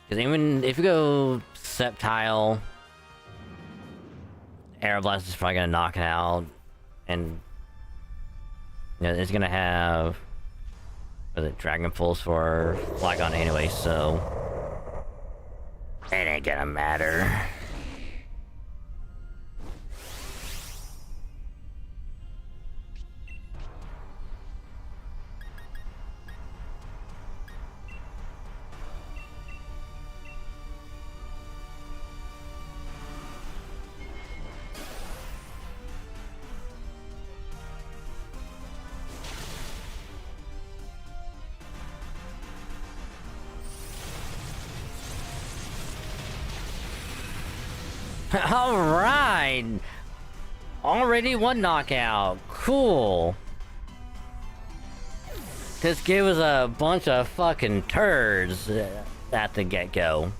Because even if you go Sceptile, Aeroblast is probably gonna knock it out, and you know, it's gonna have Dragon Pulse for Flygon anyway, so it ain't gonna matter. Alright! Already one knockout. Cool. This gave us a bunch of fucking turds at the get-go.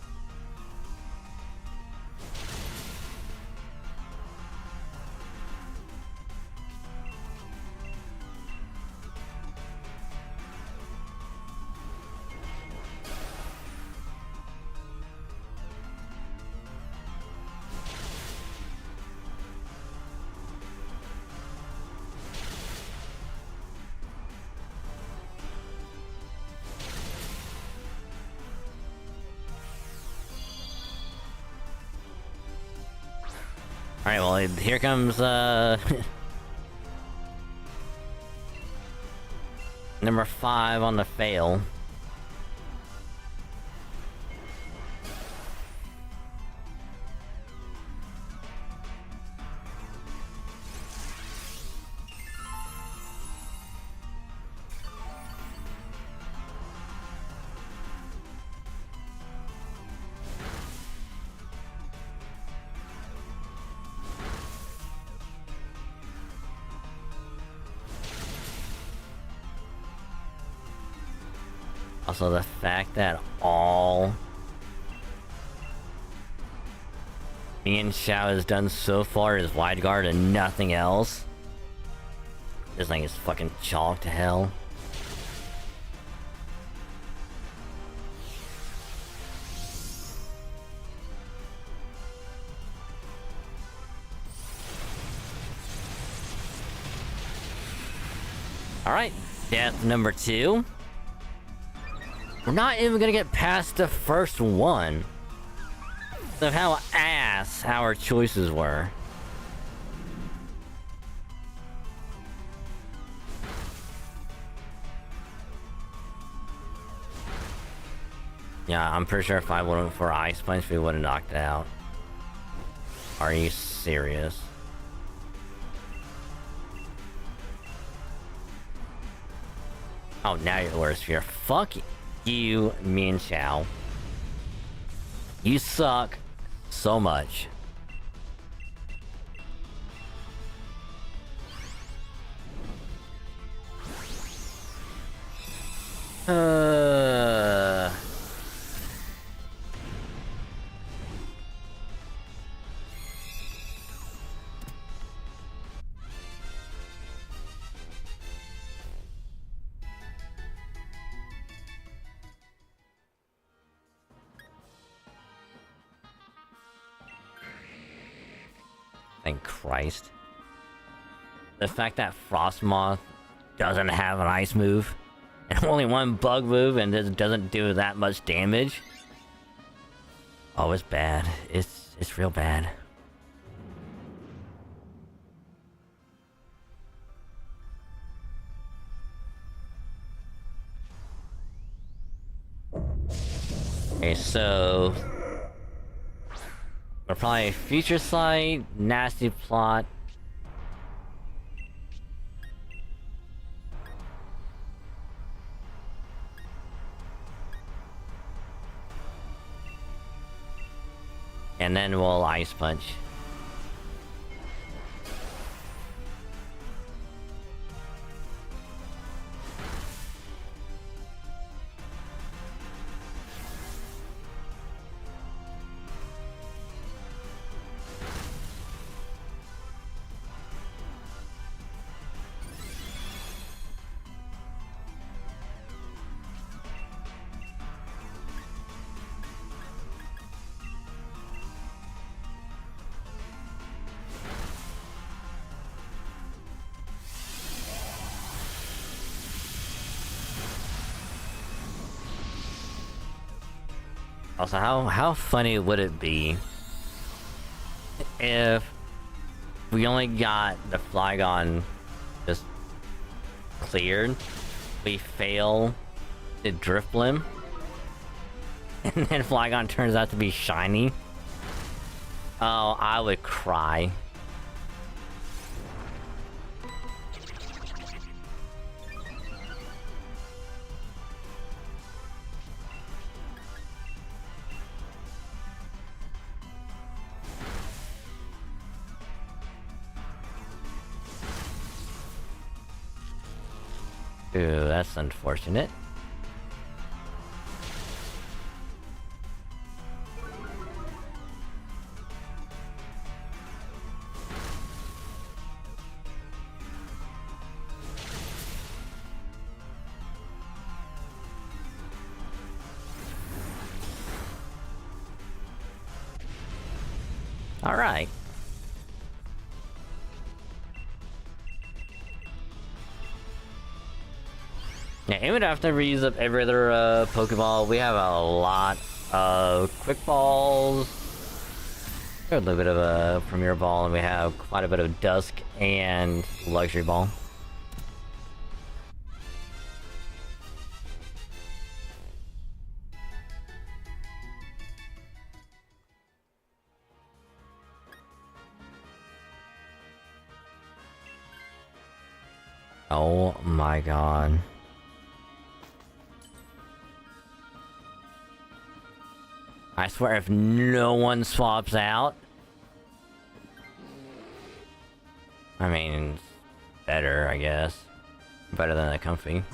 Alright, well, here comes, number 5 on the fail. Also, the fact that all me and Xiao has done so far is wide guard and nothing else. This thing is fucking chalk to hell. Alright, death number 2. We're not even gonna get past the first one of how ass our choices were. Yeah, I'm pretty sure if I went for Ice Punch, we would have knocked it out. Are you serious? Oh, now you're worse here. Fuck you, me and Xiao. You suck so much. Uh... Thank Christ. The fact that Frostmoth doesn't have an ice move, and only one bug move, and it doesn't do that much damage. Oh, it's bad. It's real bad. Okay, so we're probably Future Sight, Nasty Plot. And then we'll Ice Punch. Also, how funny would it be if we only got the Flygon just cleared, we fail the Drifblim, and then Flygon turns out to be shiny? Oh, I would cry. Ooh, that's unfortunate. All right. Yeah, even after we use up every other Pokeball, we have a lot of Quick Balls, a little bit of a Premier Ball, and we have quite a bit of Dusk and Luxury Ball. Oh my god. I swear, if no one swaps out... I mean, better, I guess. Better than a Comfy.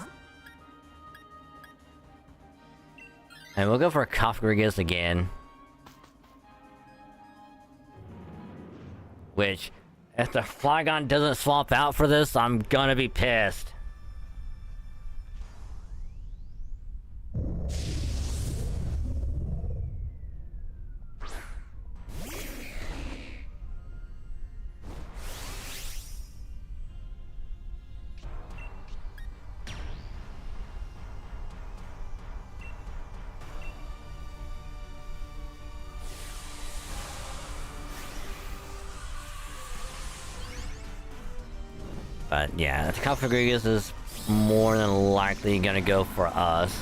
And we'll go for a Cofagrigus again. Which, if the Flygon doesn't swap out for this, I'm gonna be pissed. But yeah, the Cofagrigus is more than likely gonna go for us.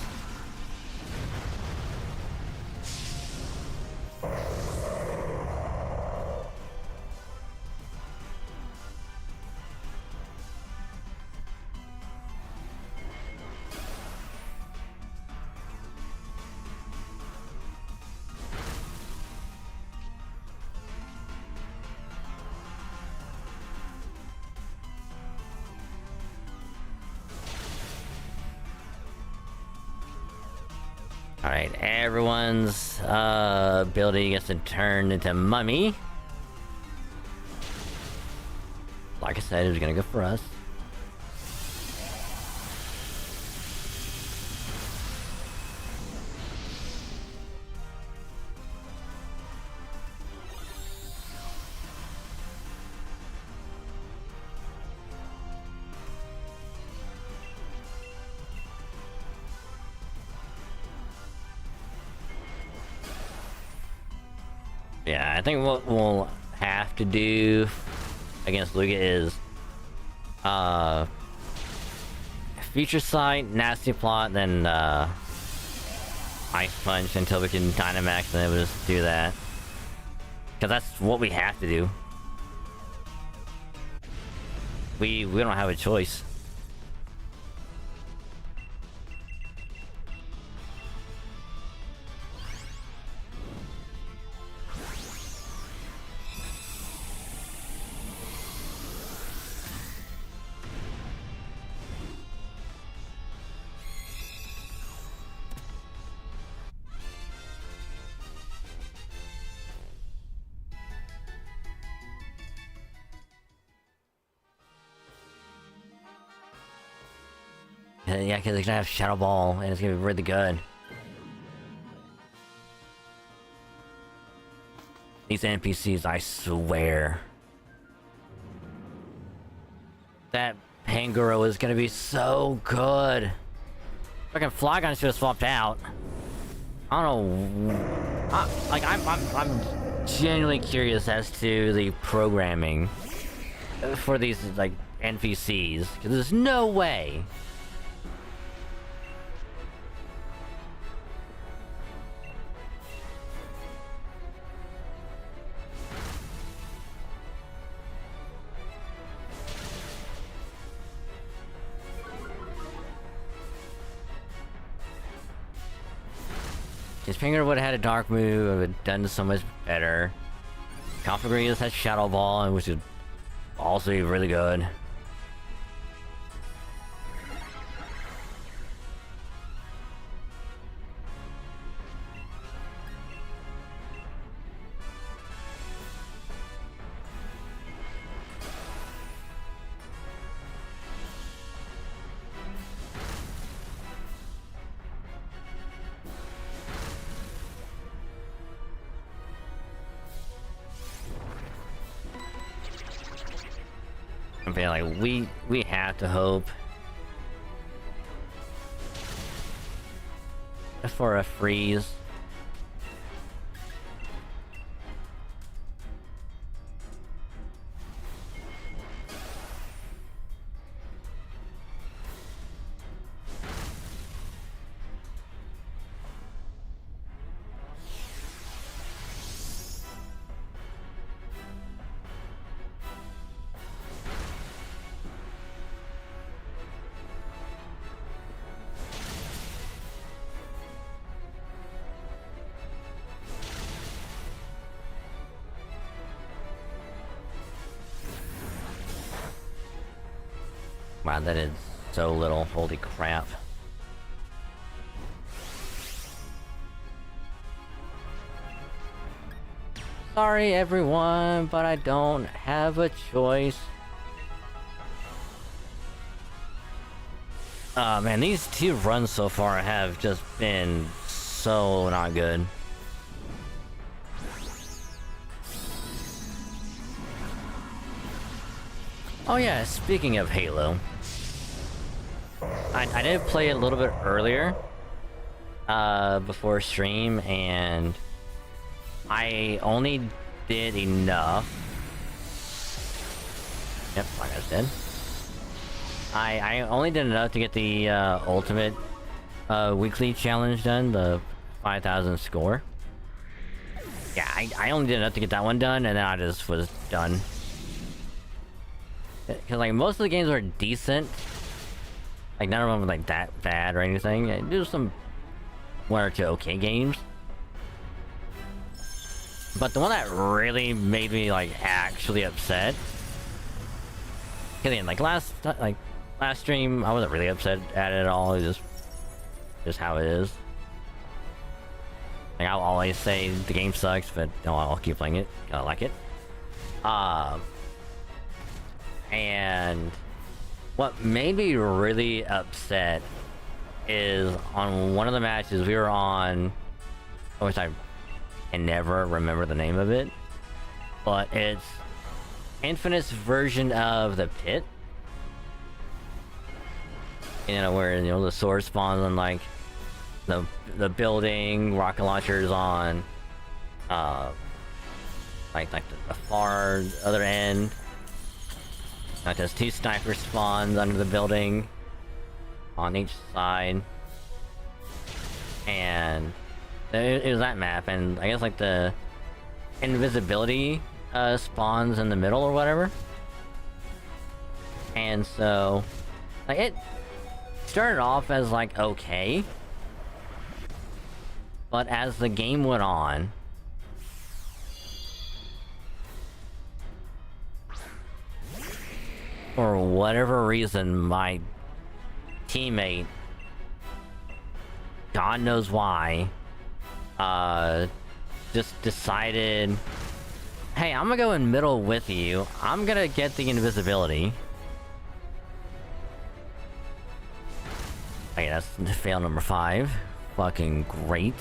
Alright, everyone's ability gets to turn into mummy. Like I said, it was gonna go for us. Yeah, I think what we'll have to do against Lugia is Future Sight, Nasty Plot, then Ice Punch until we can Dynamax, and then we'll just do that. Cause that's what we have to do. We don't have a choice. Yeah, because it's gonna have Shadow Ball, and it's gonna be really good. These NPCs, I swear. That Pangoro is gonna be so good. Fucking Flygon should have swapped out. I don't know. I'm genuinely curious as to the programming for these, like, NPCs. Because there's no way. If Pinger would have had a dark move, it would have done so much better. Configurius has Shadow Ball, which would also be really good. I'm feeling like we have to hope for a freeze. Wow, that is so little. Holy crap. Sorry everyone, but I don't have a choice. Man, these two runs so far have just been so not good. Oh yeah, speaking of Halo, I did play it a little bit earlier, before stream, and I only did enough. Yep, like I said. I only did enough to get the ultimate weekly challenge done, the 5,000 score. Yeah, I only did enough to get that one done, and then I just was done. Because, like, most of the games were decent. Like, none of them were, like, that bad or anything. There's some one or two okay games. But the one that really made me, like, actually upset... Because, again, like, last stream, I wasn't really upset at it at all. It's just how it is. Like, I'll always say the game sucks, but no, I'll keep playing it. I like it. And what made me really upset is on one of the matches we were on, which I can never remember the name of it, but it's Infinite's version of the pit. You know, where, you know, the sword spawns on like the building, rocket launchers on like the far other end. Like there's 2 sniper spawns under the building on each side. And it was that map, and I guess like the invisibility spawns in the middle or whatever. And so like it started off as like okay, but as the game went on, for whatever reason, my teammate, God knows why, just decided, hey, I'm gonna go in middle with you. I'm gonna get the invisibility. Okay, that's fail number 5. Fucking great.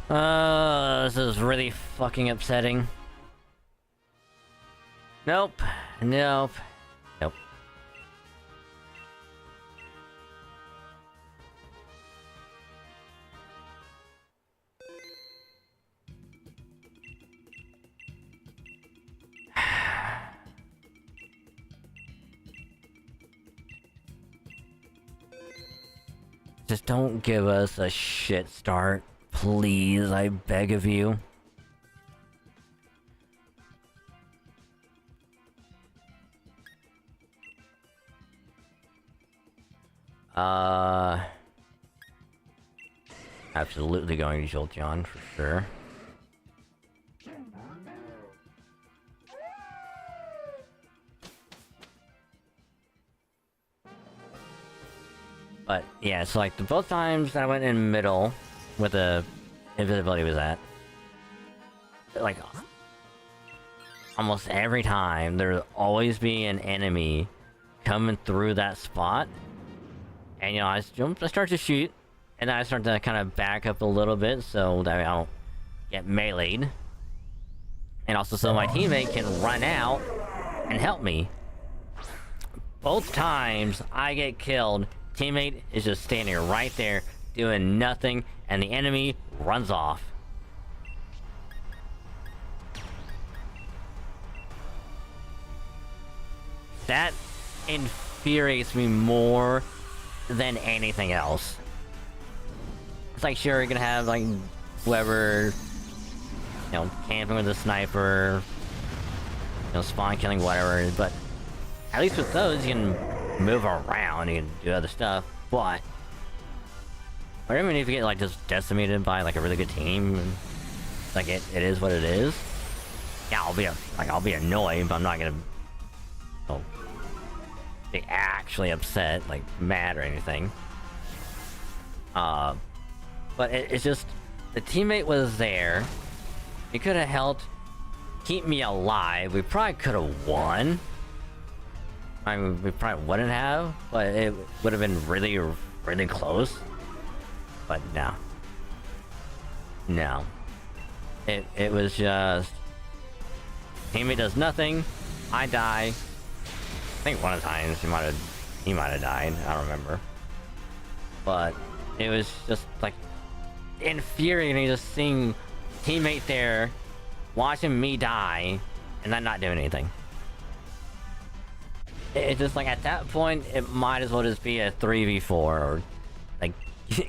This is really fucking upsetting. Nope. Nope. Nope. Just don't give us a shit start. Please, I beg of you. Absolutely going to Jolteon for sure. But yeah, so like both times I went in middle with the invisibility was at, like almost every time there'd always be an enemy coming through that spot, and you know I start to shoot, and then I start to kind of back up a little bit so that I don't get meleeed, and also so my teammate can run out and help me. Both times I get killed, teammate is just standing right there doing nothing, and the enemy runs off. That infuriates me more than anything else. It's like, sure, you're gonna have like whoever, you know, camping with a sniper, you know, spawn killing, whatever, but at least with those you can move around, you can do other stuff. But or even if you get like just decimated by like a really good team, and, like it is what it is. Yeah, I'll be annoyed, but I'm not gonna, you know, be actually upset, like mad or anything. But it's just the teammate was there. He could have helped keep me alive. We probably could have won. I mean, we probably wouldn't have, but it would have been really, really close. But no. No. It was just... teammate does nothing, I die. I think one of the times he might have died, I don't remember. But it was just like infuriating just seeing teammate there watching me die and then not doing anything. It's just like at that point it might as well just be a 3v4 or like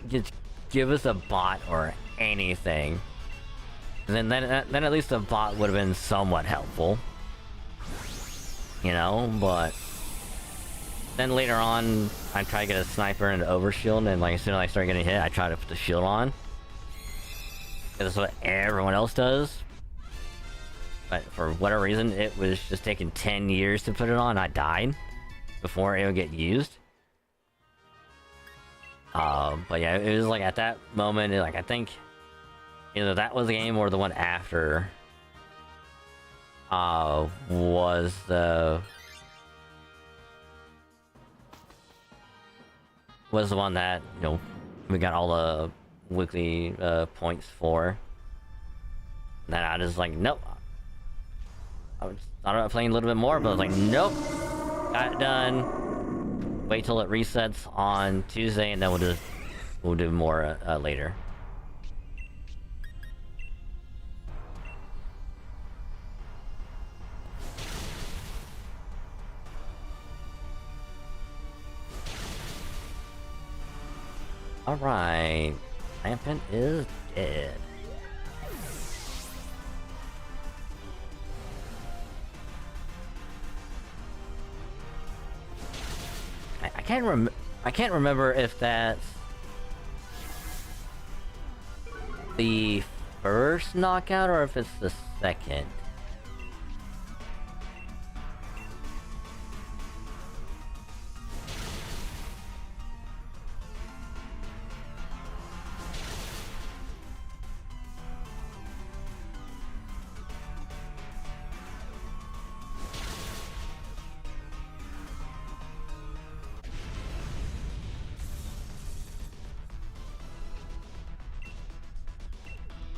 just give us a bot or anything. And then at least the bot would have been somewhat helpful. You know, but then later on I try to get a sniper and an overshield, and like as soon as I start getting hit I try to put the shield on. Because that's what everyone else does. But for whatever reason it was just taking 10 years to put it on, I died. before it would get used. But yeah, it was like at that moment, like I think either that was the game or the one after was the one that, you know, we got all the weekly points for. And then I was like, nope. I thought about playing a little bit more, but I was like, nope. Got it done. Wait till it resets on Tuesday, and then we'll do more later. Alright. Rampant is dead. I can't remember if that's the first knockout or if it's the second.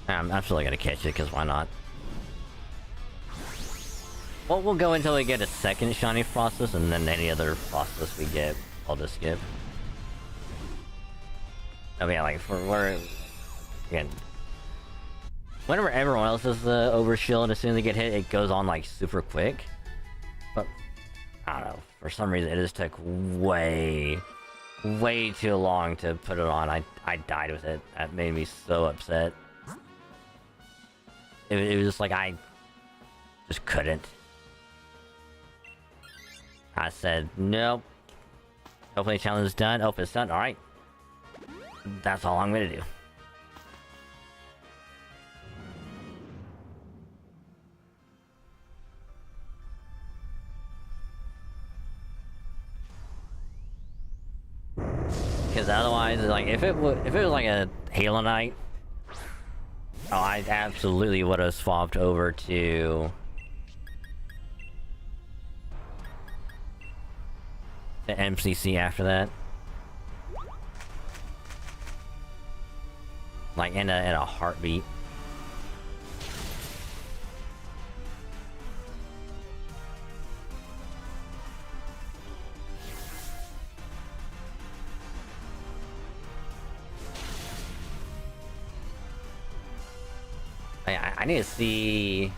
I'm absolutely gonna catch it, because why not? Well, we'll go until we get a second shiny Frostus, and then any other Frostus we get, I'll just skip. Oh yeah, like, again, whenever everyone else is overshield, as soon as they get hit, it goes on, like, super quick. But, I don't know, for some reason, it just took way too long to put it on. I died with it. That made me so upset. It was just like, I just couldn't. I said, nope. Hopefully the challenge is done. Oh, it's done. Alright. That's all I'm gonna do. Because otherwise, like, if it was like a Halo Night, oh, I absolutely would have swapped over to the MCC after that. Like in a heartbeat. I need to see.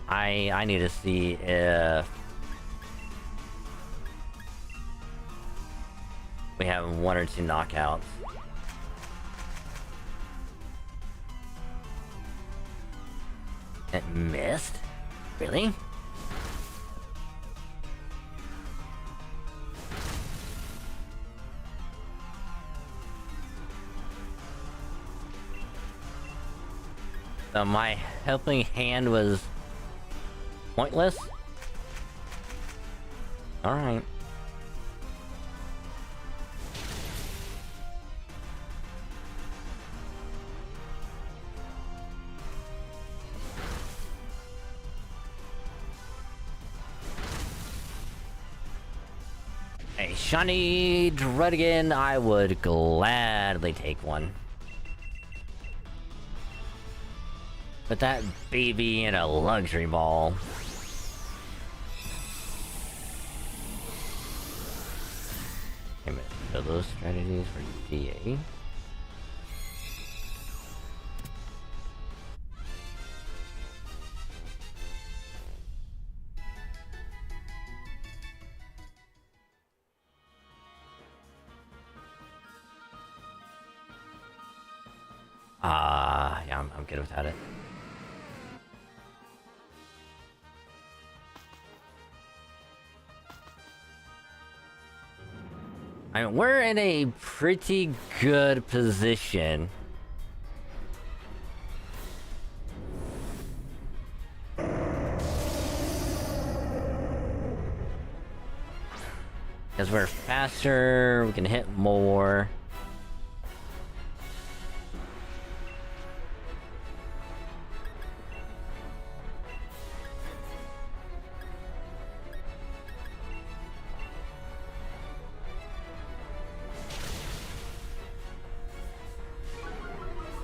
I need to see if we have 1 or 2 knockouts. It missed? Really? So my helping hand was pointless? Alright. A shiny Druddigan, I would gladly take one. But that baby in a luxury ball. Wait a minute, are those strategies for DA? Yeah, I'm good without it. I mean, we're in a pretty good position. Because we're faster, we can hit more.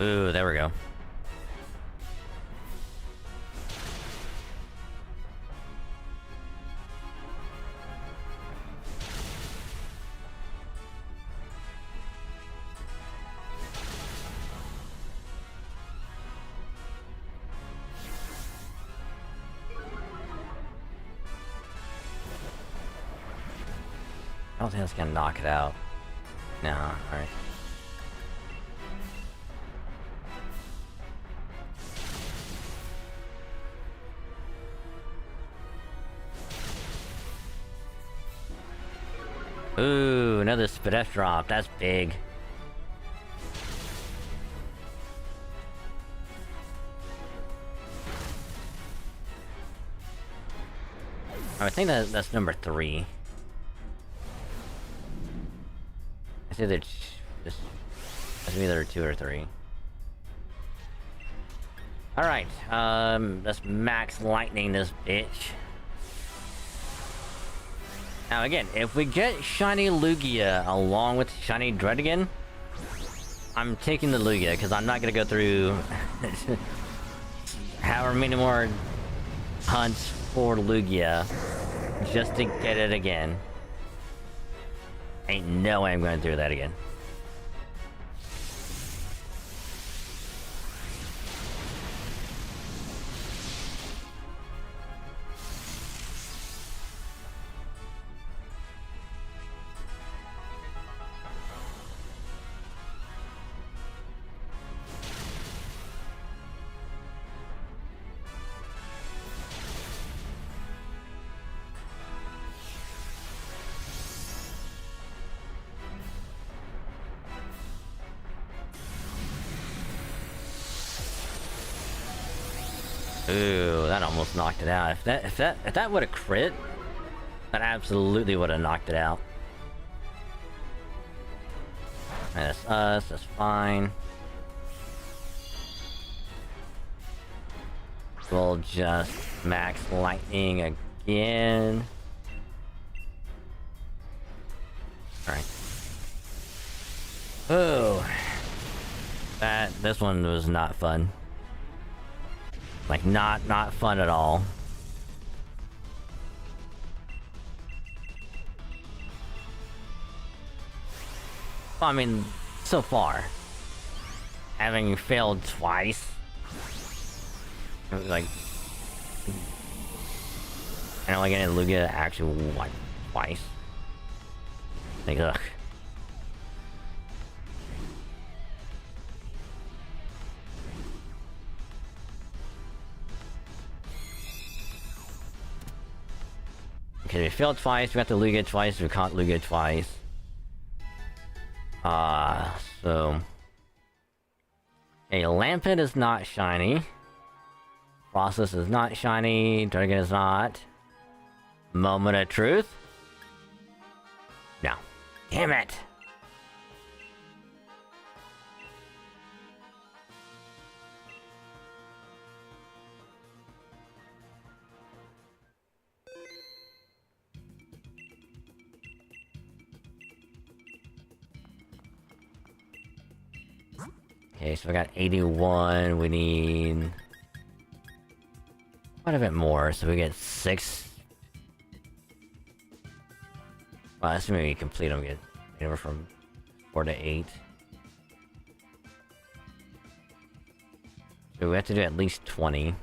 Ooh, there we go. I don't think that's gonna knock it out. No, alright. Ooh, another Spadef drop. That's big. I think that's number 3. I think it's either 2 or 3. Alright, let's max lightning this bitch. Now again, if we get shiny Lugia along with shiny Dredigan, I'm taking the Lugia, because I'm not gonna go through however many more hunts for Lugia just to get it again. Ain't no way I'm going through that again. Ooh, that almost knocked it out. If that would have crit, that absolutely would have knocked it out. That's us, that's fine. We'll just max lightning again. Alright. Oh, this one was not fun. Like, not fun at all. Well, I mean, so far. Having failed twice. Like... And only getting Lugia actually, like, twice. Like, ugh. Okay, we failed twice, we got the Lugia twice, we caught Lugia twice. So... A Lampent is not shiny. Process is not shiny, Dragon is not. Moment of Truth? No. Damn it! Okay, so we got 81, we need... quite a bit more, so we get 6... Well, that's maybe complete them, get anywhere from 4 to 8. So we have to do at least 20.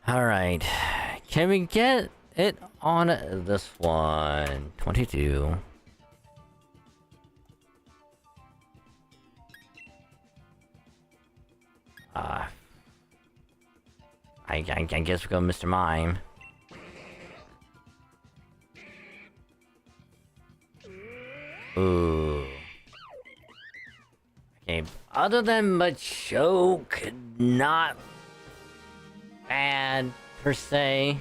Alright, can we get it on this one? 22. I guess we go Mr. Mime. Ooh. Okay, other than Machoke, not bad per se.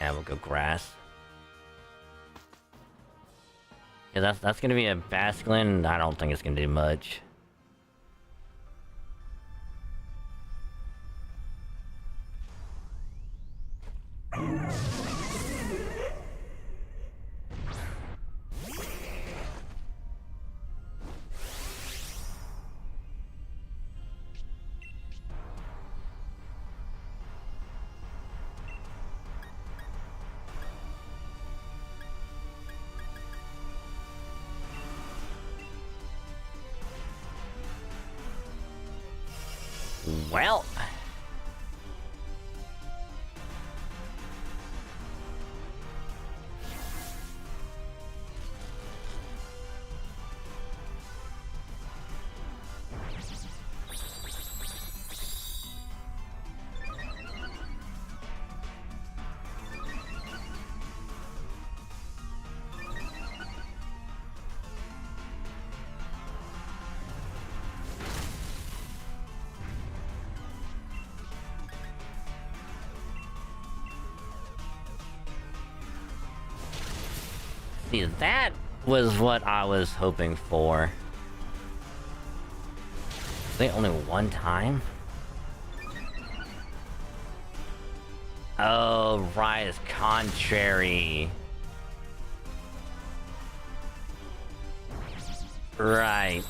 Yeah, we'll go grass. Yeah, that's gonna be a Basculin. I don't think it's gonna do much. Well. See, that was what I was hoping for. I think only one time? Oh, right, it's contrary. Right.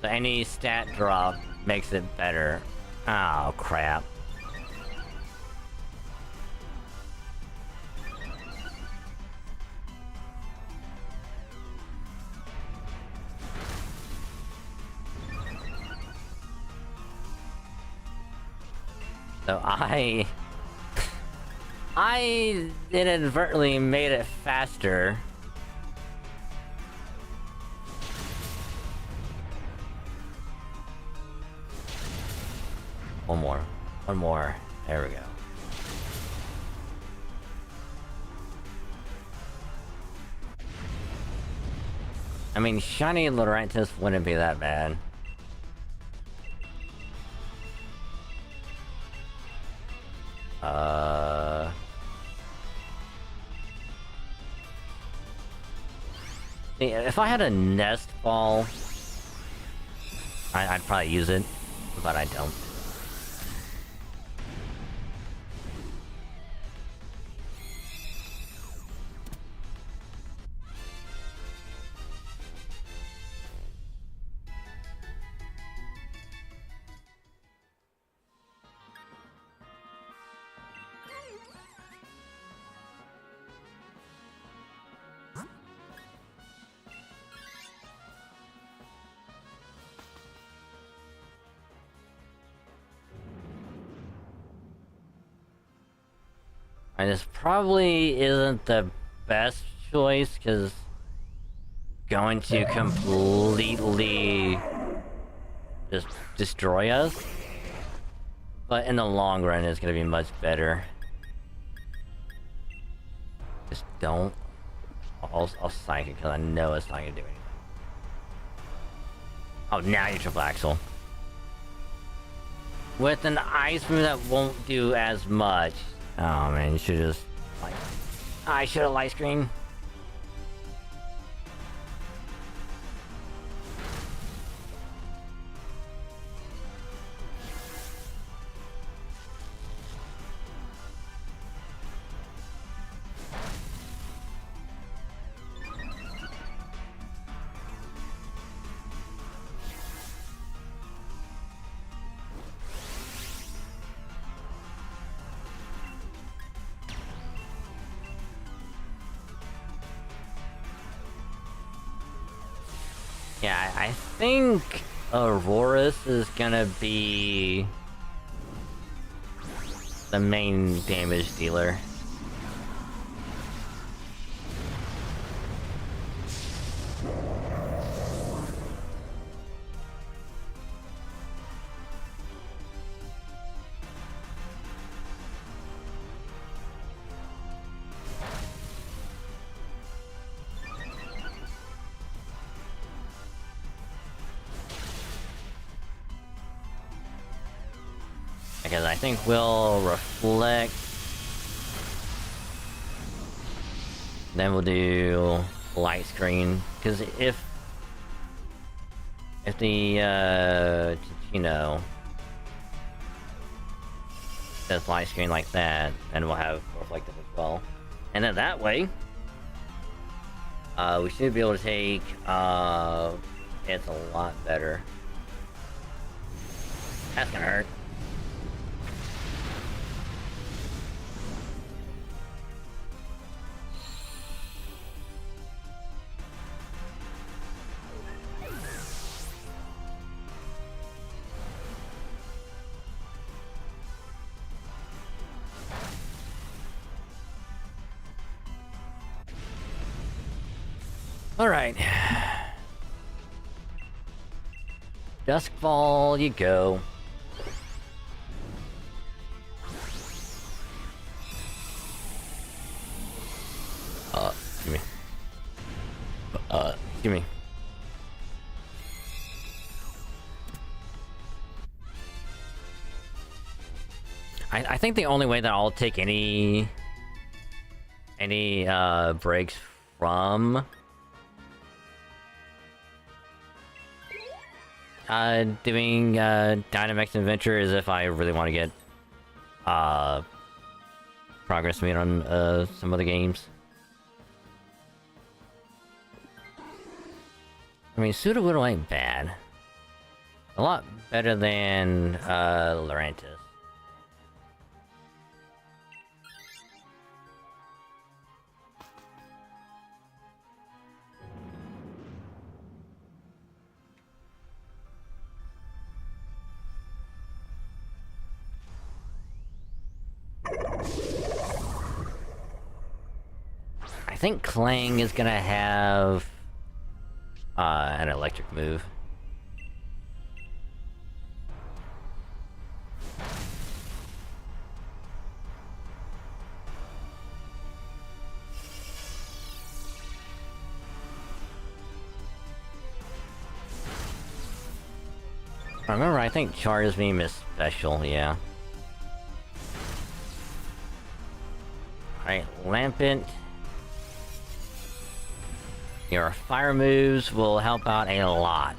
So any stat drop makes it better. Oh, crap. So I inadvertently made it faster. One more. There we go. I mean, shiny Laurentis wouldn't be that bad. If I had a nest ball, I'd probably use it, but I don't. And this probably isn't the best choice, because going to completely just destroy us. But in the long run, it's gonna be much better. Just don't. I'll psych it, because I know it's not gonna do anything. Oh, now you're triple axle. With an ice move that won't do as much. Oh man, you should just like. I should have light screen. Yeah, I think Aurora's is gonna be the main damage dealer. Because I think we'll reflect. Then we'll do light screen. Because if the does light screen like that, then we'll have reflective as well. And then that way, we should be able to take it's a lot better. That's gonna hurt. Alright. Duskfall, you go. Excuse me. Excuse me. I think the only way that I'll take any breaks from doing Dynamax Adventure is if I really want to get progress made on some other games. I mean, Sudowoodo ain't bad. A lot better than Lurantis. I think Clang is gonna have an electric move. Remember, I think Char's Beam is special, yeah. Alright, Lampent. Your fire moves will help out a lot.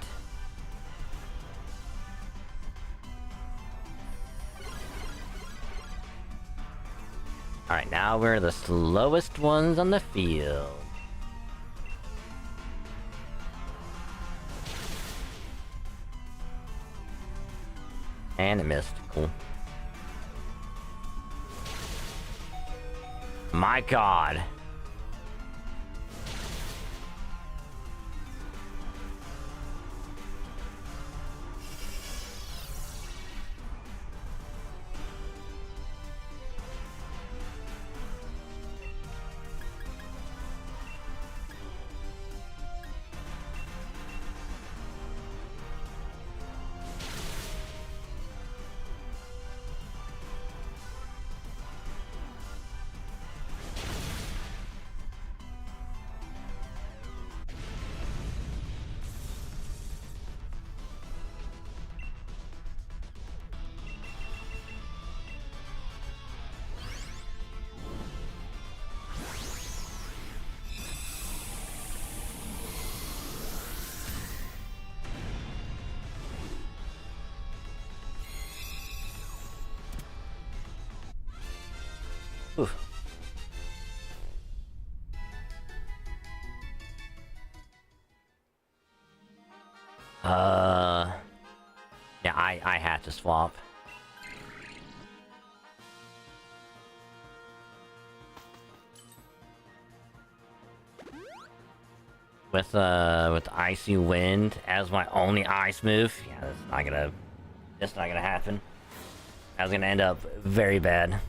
Alright, now we're the slowest ones on the field. And it missed. Cool. My god. Oof. Yeah, I had to swap. With Icy Wind as my only ice move, yeah, that's not gonna happen. That was gonna end up very bad.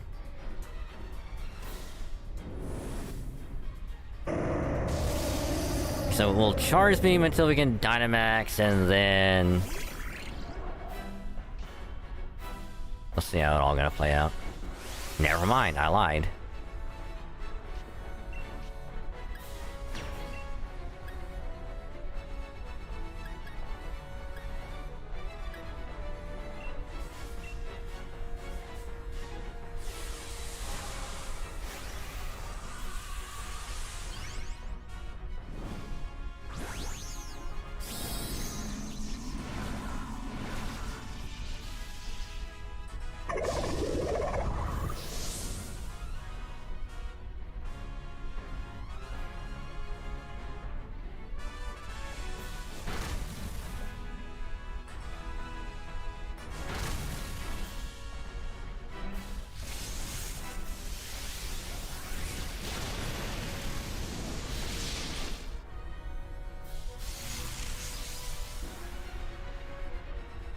So we'll charge beam until we can Dynamax, and then we'll see how it all gonna play out. Never mind, I lied.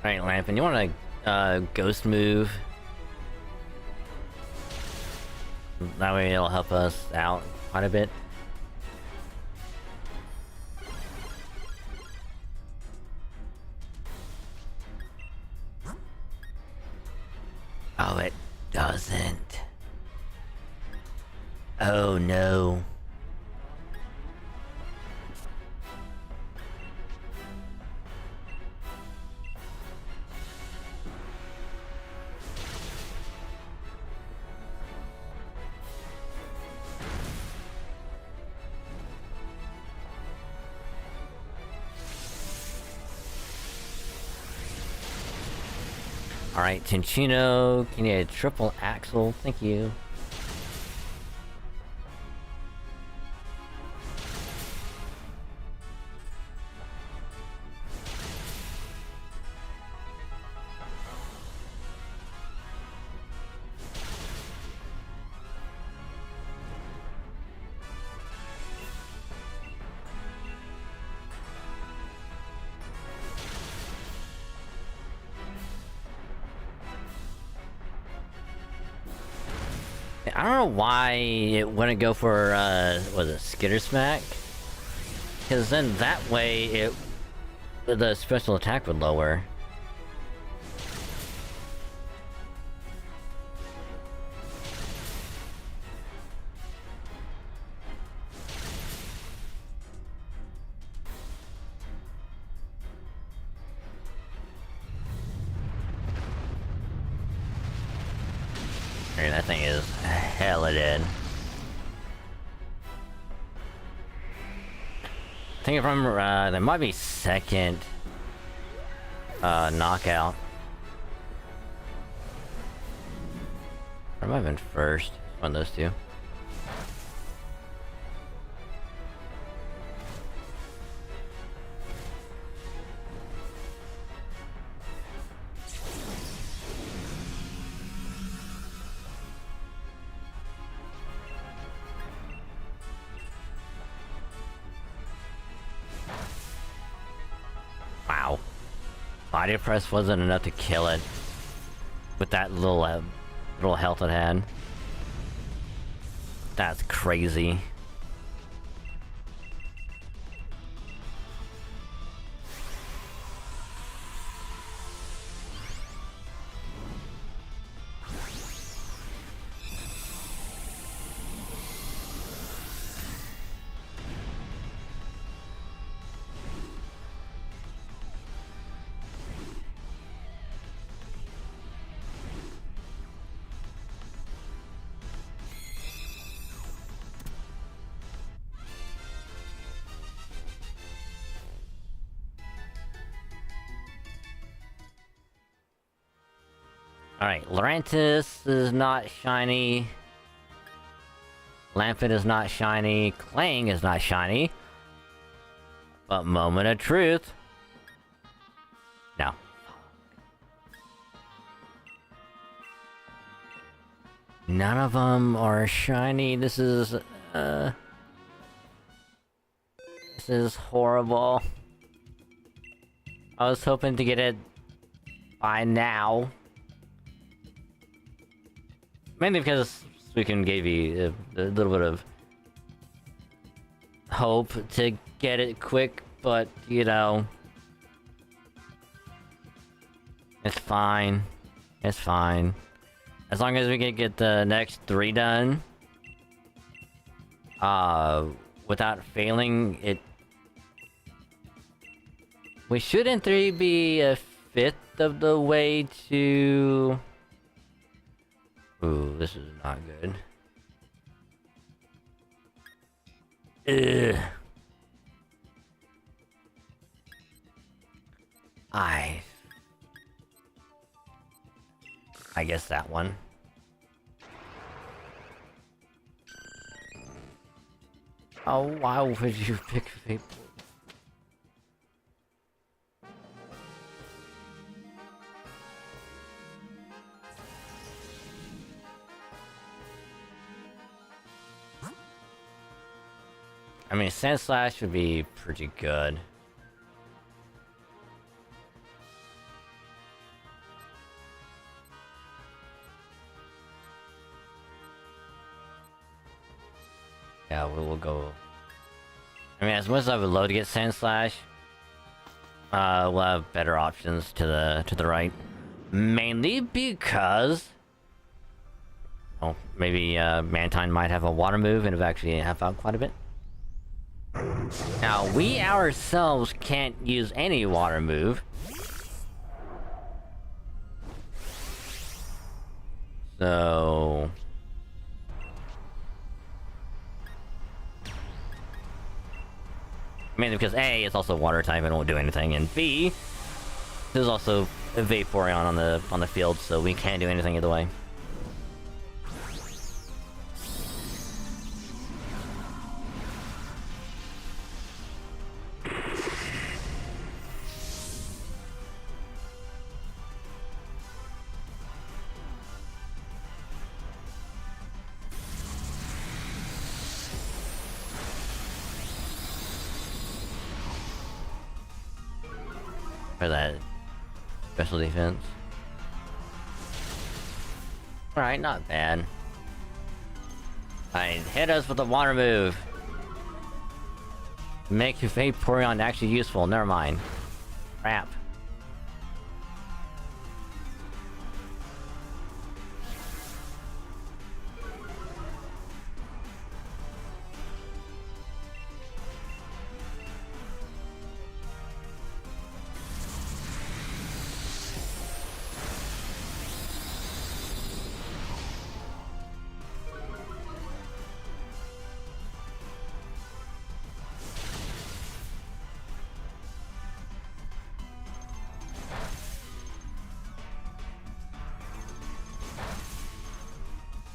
Alright, Lampin, you want to ghost move? That way it'll help us out quite a bit. Oh, it doesn't. Oh no. Alright, Tinchino, can you get a triple axle? Thank you. I don't know why it wouldn't go for, was it Skitter Smack? Because then that way, the special attack would lower. Alright, that thing is hella dead. I think if I remember, there might be second knockout. Or might have been first. One of those two. Wow. Body press wasn't enough to kill it. With that little health it had. That's crazy. Alright, Lurantis is not shiny. Lampin is not shiny. Clang is not shiny. But Moment of Truth. No. None of them are shiny. This is horrible. I was hoping to get it by now. Mainly because Suiken gave you a little bit of hope to get it quick, but you know, it's fine. It's fine. As long as we can get the next 3 done, without failing, we should in theory be a 5th of the way to... Ooh, this is not good. Ugh. I guess that one. Oh, why would you pick Vape? I mean, Sand Slash would be pretty good. Yeah, we will go. I mean, as much as I would love to get Sand Slash, we'll have better options to the right. Mainly because, well, maybe Mantine might have a water move and have actually helped out quite a bit. Now, we ourselves can't use any water move. So... mainly because A, it's also water type and won't do anything, and B, there's also a Vaporeon on the field, so we can't do anything either way. For that special defense. Alright, not bad. Alright, hit us with a water move. Make your Vaporeon actually useful, never mind. Crap.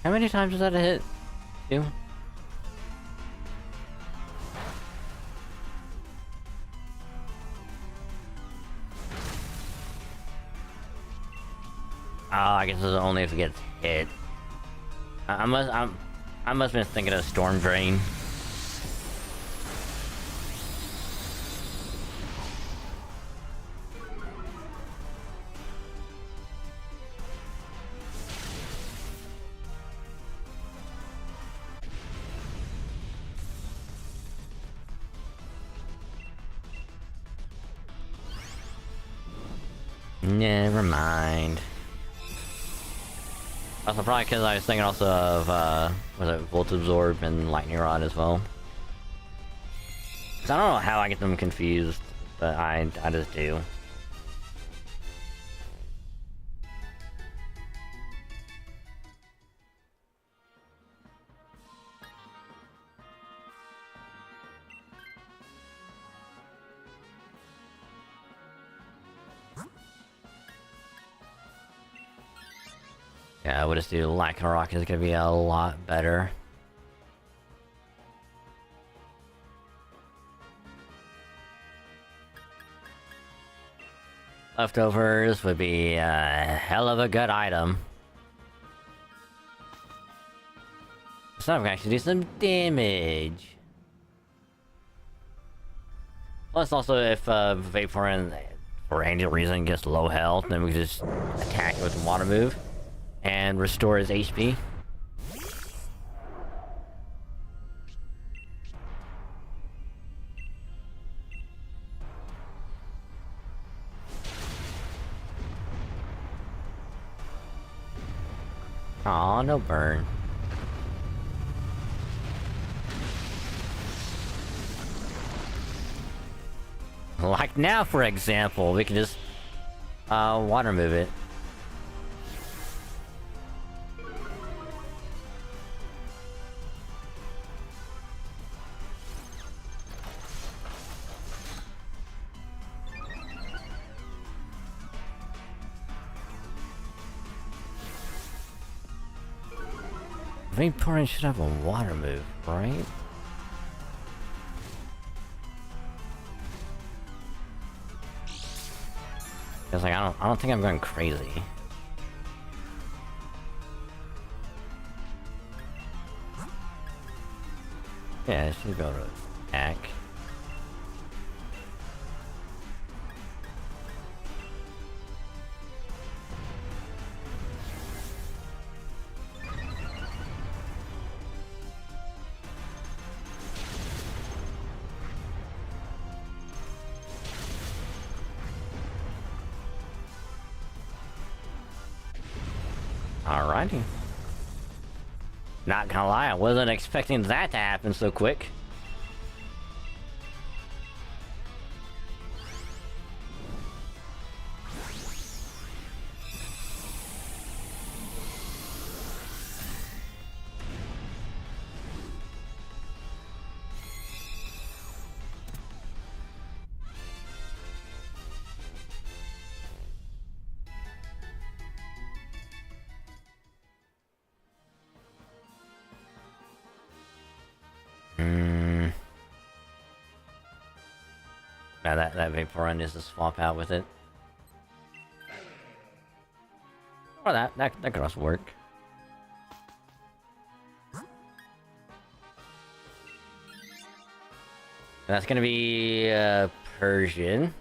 How many times was that a hit? 2? Oh, I guess it's only if it gets hit. I must have been thinking of Storm Drain. Never mind. Also, probably because I was thinking also of, was it Volt Absorb and Lightning Rod as well? So I don't know how I get them confused, but I just do. Yeah, I would just do Lycanroc is gonna be a lot better. Leftovers would be a hell of a good item. So I'm gonna actually do some damage. Plus also if Vaporeon for any reason gets low health, then we can just attack it with the water move and restore his HP. Aw, no burn. Like now, for example, we can just water move it. Vaporeon should have a water move, right? Cause like I don't think I'm going crazy. Yeah, I should be able to attack. Alrighty. Not gonna lie, I wasn't expecting that to happen so quick. Now that Vaporeon is to swap out with it. Or that could also work. That's gonna be Persian.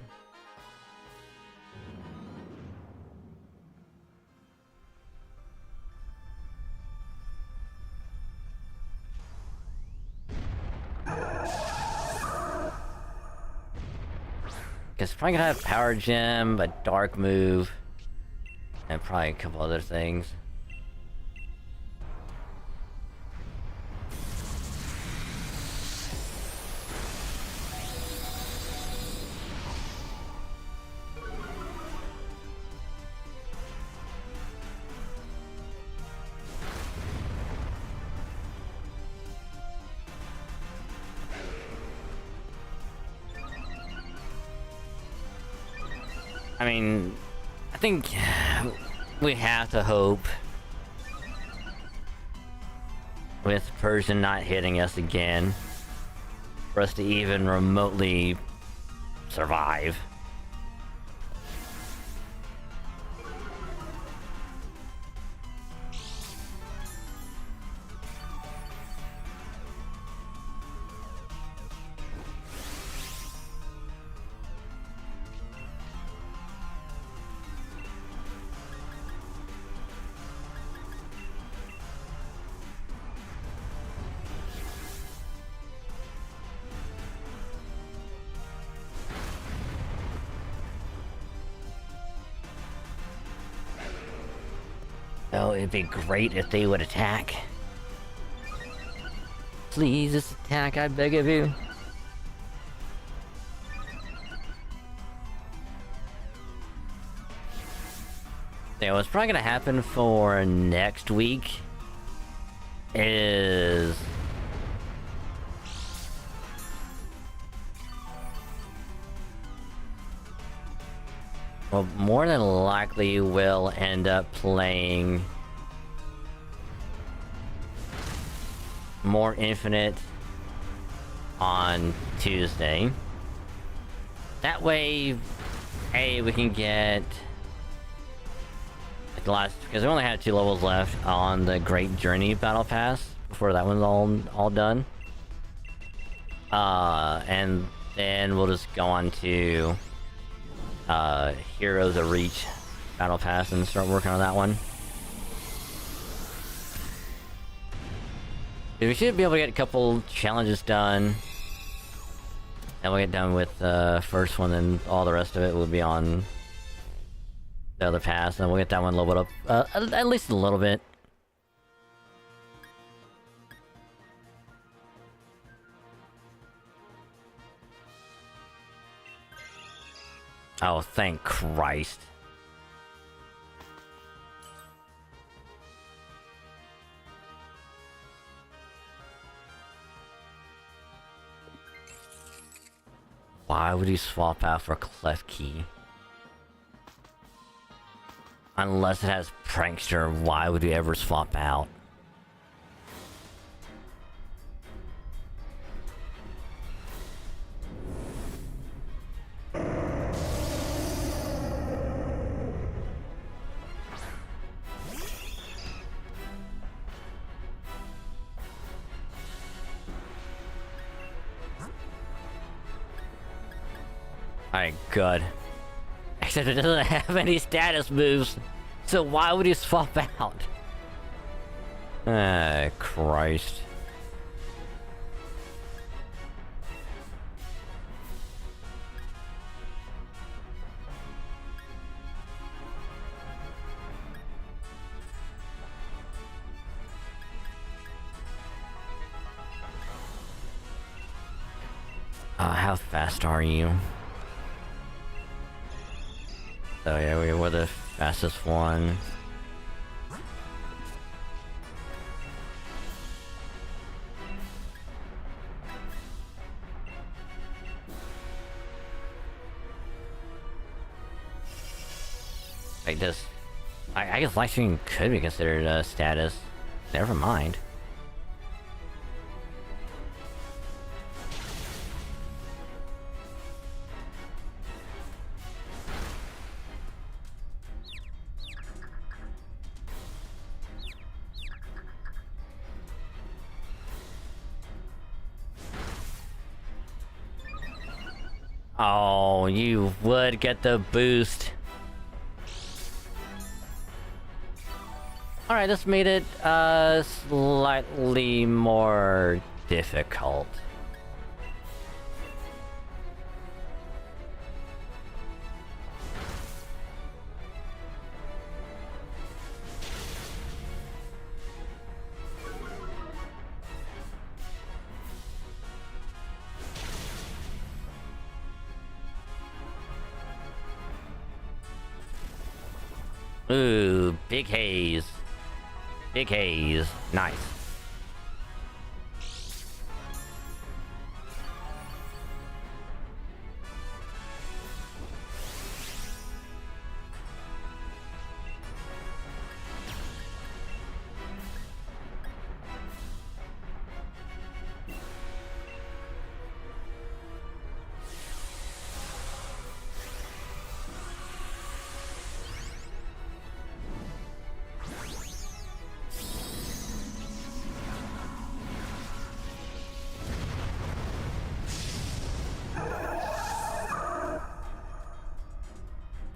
Guess probably gonna have Power Gem, a Dark move, and probably a couple other things. I mean, I think we have to hope with Persian not hitting us again for us to even remotely survive. Oh, it'd be great if they would attack. Please, just attack, I beg of you. Yeah, what's probably gonna happen for next week is... well, more than likely we'll end up playing more Infinite on Tuesday. That way, hey, we can get like the last, because we only have 2 levels left on the Great Journey Battle Pass before that one's all done. And then we'll just go on to Heroes of Reach Battle Pass and start working on that one. We should be able to get a couple challenges done. And we'll get done with the first one, and all the rest of it will be on the other pass, and we'll get that one leveled up at least a little bit. Oh, thank Christ. Why would he swap out for Clef Key? Unless it has Prankster, why would he ever swap out? Alright, good. Except it doesn't have any status moves, so why would he swap out? Ah, Christ. How fast are you? Oh yeah, we were the fastest one. I guess live streaming could be considered a status. Never mind. Oh, you would get the boost. Alright, this made it slightly more difficult. Ooh, big haze. Big haze. Nice.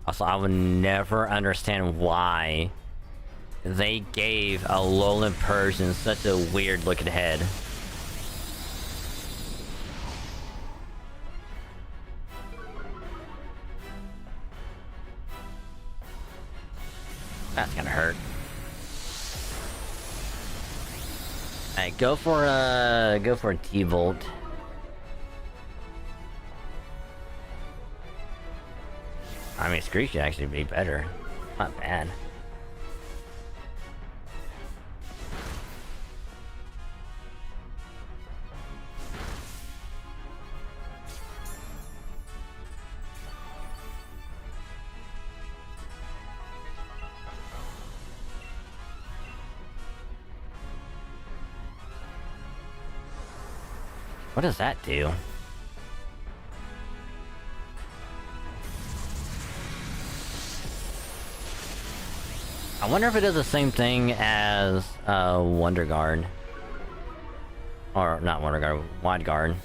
Also, I would never understand why they gave a Lowland Persian such a weird looking head. That's gonna hurt. Alright, go for a T-Volt. I mean, Screech should actually be better. Not bad. What does that do? I wonder if it does the same thing as Wonder Guard. Or not Wonder Guard, Wide Guard.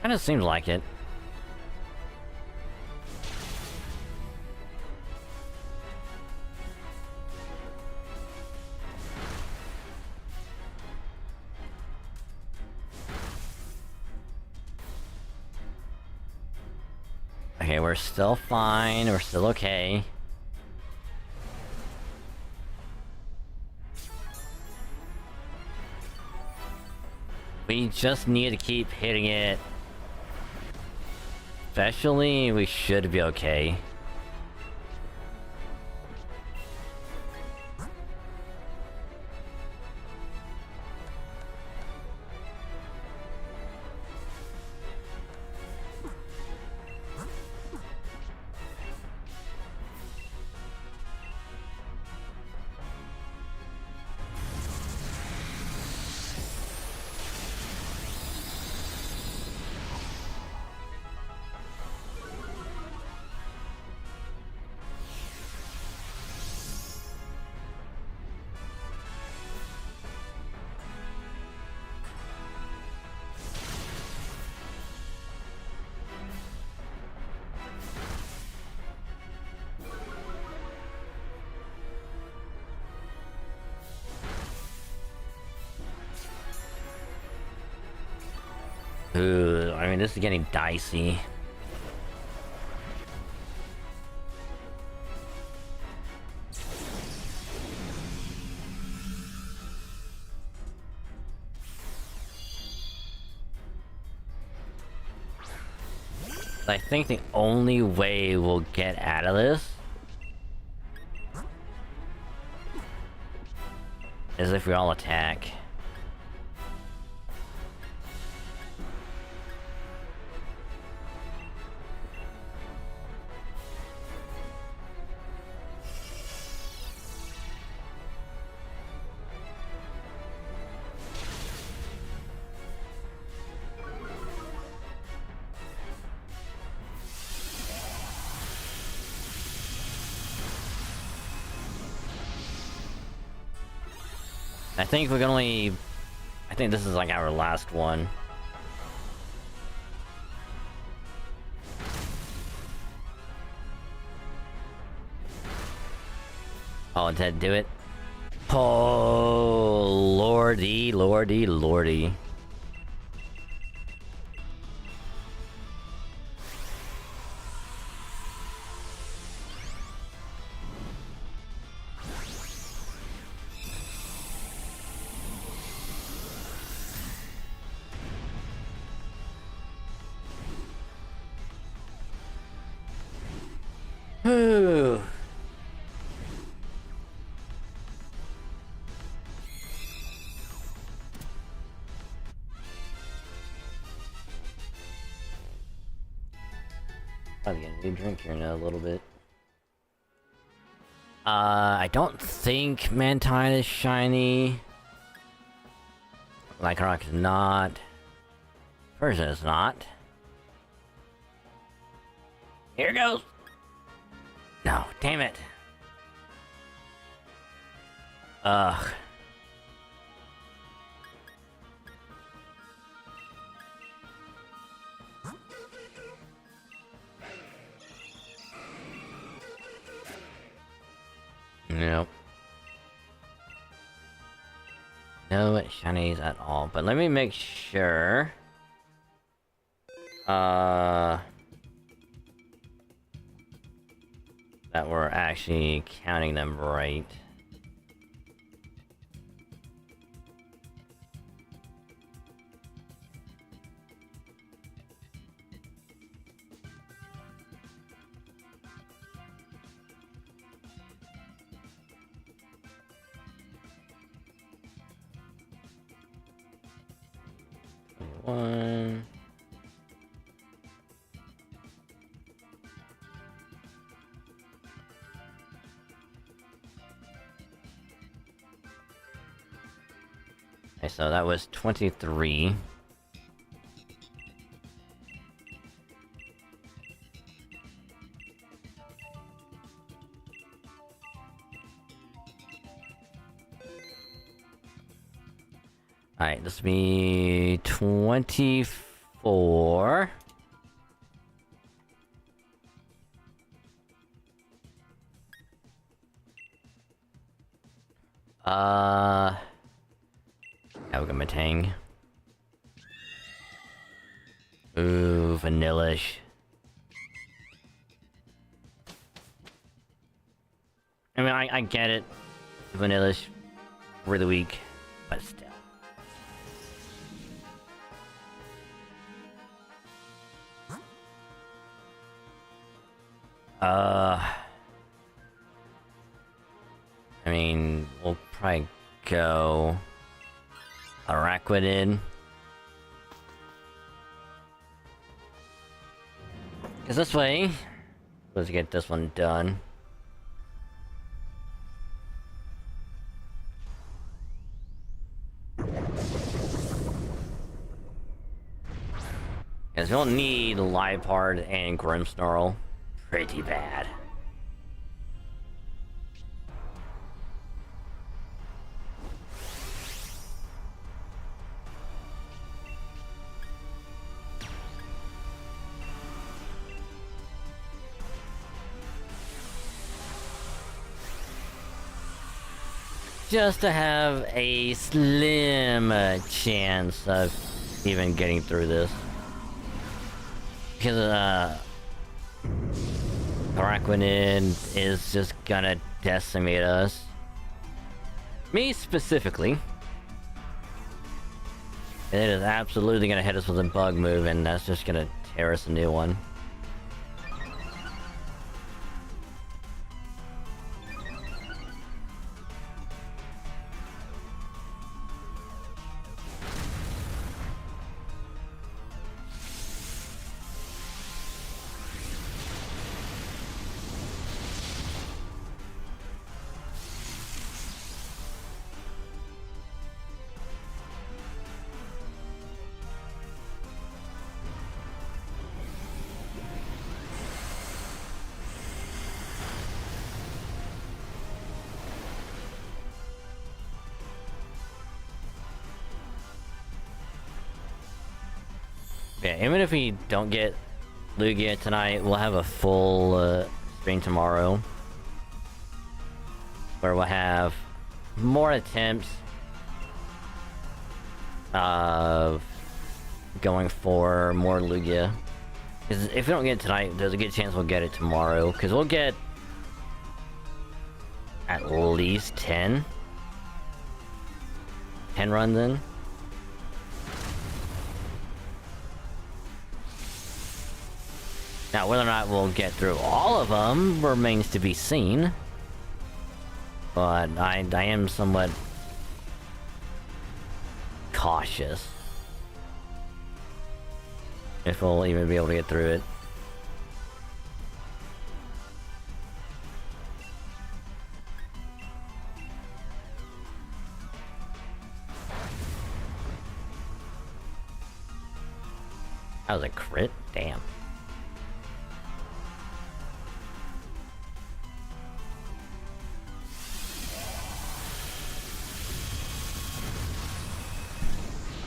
Kinda seems like it. Okay, we're still fine, we're still okay. We just need to keep hitting it. especially, we should be okay. Ooh, I mean, this is getting dicey. I think the only way we'll get out of this is if we all attack. I think we can only... I think this is like our last one. Oh, did that do it? Oh, lordy, lordy, lordy. Probably get a new drink here in a little bit. I don't think Mantine is shiny. Lycanroc is not. Persian is not. Here goes! No, damn it! Ugh. Nope. No shinies at all. But let me make sure. That we're actually counting them right. One. Okay, so that was 23. Alright, this will be 24. Yeah, we got my Tang. Ooh, vanillish. I mean, I get it. Vanillish, really weak, but still. I mean, we'll probably go Araquanid. Because this way, let's get this one done. Because we don't need Liepard and Grimmsnarl. Pretty bad. Just to have a slim chance of even getting through this. Because, Araquanid is just gonna decimate us. Me specifically. It is absolutely gonna hit us with a bug move, and that's just gonna tear us a new one. Yeah, even if we don't get Lugia tonight, we'll have a full stream tomorrow. Where we'll have more attempts of going for more Lugia. Because if we don't get it tonight, there's a good chance we'll get it tomorrow. Because we'll get at least 10 runs in. Now, whether or not we'll get through all of them remains to be seen. But I am somewhat cautious. If we'll even be able to get through it. That was a crit? Damn.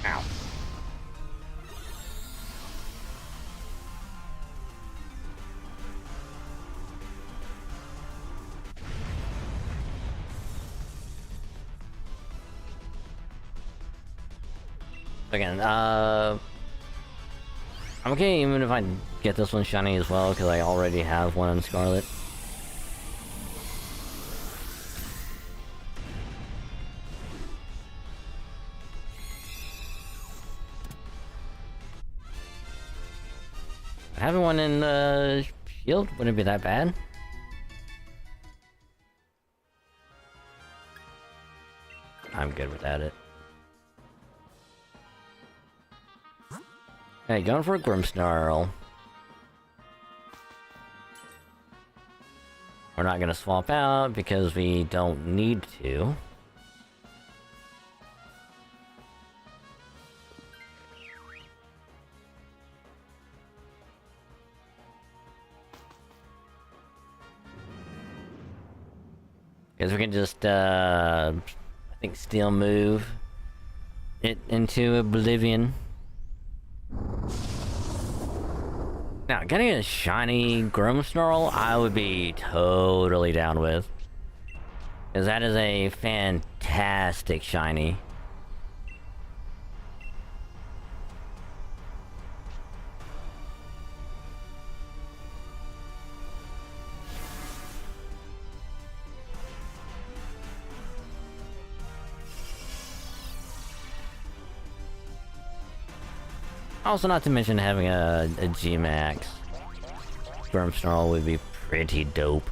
Ow. Again, I'm okay even if I get this one shiny as well, because I already have one in Scarlet. Having one in Shield wouldn't be that bad. I'm good without it. Hey, going for a Grimmsnarl. We're not gonna swap out because we don't need to. Because we can just, I think, Steel move it into Oblivion. Now, getting a shiny Grimmsnarl, I would be totally down with. Because that is a fantastic shiny. Also, not to mention having a G-Max Grimmsnarl would be pretty dope.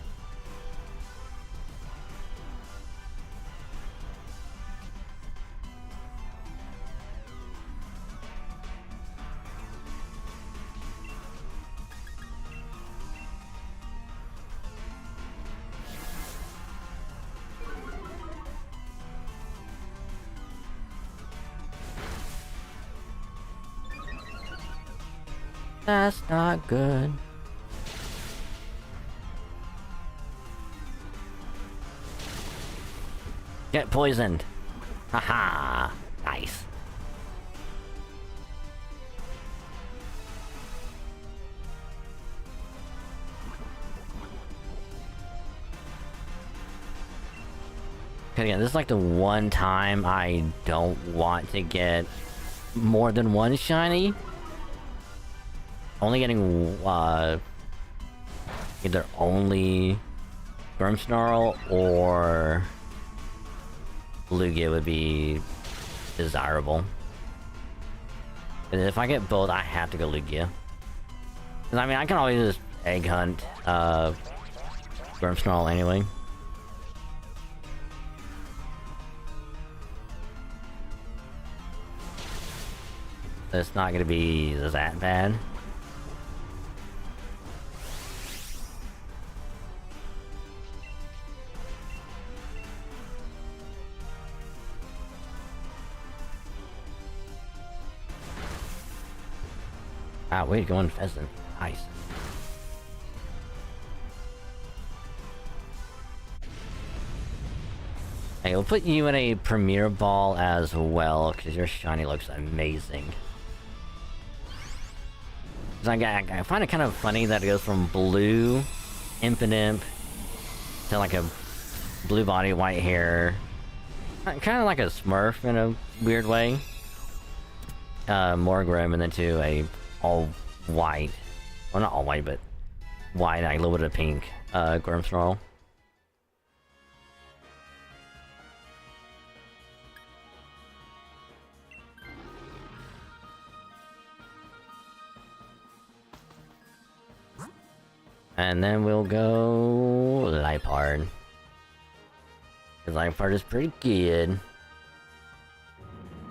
That's not good. Get poisoned. Haha. Nice. Okay, again, this is like the one time I don't want to get more than one shiny. Only getting either only Grimmsnarl or Lugia would be desirable. And if I get both, I have to go Lugia. Cause I mean, I can always just egg hunt Grimmsnarl anyway. It's not gonna be that bad. Ah, way to go on Pheasant. Nice. Hey, we'll put you in a Premier Ball as well, because your shiny looks amazing. I find it kind of funny that it goes from blue, Impidimp, to like a blue body, white hair. Kind of like a Smurf in a weird way. Morgrim, and then to a all white. Well, not all white, but white and a little bit of pink Grimmsnarl. And then we'll go Liepard. Because Liepard is pretty good.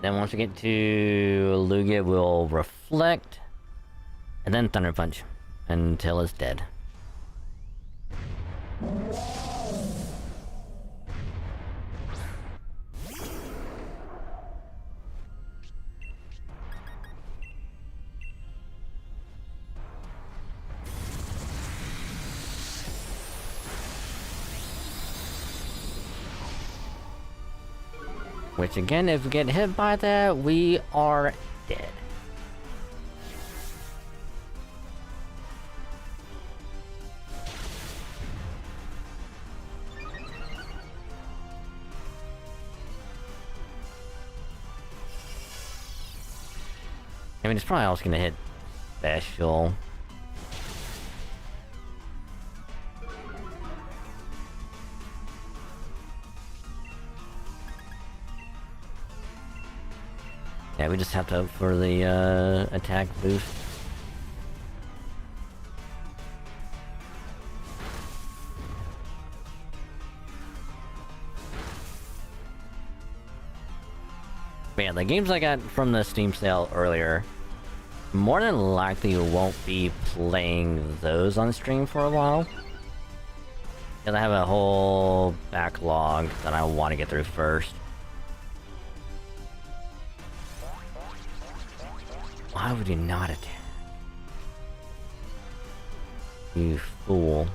Then once we get to Lugia, we'll Reflect. And then Thunder Punch. Until it's dead. Which again, if we get hit by that, we are dead. I mean, it's probably also gonna hit special. Yeah, we just have to hope for the attack boost. But yeah, the games I got from the Steam sale earlier, more than likely won't be playing those on stream for a while. Because I have a whole backlog that I want to get through first. Why would you not attack? You fool.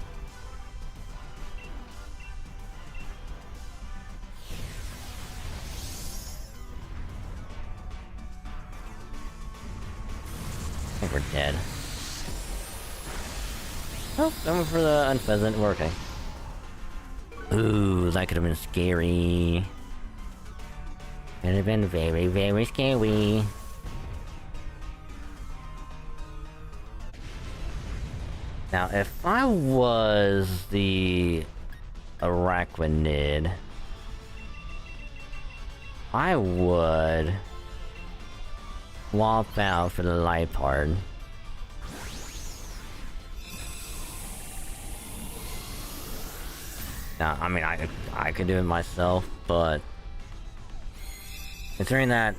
I think we're dead. Oh, going for the Unpheasant. We're okay. Ooh, that could have been scary. Could have been very, very scary. Now, if I was the Arachnid, I would swap out for the Liepard. Now, I mean, I could do it myself, but considering that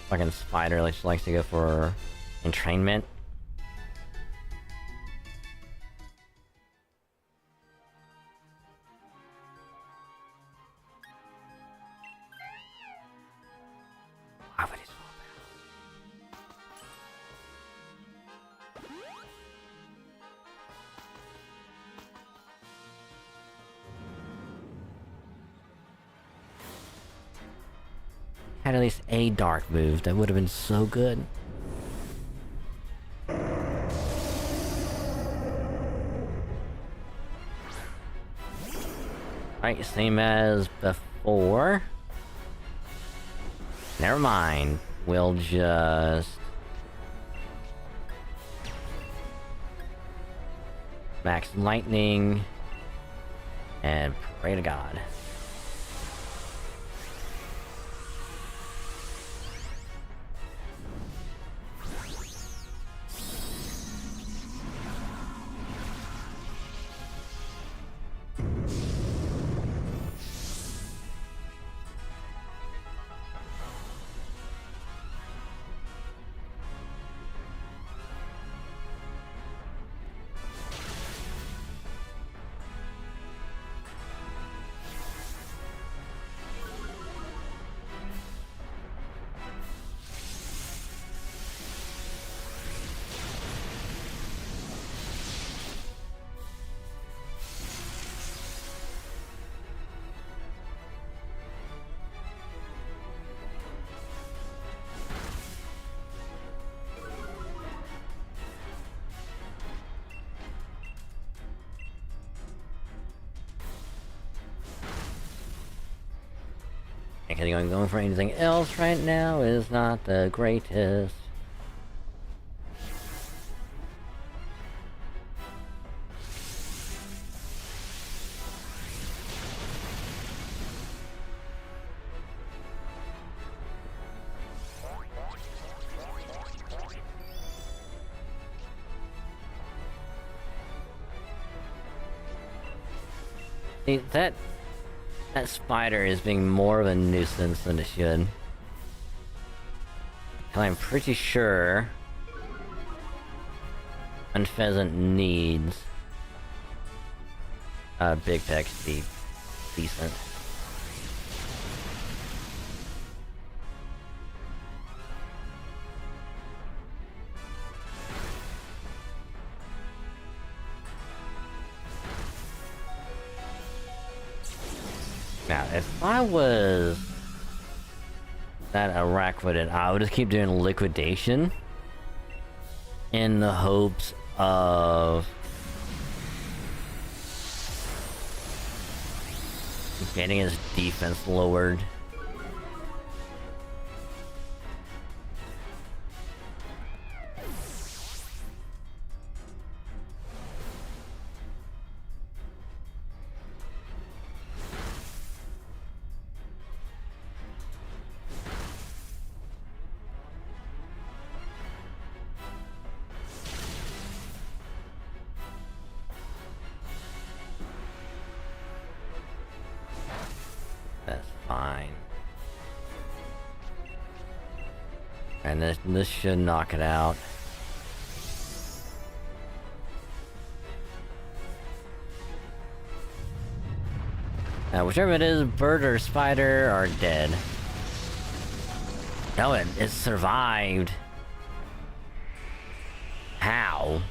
fucking spider likes to go for entrainment. Why would he swap Had at least a dark move, that would have been so good. Right, same as before. Never mind. We'll just max lightning and pray to God. Going for anything else right now is not the greatest. See, that spider is being more of a nuisance than it should. And I'm pretty sure Unpheasant needs a big peck to be decent. Now, if I was that Araquidid, I would just keep doing liquidation in the hopes of getting his defense lowered. And this should knock it out. Now, whichever it is, bird or spider are dead. No, it survived. How?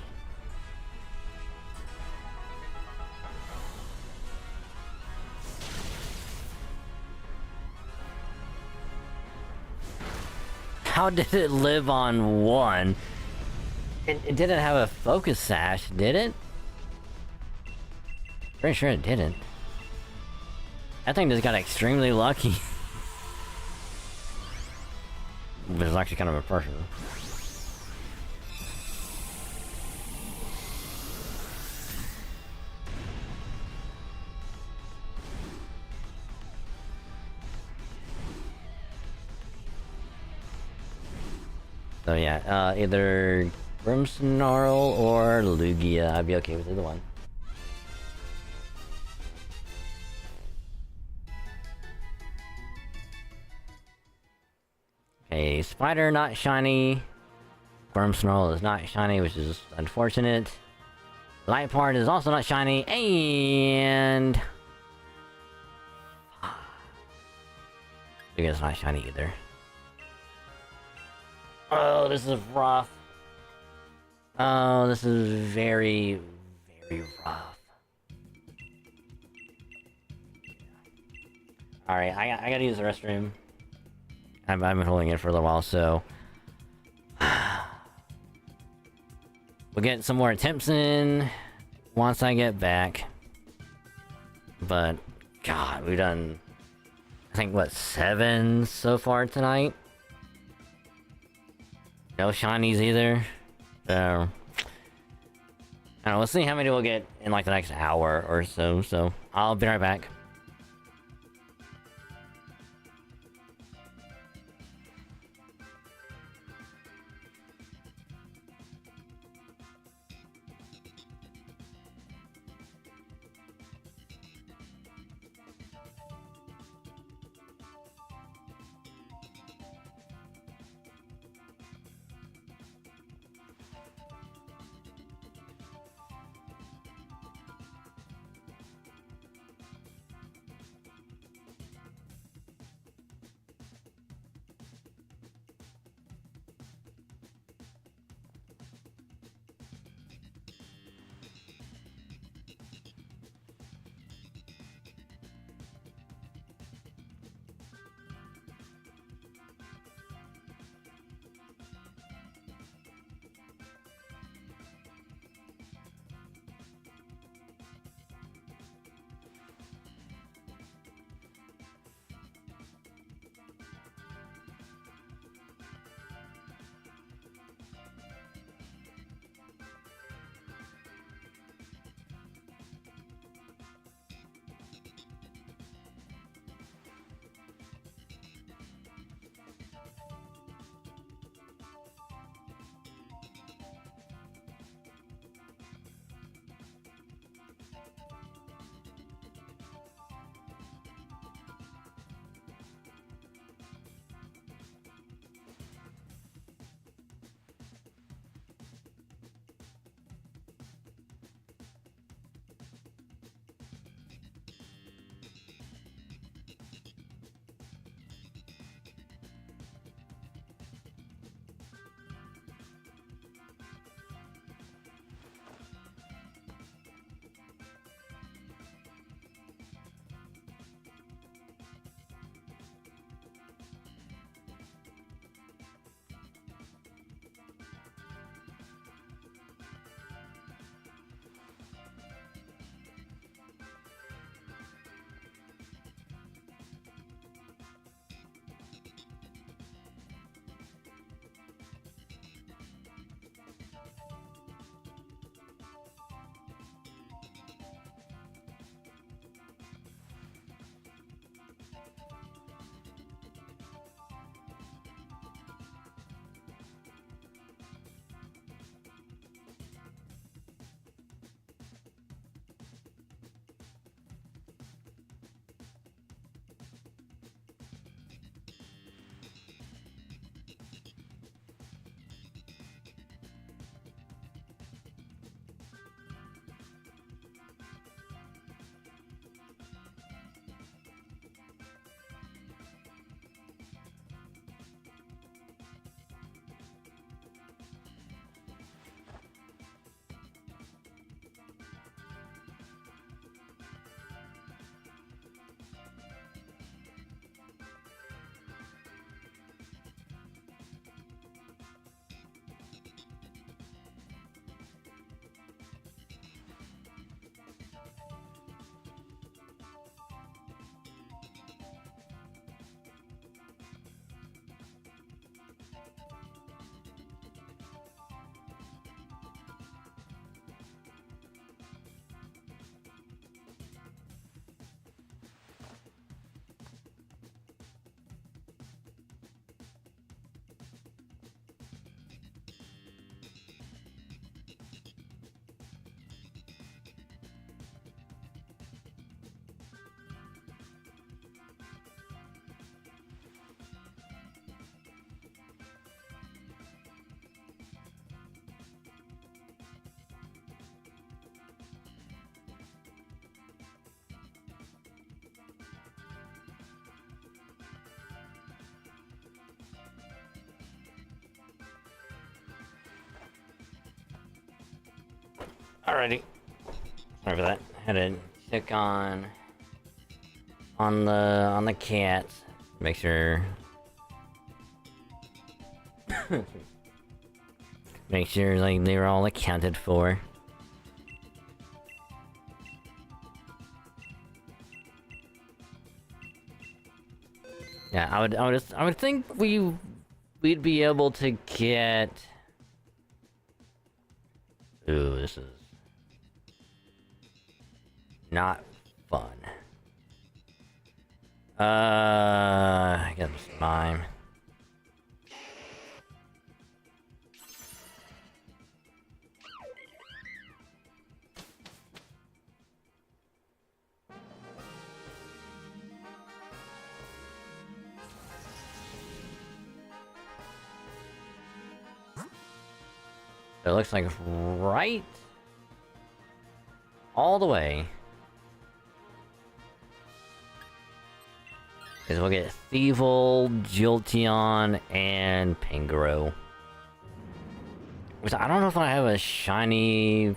How did it live on one? It didn't have a focus sash, did it? Pretty sure it didn't. That thing just got extremely lucky. But it's actually kind of a person. So yeah, either Grimmsnarl or Lugia. I'd be okay with either one. Okay, Spider not shiny. Worm Snarl is not shiny, which is unfortunate. Light Part is also not shiny, and... Lugia's not shiny either. Oh, this is rough. Oh, this is very, very rough. Alright, I gotta use the restroom. I've been holding it for a little while, so... We'll get some more attempts in once I get back. But, God, we've done... I think, what, 7 so far tonight? No shinies either. So... I don't know, we'll see how many we'll get in, like, the next hour or so, so... I'll be right back. Alrighty. Sorry for that. Had to check on the cats. Make sure make sure like they were all accounted for. Yeah, I would think we'd be able to get. Ooh, this is not fun. I got some time. It looks like right all the way is we'll get Thievel, Jolteon, and Pangoro. Which I don't know if I have a shiny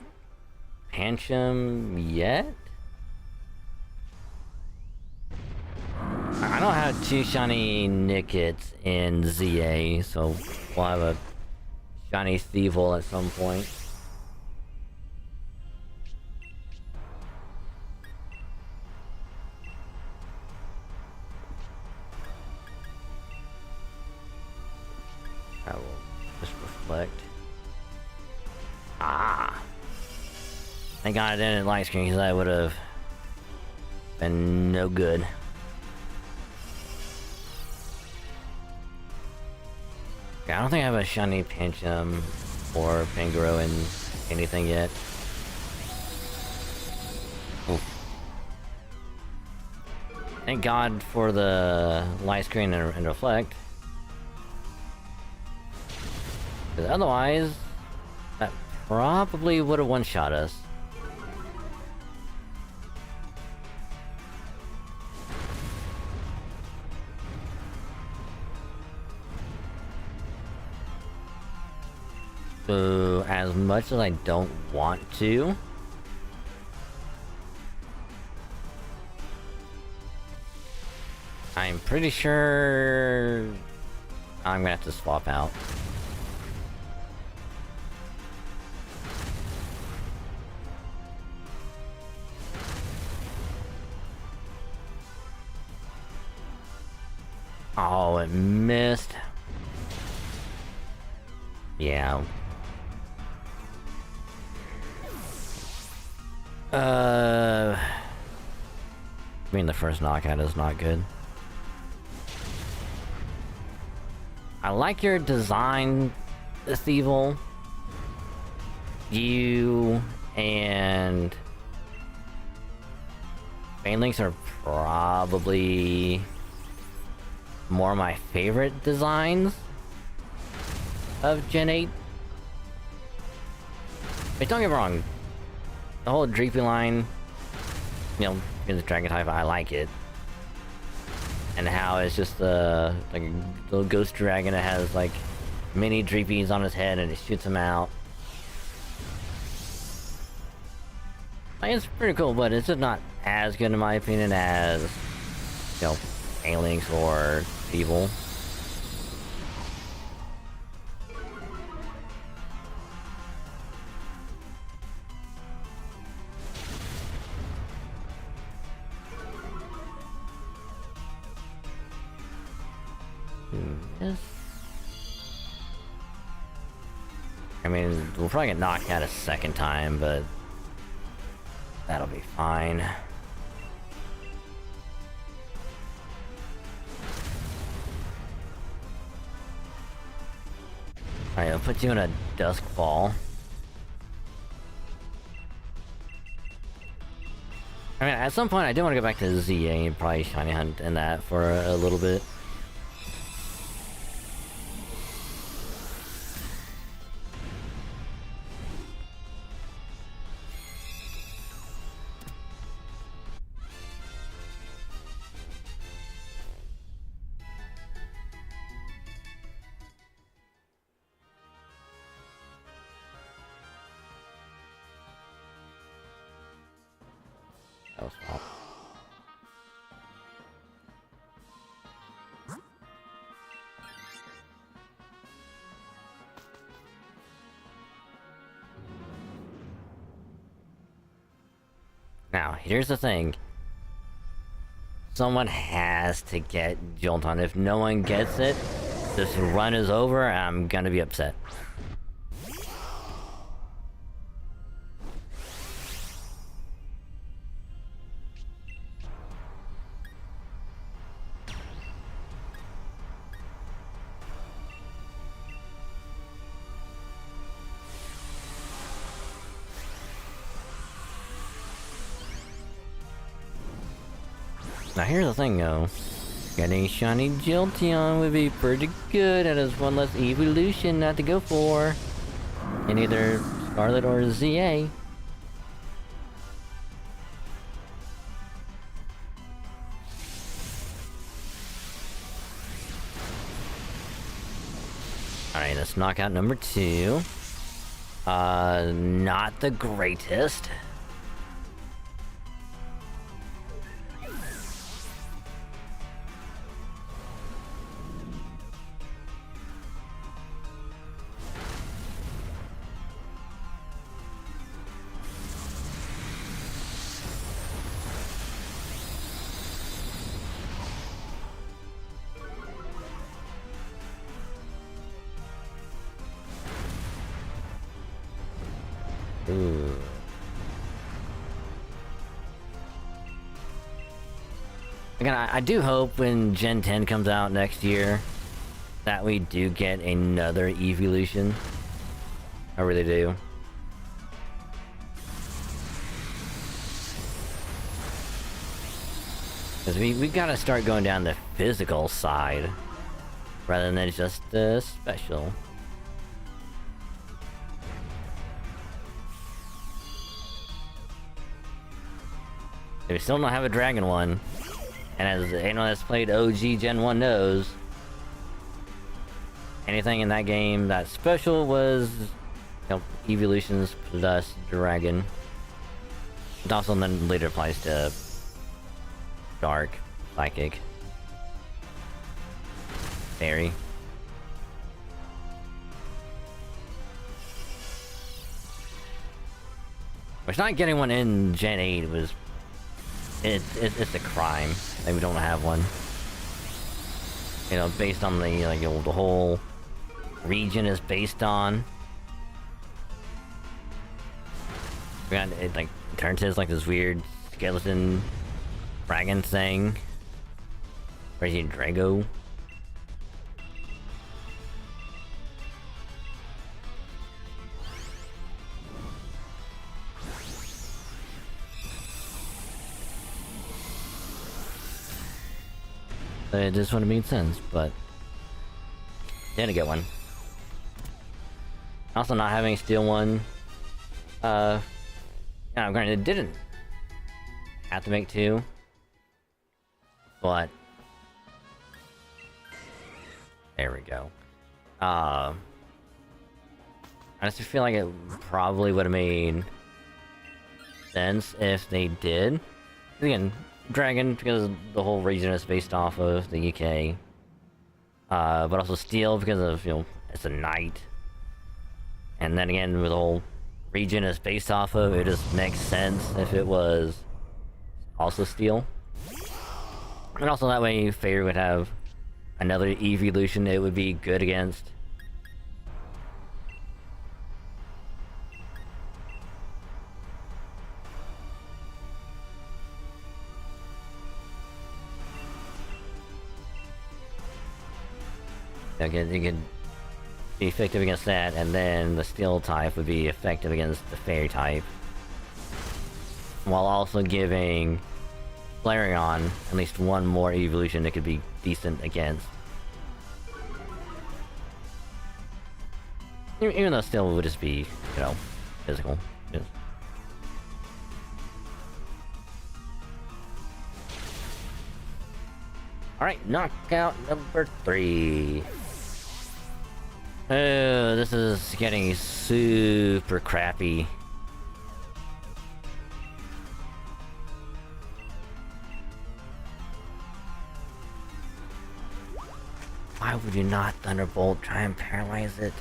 Pancham yet. I don't have two shiny Nickets in ZA, so we'll have a shiny Thievel at some point. I will just reflect. Ah! Thank God I didn't light screen because I would have been no good. I don't think I have a shiny Pancham or Pangoro in anything yet. Oof. Thank God for the light screen and reflect. Because otherwise, that probably would have one-shot us. So, as much as I don't want to, I'm pretty sure I'm gonna have to swap out. Oh, it missed. Yeah. I mean, the first knockout is not good. I like your design, Thievel. You and Fainlinks are probably more my favorite designs of Gen 8. But don't get me wrong, the whole Dreepy line, you know, in the Dragon type, I like it. And how it's just like a little ghost dragon that has like mini Dreepies on his head and it shoots them out. Like, it's pretty cool, but it's just not as good in my opinion as, you know, Fainlinks or Thievel. Yes. I mean, we'll probably get knocked out a second time, but that'll be fine. Alright, I'll put you in a Dusk Ball. I mean, at some point I do want to go back to ZA and probably Shiny Hunt and that for a little bit. That was wrong. Now, here's the thing. Someone has to get Jolton. If no one gets it, this run is over, and I'm gonna be upset. Now here's the thing though, getting shiny Jolteon would be pretty good, and there's one less evolution not to go for in either Scarlet or ZA. Alright, let's knock out number 2. Not the greatest. Ooh. Again, I do hope when Gen 10 comes out next year that we do get another evolution. I really do. Because we gotta start going down the physical side rather than just the special. We still don't have a dragon one, and as anyone that's played OG Gen 1 knows, anything in that game that special was, you know, evolutions plus dragon. It also then later applies to dark, psychic, fairy. Which not getting one in Gen 8 was it's a crime that we don't have one. You know, based on the like, you know, the whole region is based on. We got it like turns into like this weird skeleton dragon thing. Where's he, Drago? It just wouldn't make sense, but didn't get one. Also, not having Steel one. Yeah, granted, it didn't have to make 2, but there we go. I just feel like it probably would have made sense if they did. Again, Dragon, because the whole region is based off of the UK. But also Steel, because of, you know, it's a knight. And then again, with the whole region is based off of, it just makes sense if it was also Steel. And also that way, Fairy would have another evolution it would be good against. Again, you could be effective against that, and then the Steel type would be effective against the Fairy type. While also giving Flareon at least one more evolution that could be decent against. Even though Steel would just be, you know, physical. Just... Alright, knockout number 3. Oh, this is getting super crappy. why would you not Thunderbolt? Try and paralyze it.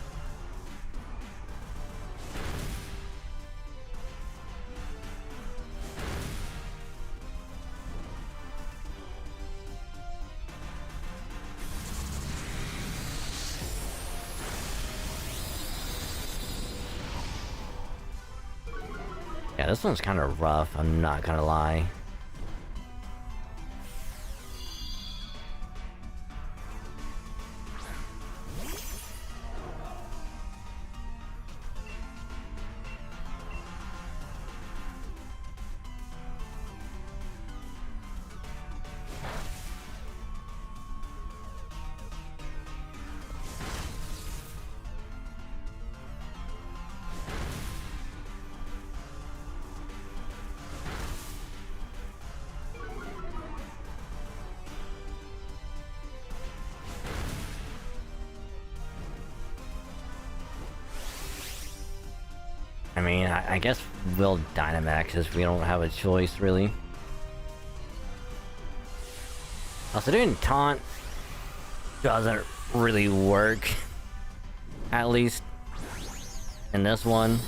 Yeah, this one's kind of rough, I'm not gonna lie. I mean, I guess we'll Dynamax as we don't have a choice, really. Also, doing Taunt doesn't really work. At least in this one.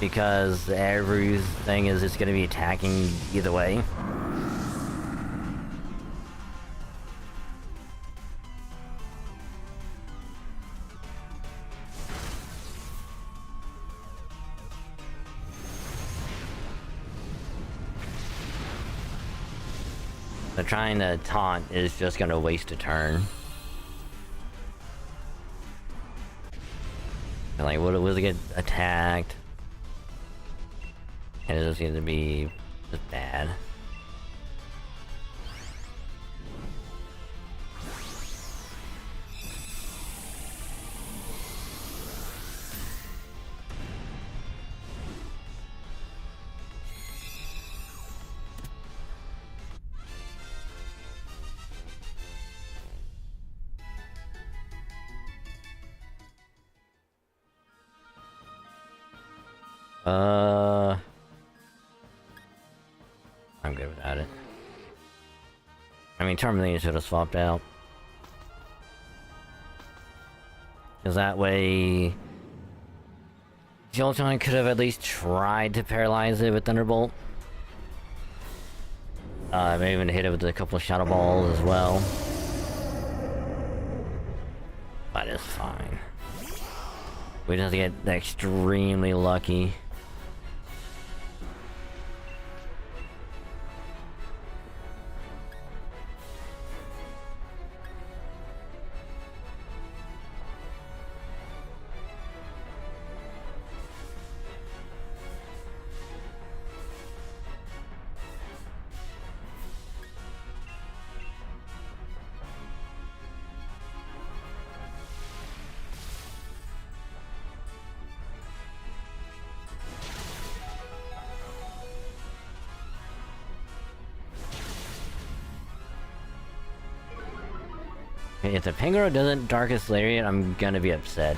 Because everything is just going to be attacking either way. So trying to taunt is just gonna waste a turn. And like, what was it get attacked? And it's just gonna be just bad. I'm good without it. I mean, Charmeleon should have swapped out. Because that way... Jolteon could have at least tried to paralyze it with Thunderbolt. Maybe even hit it with a couple of Shadow Balls as well. But it's fine. We just get extremely lucky. If the Pangoro doesn't Darkest Lariat, I'm gonna be upset.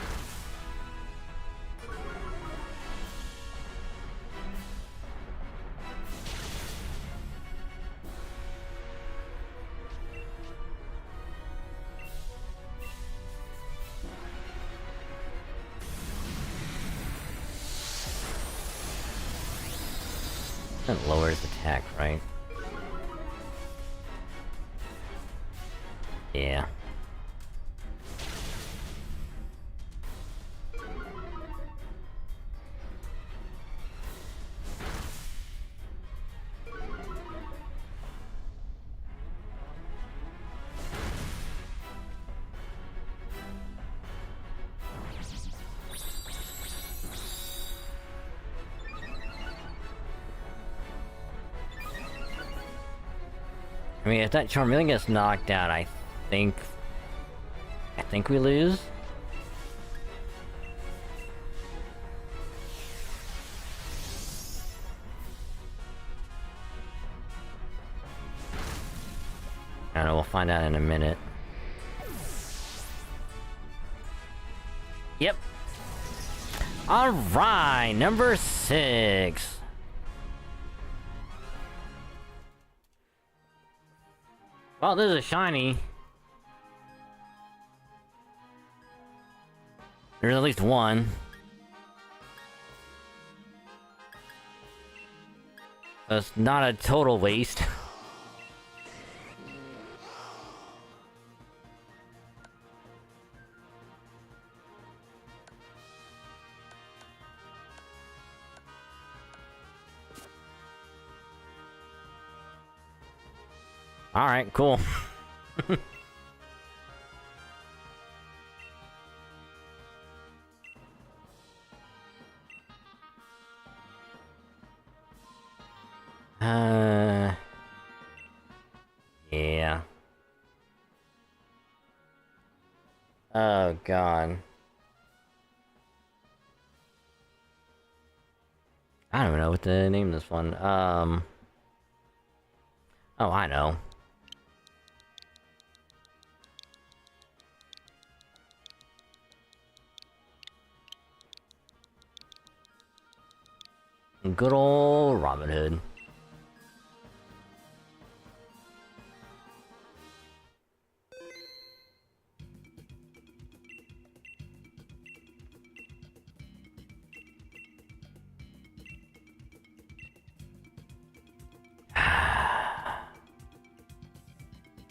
That lowers attack, right? Yeah. I mean, if that Charmeleon gets knocked out, I think we lose. I don't know, we'll find out in a minute. Yep. Alright, number 6. Well, this is a shiny. There's at least one. That's not a total waste. Alright, cool. Yeah. Oh, God. I don't even know what to name this one. Oh, I know. Good old Robin Hood.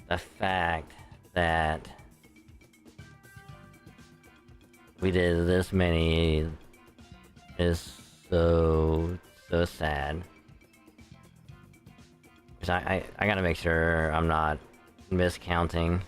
The fact that we did this many is so sad. 'Cause I gotta make sure I'm not miscounting.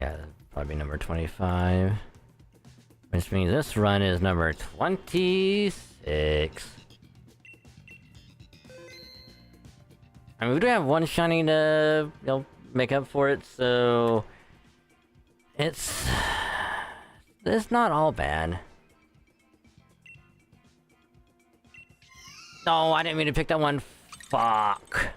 Yeah, probably number 25. Which means this run is number 26. I mean, we do have one shiny to, you know, make up for it, so... It's not all bad. No, I didn't mean to pick that one. Fuck.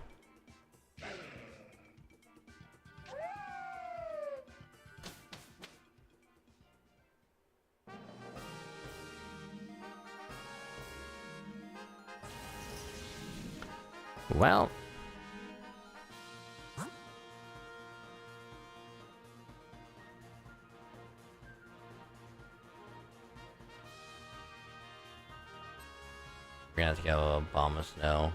Well. We're gonna have to go bomb of snow.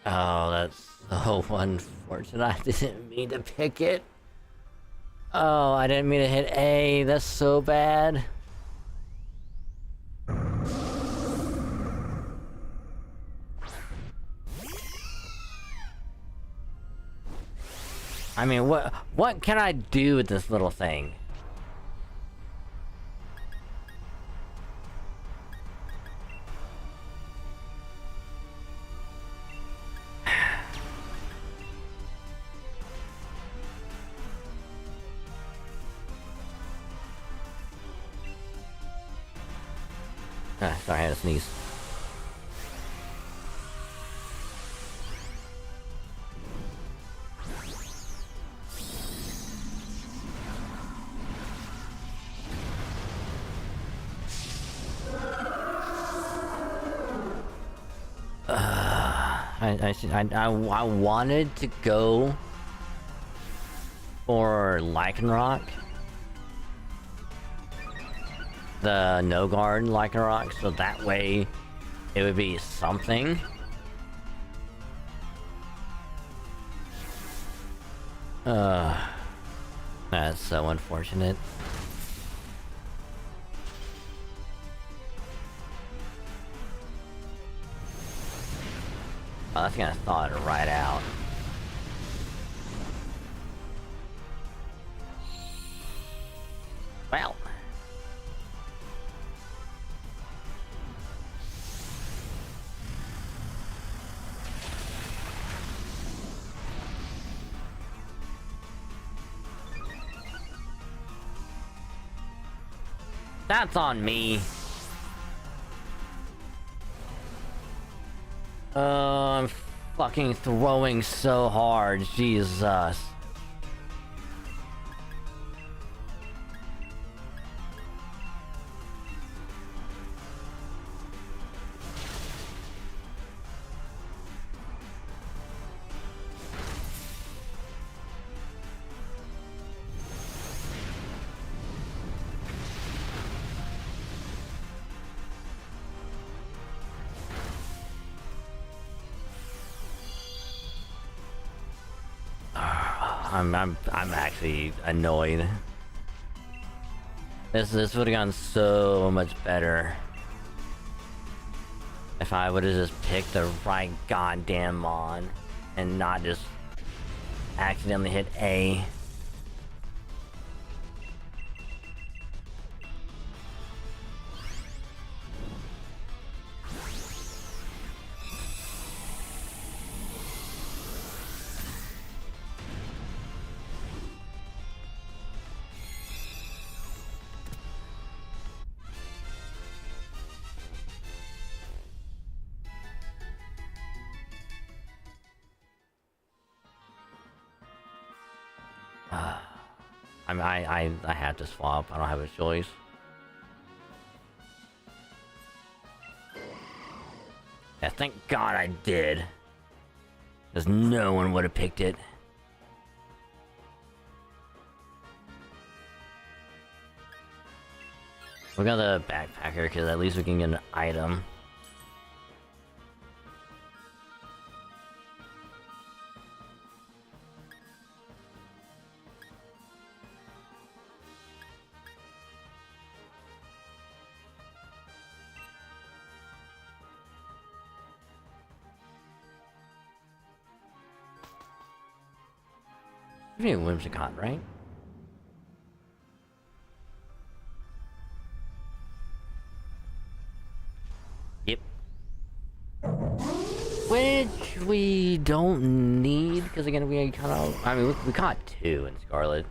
Oh, that's so unfortunate. I didn't mean to pick it. Oh, I didn't mean to hit A. That's so bad. I mean, what can I do with this little thing? Sorry, I had to sneeze. I wanted to go for Lycanroc. The no guard Lycanroc, so that way it would be something. That's so unfortunate. Oh, that's gonna thaw it right out. That's on me. I'm fucking throwing so hard. Jesus. I'm actually annoyed. This would have gone so much better if I would have just picked the right goddamn mon and not just accidentally hit A. I had to swap. I don't have a choice. Yeah, thank God I did. Because no one would have picked it. We got the backpacker because at least we can get an item. You're Whimsicott, right? Yep. Which we don't need, because again, we kind of... I mean, we caught 2 in Scarlet.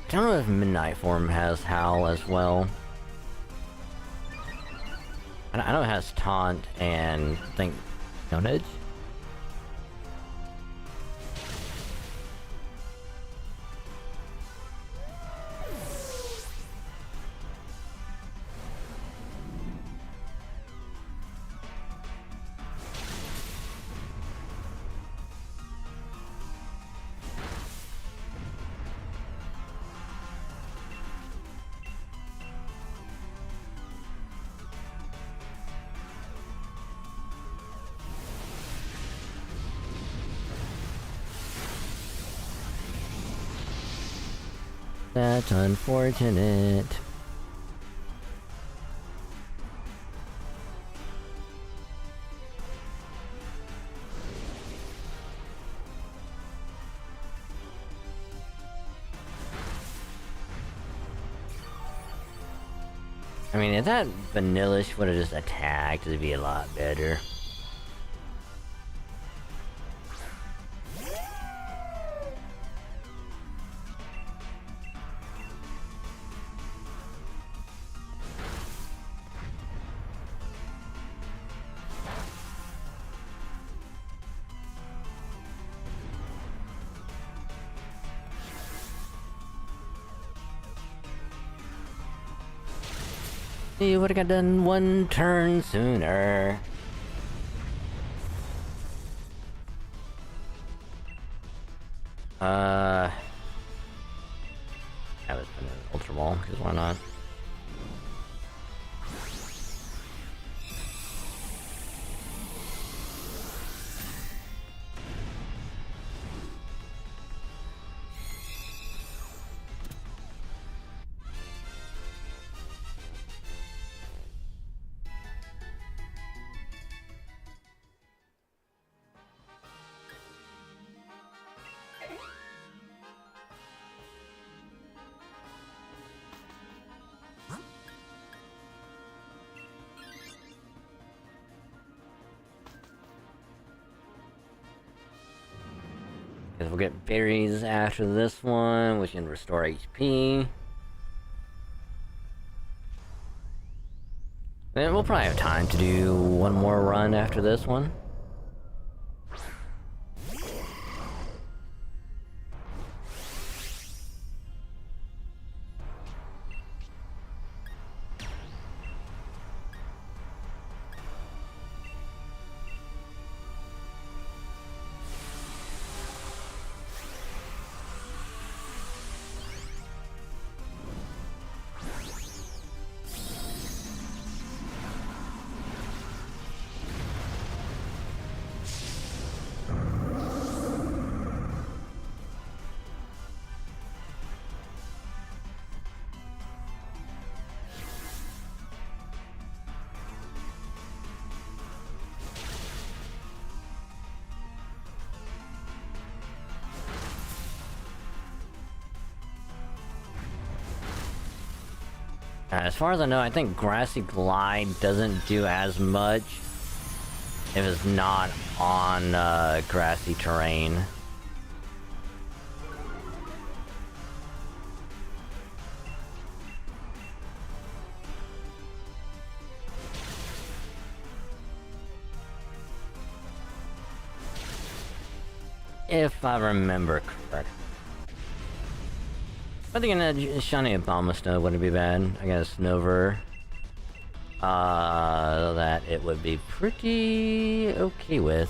I don't know if Midnight Form has Howl as well. I know it has Taunt and I think Stone Edge. That's unfortunate. I mean, if that Vanillish would have just attacked, it'd be a lot better. You would have got done 1 turn sooner. I was putting an Ultra Ball, because why not? Because we'll get berries after this one, which can restore HP. And we'll probably have time to do one more run after this one. As far as I know, I think Grassy Glide doesn't do as much if it's not on grassy terrain. If I remember correctly. I think a shiny Abomasnow wouldn't be bad. I guess Snover. That it would be pretty okay with.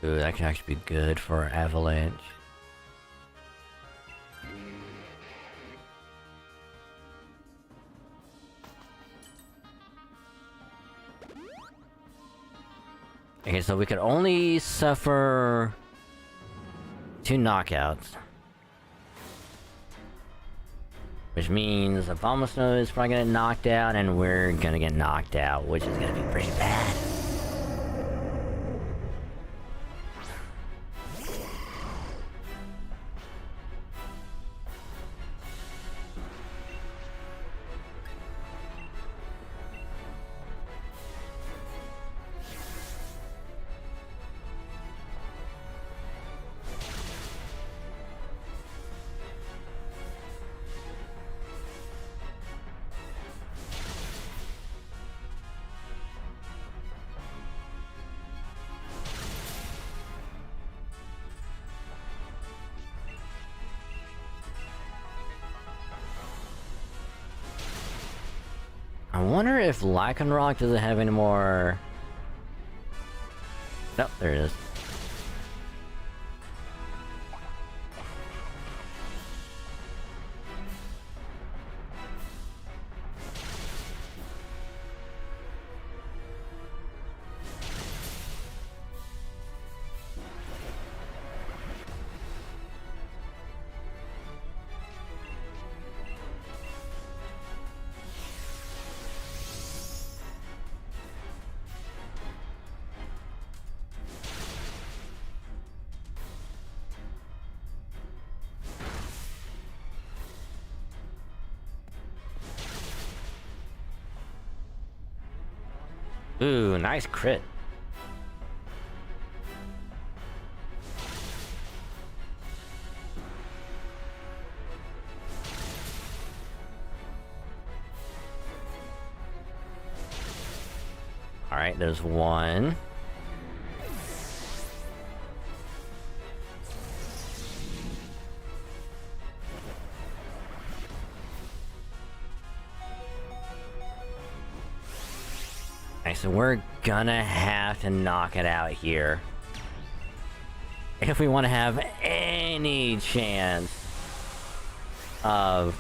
Ooh, that can actually be good for Avalanche. Okay, so we could only suffer 2 knockouts. Which means Abomasnow is probably gonna get knocked out, and we're gonna get knocked out, which is gonna be pretty bad. I wonder if Lycanroc doesn't have any more... Nope, there it is. Ooh, nice crit. Alright, there's one. So we're gonna have to knock it out here. If we want to have any chance of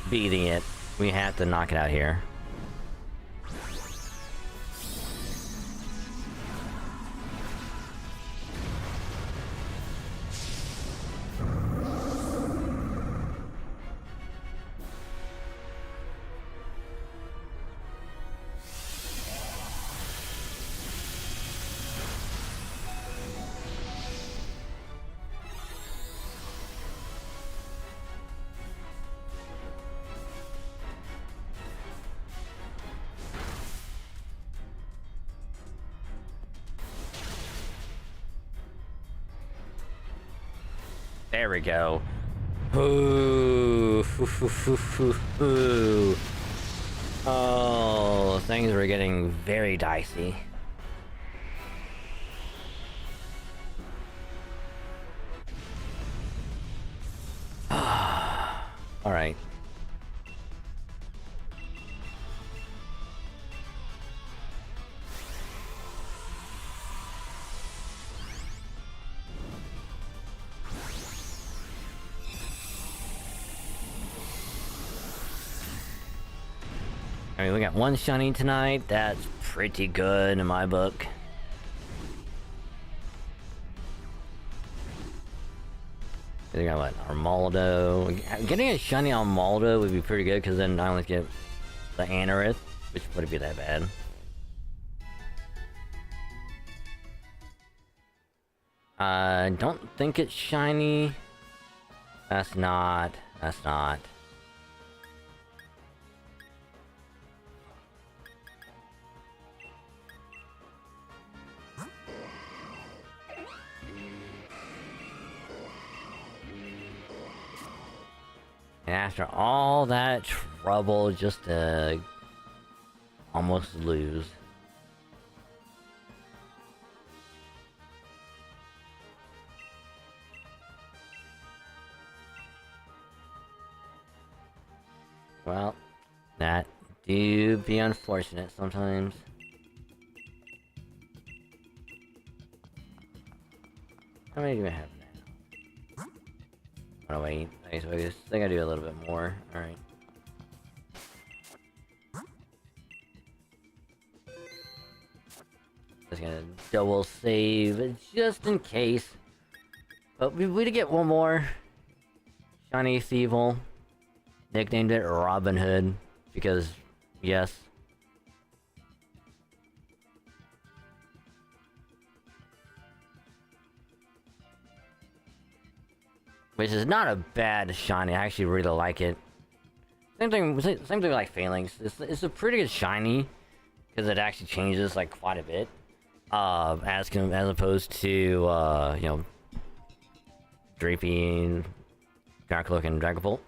beating it, we have to knock it out here. There we go. Ooh. Ooh. Oh, things were getting very dicey. Alright. I mean, we got one shiny tonight. That's pretty good in my book. We got what? Armaldo. Getting a shiny Armaldo would be pretty good because then I only get the Anorith, which wouldn't be that bad. I don't think it's shiny. That's not. And after all that trouble just to almost lose. Well, that do be unfortunate sometimes. How many do I have now? Oh wait, I think I do a little bit more. Alright. Just gonna double save just in case. But we did get one more. Shiny Thievel. Nicknamed it Robin Hood because yes. Which is not a bad shiny. I actually really like it. Same thing like Phalanx. It's a pretty good shiny because it actually changes like quite a bit. As opposed to you know, Drapey, Darkloak, and Dragapult.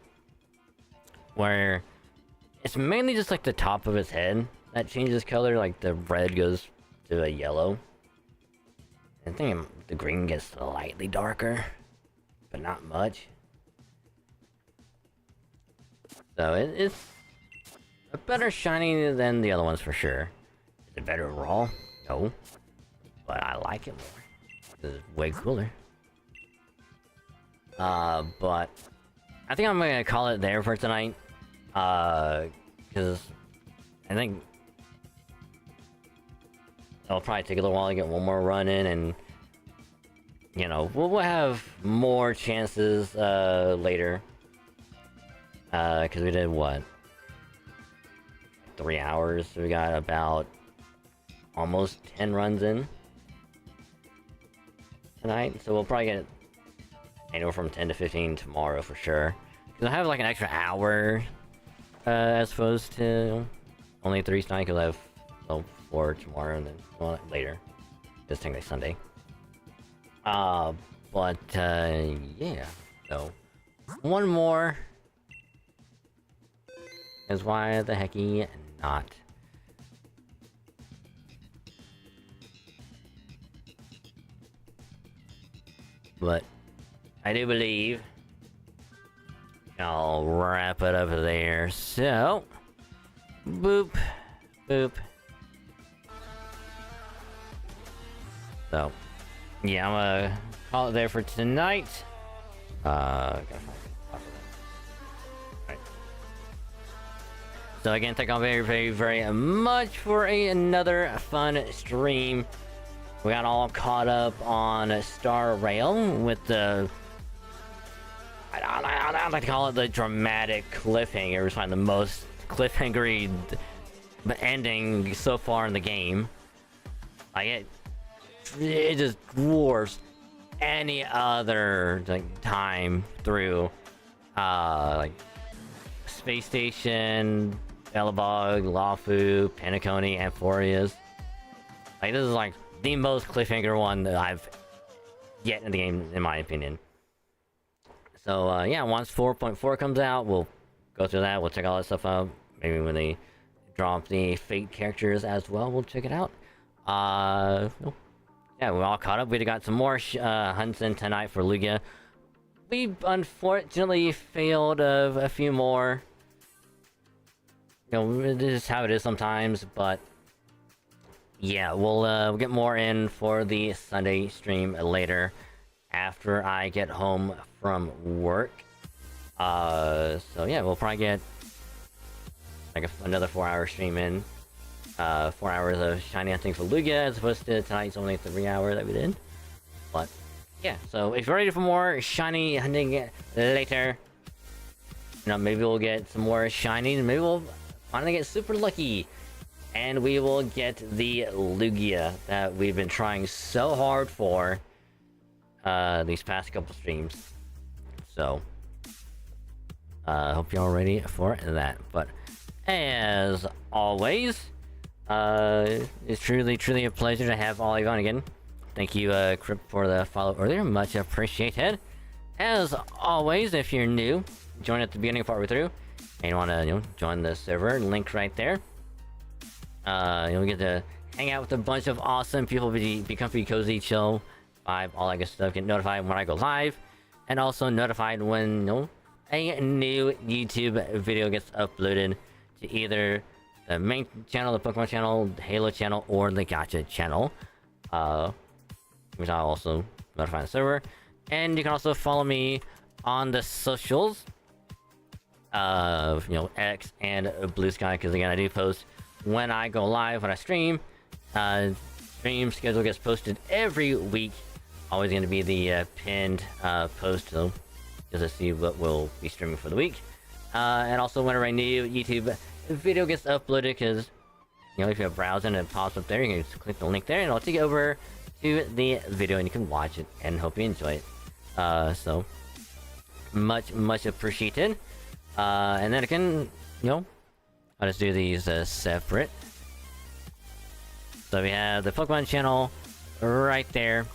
Where it's mainly just like the top of his head that changes color, like the red goes to a yellow. I think the green gets slightly darker, but not much. So it's a better shiny than the other ones for sure. Is it better overall? No. But I like it more. It's way cooler. But I think I'm gonna call it there for tonight. Because I think it'll probably take a little while to get one more run in, and you know, we'll have more chances later. Because we did what? 3 hours, so we got about almost 10 runs in tonight, so we'll probably get anywhere from 10 to 15 tomorrow for sure. Because I have like an extra hour as opposed to only 3 tonight, because I have 4 tomorrow and then well, later. Just technically Sunday. But yeah, so one more is why the hecky not. But I do believe I'll wrap it up there. So boop boop. So yeah, I'm gonna call it there for tonight. Gotta find it. So again, thank you all very much for another fun stream. We got all caught up on Star Rail with the I'd like to call it the dramatic cliffhanger. It's like the most cliffhangery ending so far in the game. Like it just dwarfs any other like time through like Space Station, Elebog, Lawfu, Penacony, and Amphorias. Like this is like the most cliffhanger one that I've yet in the game, in my opinion. So yeah, once 4.4 comes out, we'll go through that. We'll check all that stuff out. Maybe when they drop the Fate characters as well, we'll check it out. Yeah, we're all caught up. We got some more hunts in tonight for Lugia. We unfortunately failed of a few more. You know, this is how it is sometimes, but yeah, we'll get more in for the Sunday stream later after I get home from work. So yeah, we'll probably get like another 4-hour stream in. 4 hours of shiny hunting for Lugia as opposed to tonight's only 3 hour that we did. But yeah, so if you're ready for more shiny hunting later, you know, maybe we'll get some more shiny, and maybe we'll finally get super lucky, and we will get the Lugia that we've been trying so hard for these past couple streams. So hope you're all ready for that. But as always, it's truly a pleasure to have all of you on again. Thank you, Crip, for the follow earlier. Much appreciated. As always, if you're new, join at the beginning part way through, and you want to, join the server, link right there. You'll get to hang out with a bunch of awesome people, be comfy, cozy, chill, vibe, all that good stuff. Get notified when I go live, and also notified when a new YouTube video gets uploaded to either the main channel, the Pokemon channel, the Halo channel, or the Gacha channel. Which I'll also notify the server. And you can also follow me on the socials of, X and Blue Sky, because again, I do post when I go live, when I stream. Stream schedule gets posted every week. Always going to be the pinned post, so just to see what we'll be streaming for the week. And also whenever a new YouTube video gets uploaded, because if you're browsing and it pops up there, you can just click the link there and it'll take you over to the video and you can watch it, and hope you enjoy it. So much appreciated. And then again, I'll just do these separate. So we have the Pokemon channel right there,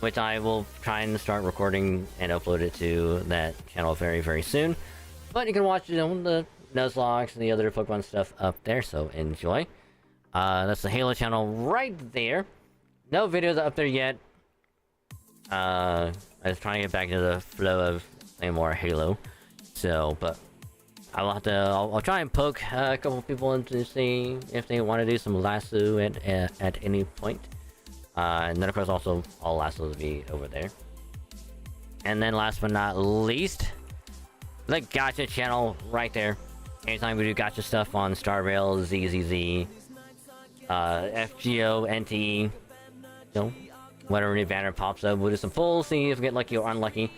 which I will try and start recording and upload it to that channel very soon. But you can watch the Nuzlocke and the other Pokemon stuff up there, so enjoy. That's the Halo channel right there. No videos up there yet. I was trying to get back into the flow of playing more Halo. So, but I'll try and poke a couple people in to see if they want to do some lasso at any point. And then of course also all lassos will be over there. And then last but not least, the Gacha channel right there. Anytime we do Gacha stuff on Star Rail, ZZZ, FGO, NTE, whatever new banner pops up, we'll do some pulls, see if we get lucky or unlucky.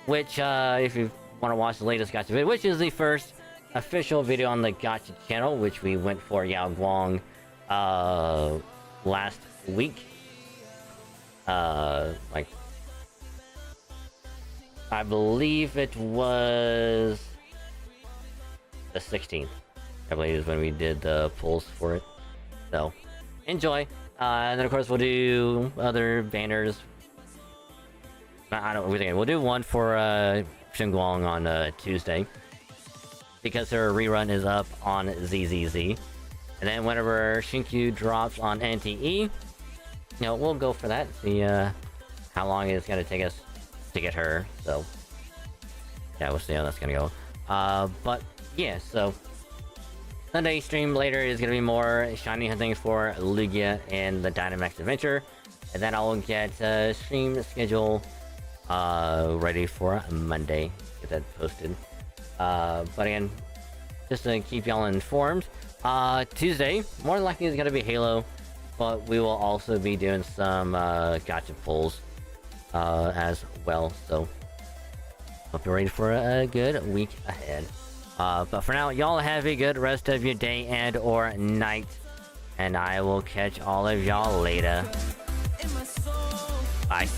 Which, if you want to watch the latest Gacha video, which is the first official video on the Gacha channel, which we went for Yao Guang last week. Like, I believe it was the 16th, I believe, is when we did the pulls for it. So, enjoy. And then of course we'll do other banners. I don't know, we'll do one for Xinguang on Tuesday, because her rerun is up on ZZZ. And then whenever Shinkyu drops on NTE, we'll go for that. See how long it's gonna take us to get her. So yeah, we'll see how that's gonna go. But yeah, so Sunday stream later is gonna be more shiny hunting for Lugia and the Dynamax Adventure, and then I'll get stream schedule ready for Monday. Get that posted. But again, just to keep y'all informed, Tuesday more than likely is gonna be Halo, but we will also be doing some gacha pulls as well. So hope you're ready for a good week ahead. But for now, y'all have a good rest of your day and or night, and I will catch all of y'all later. Bye.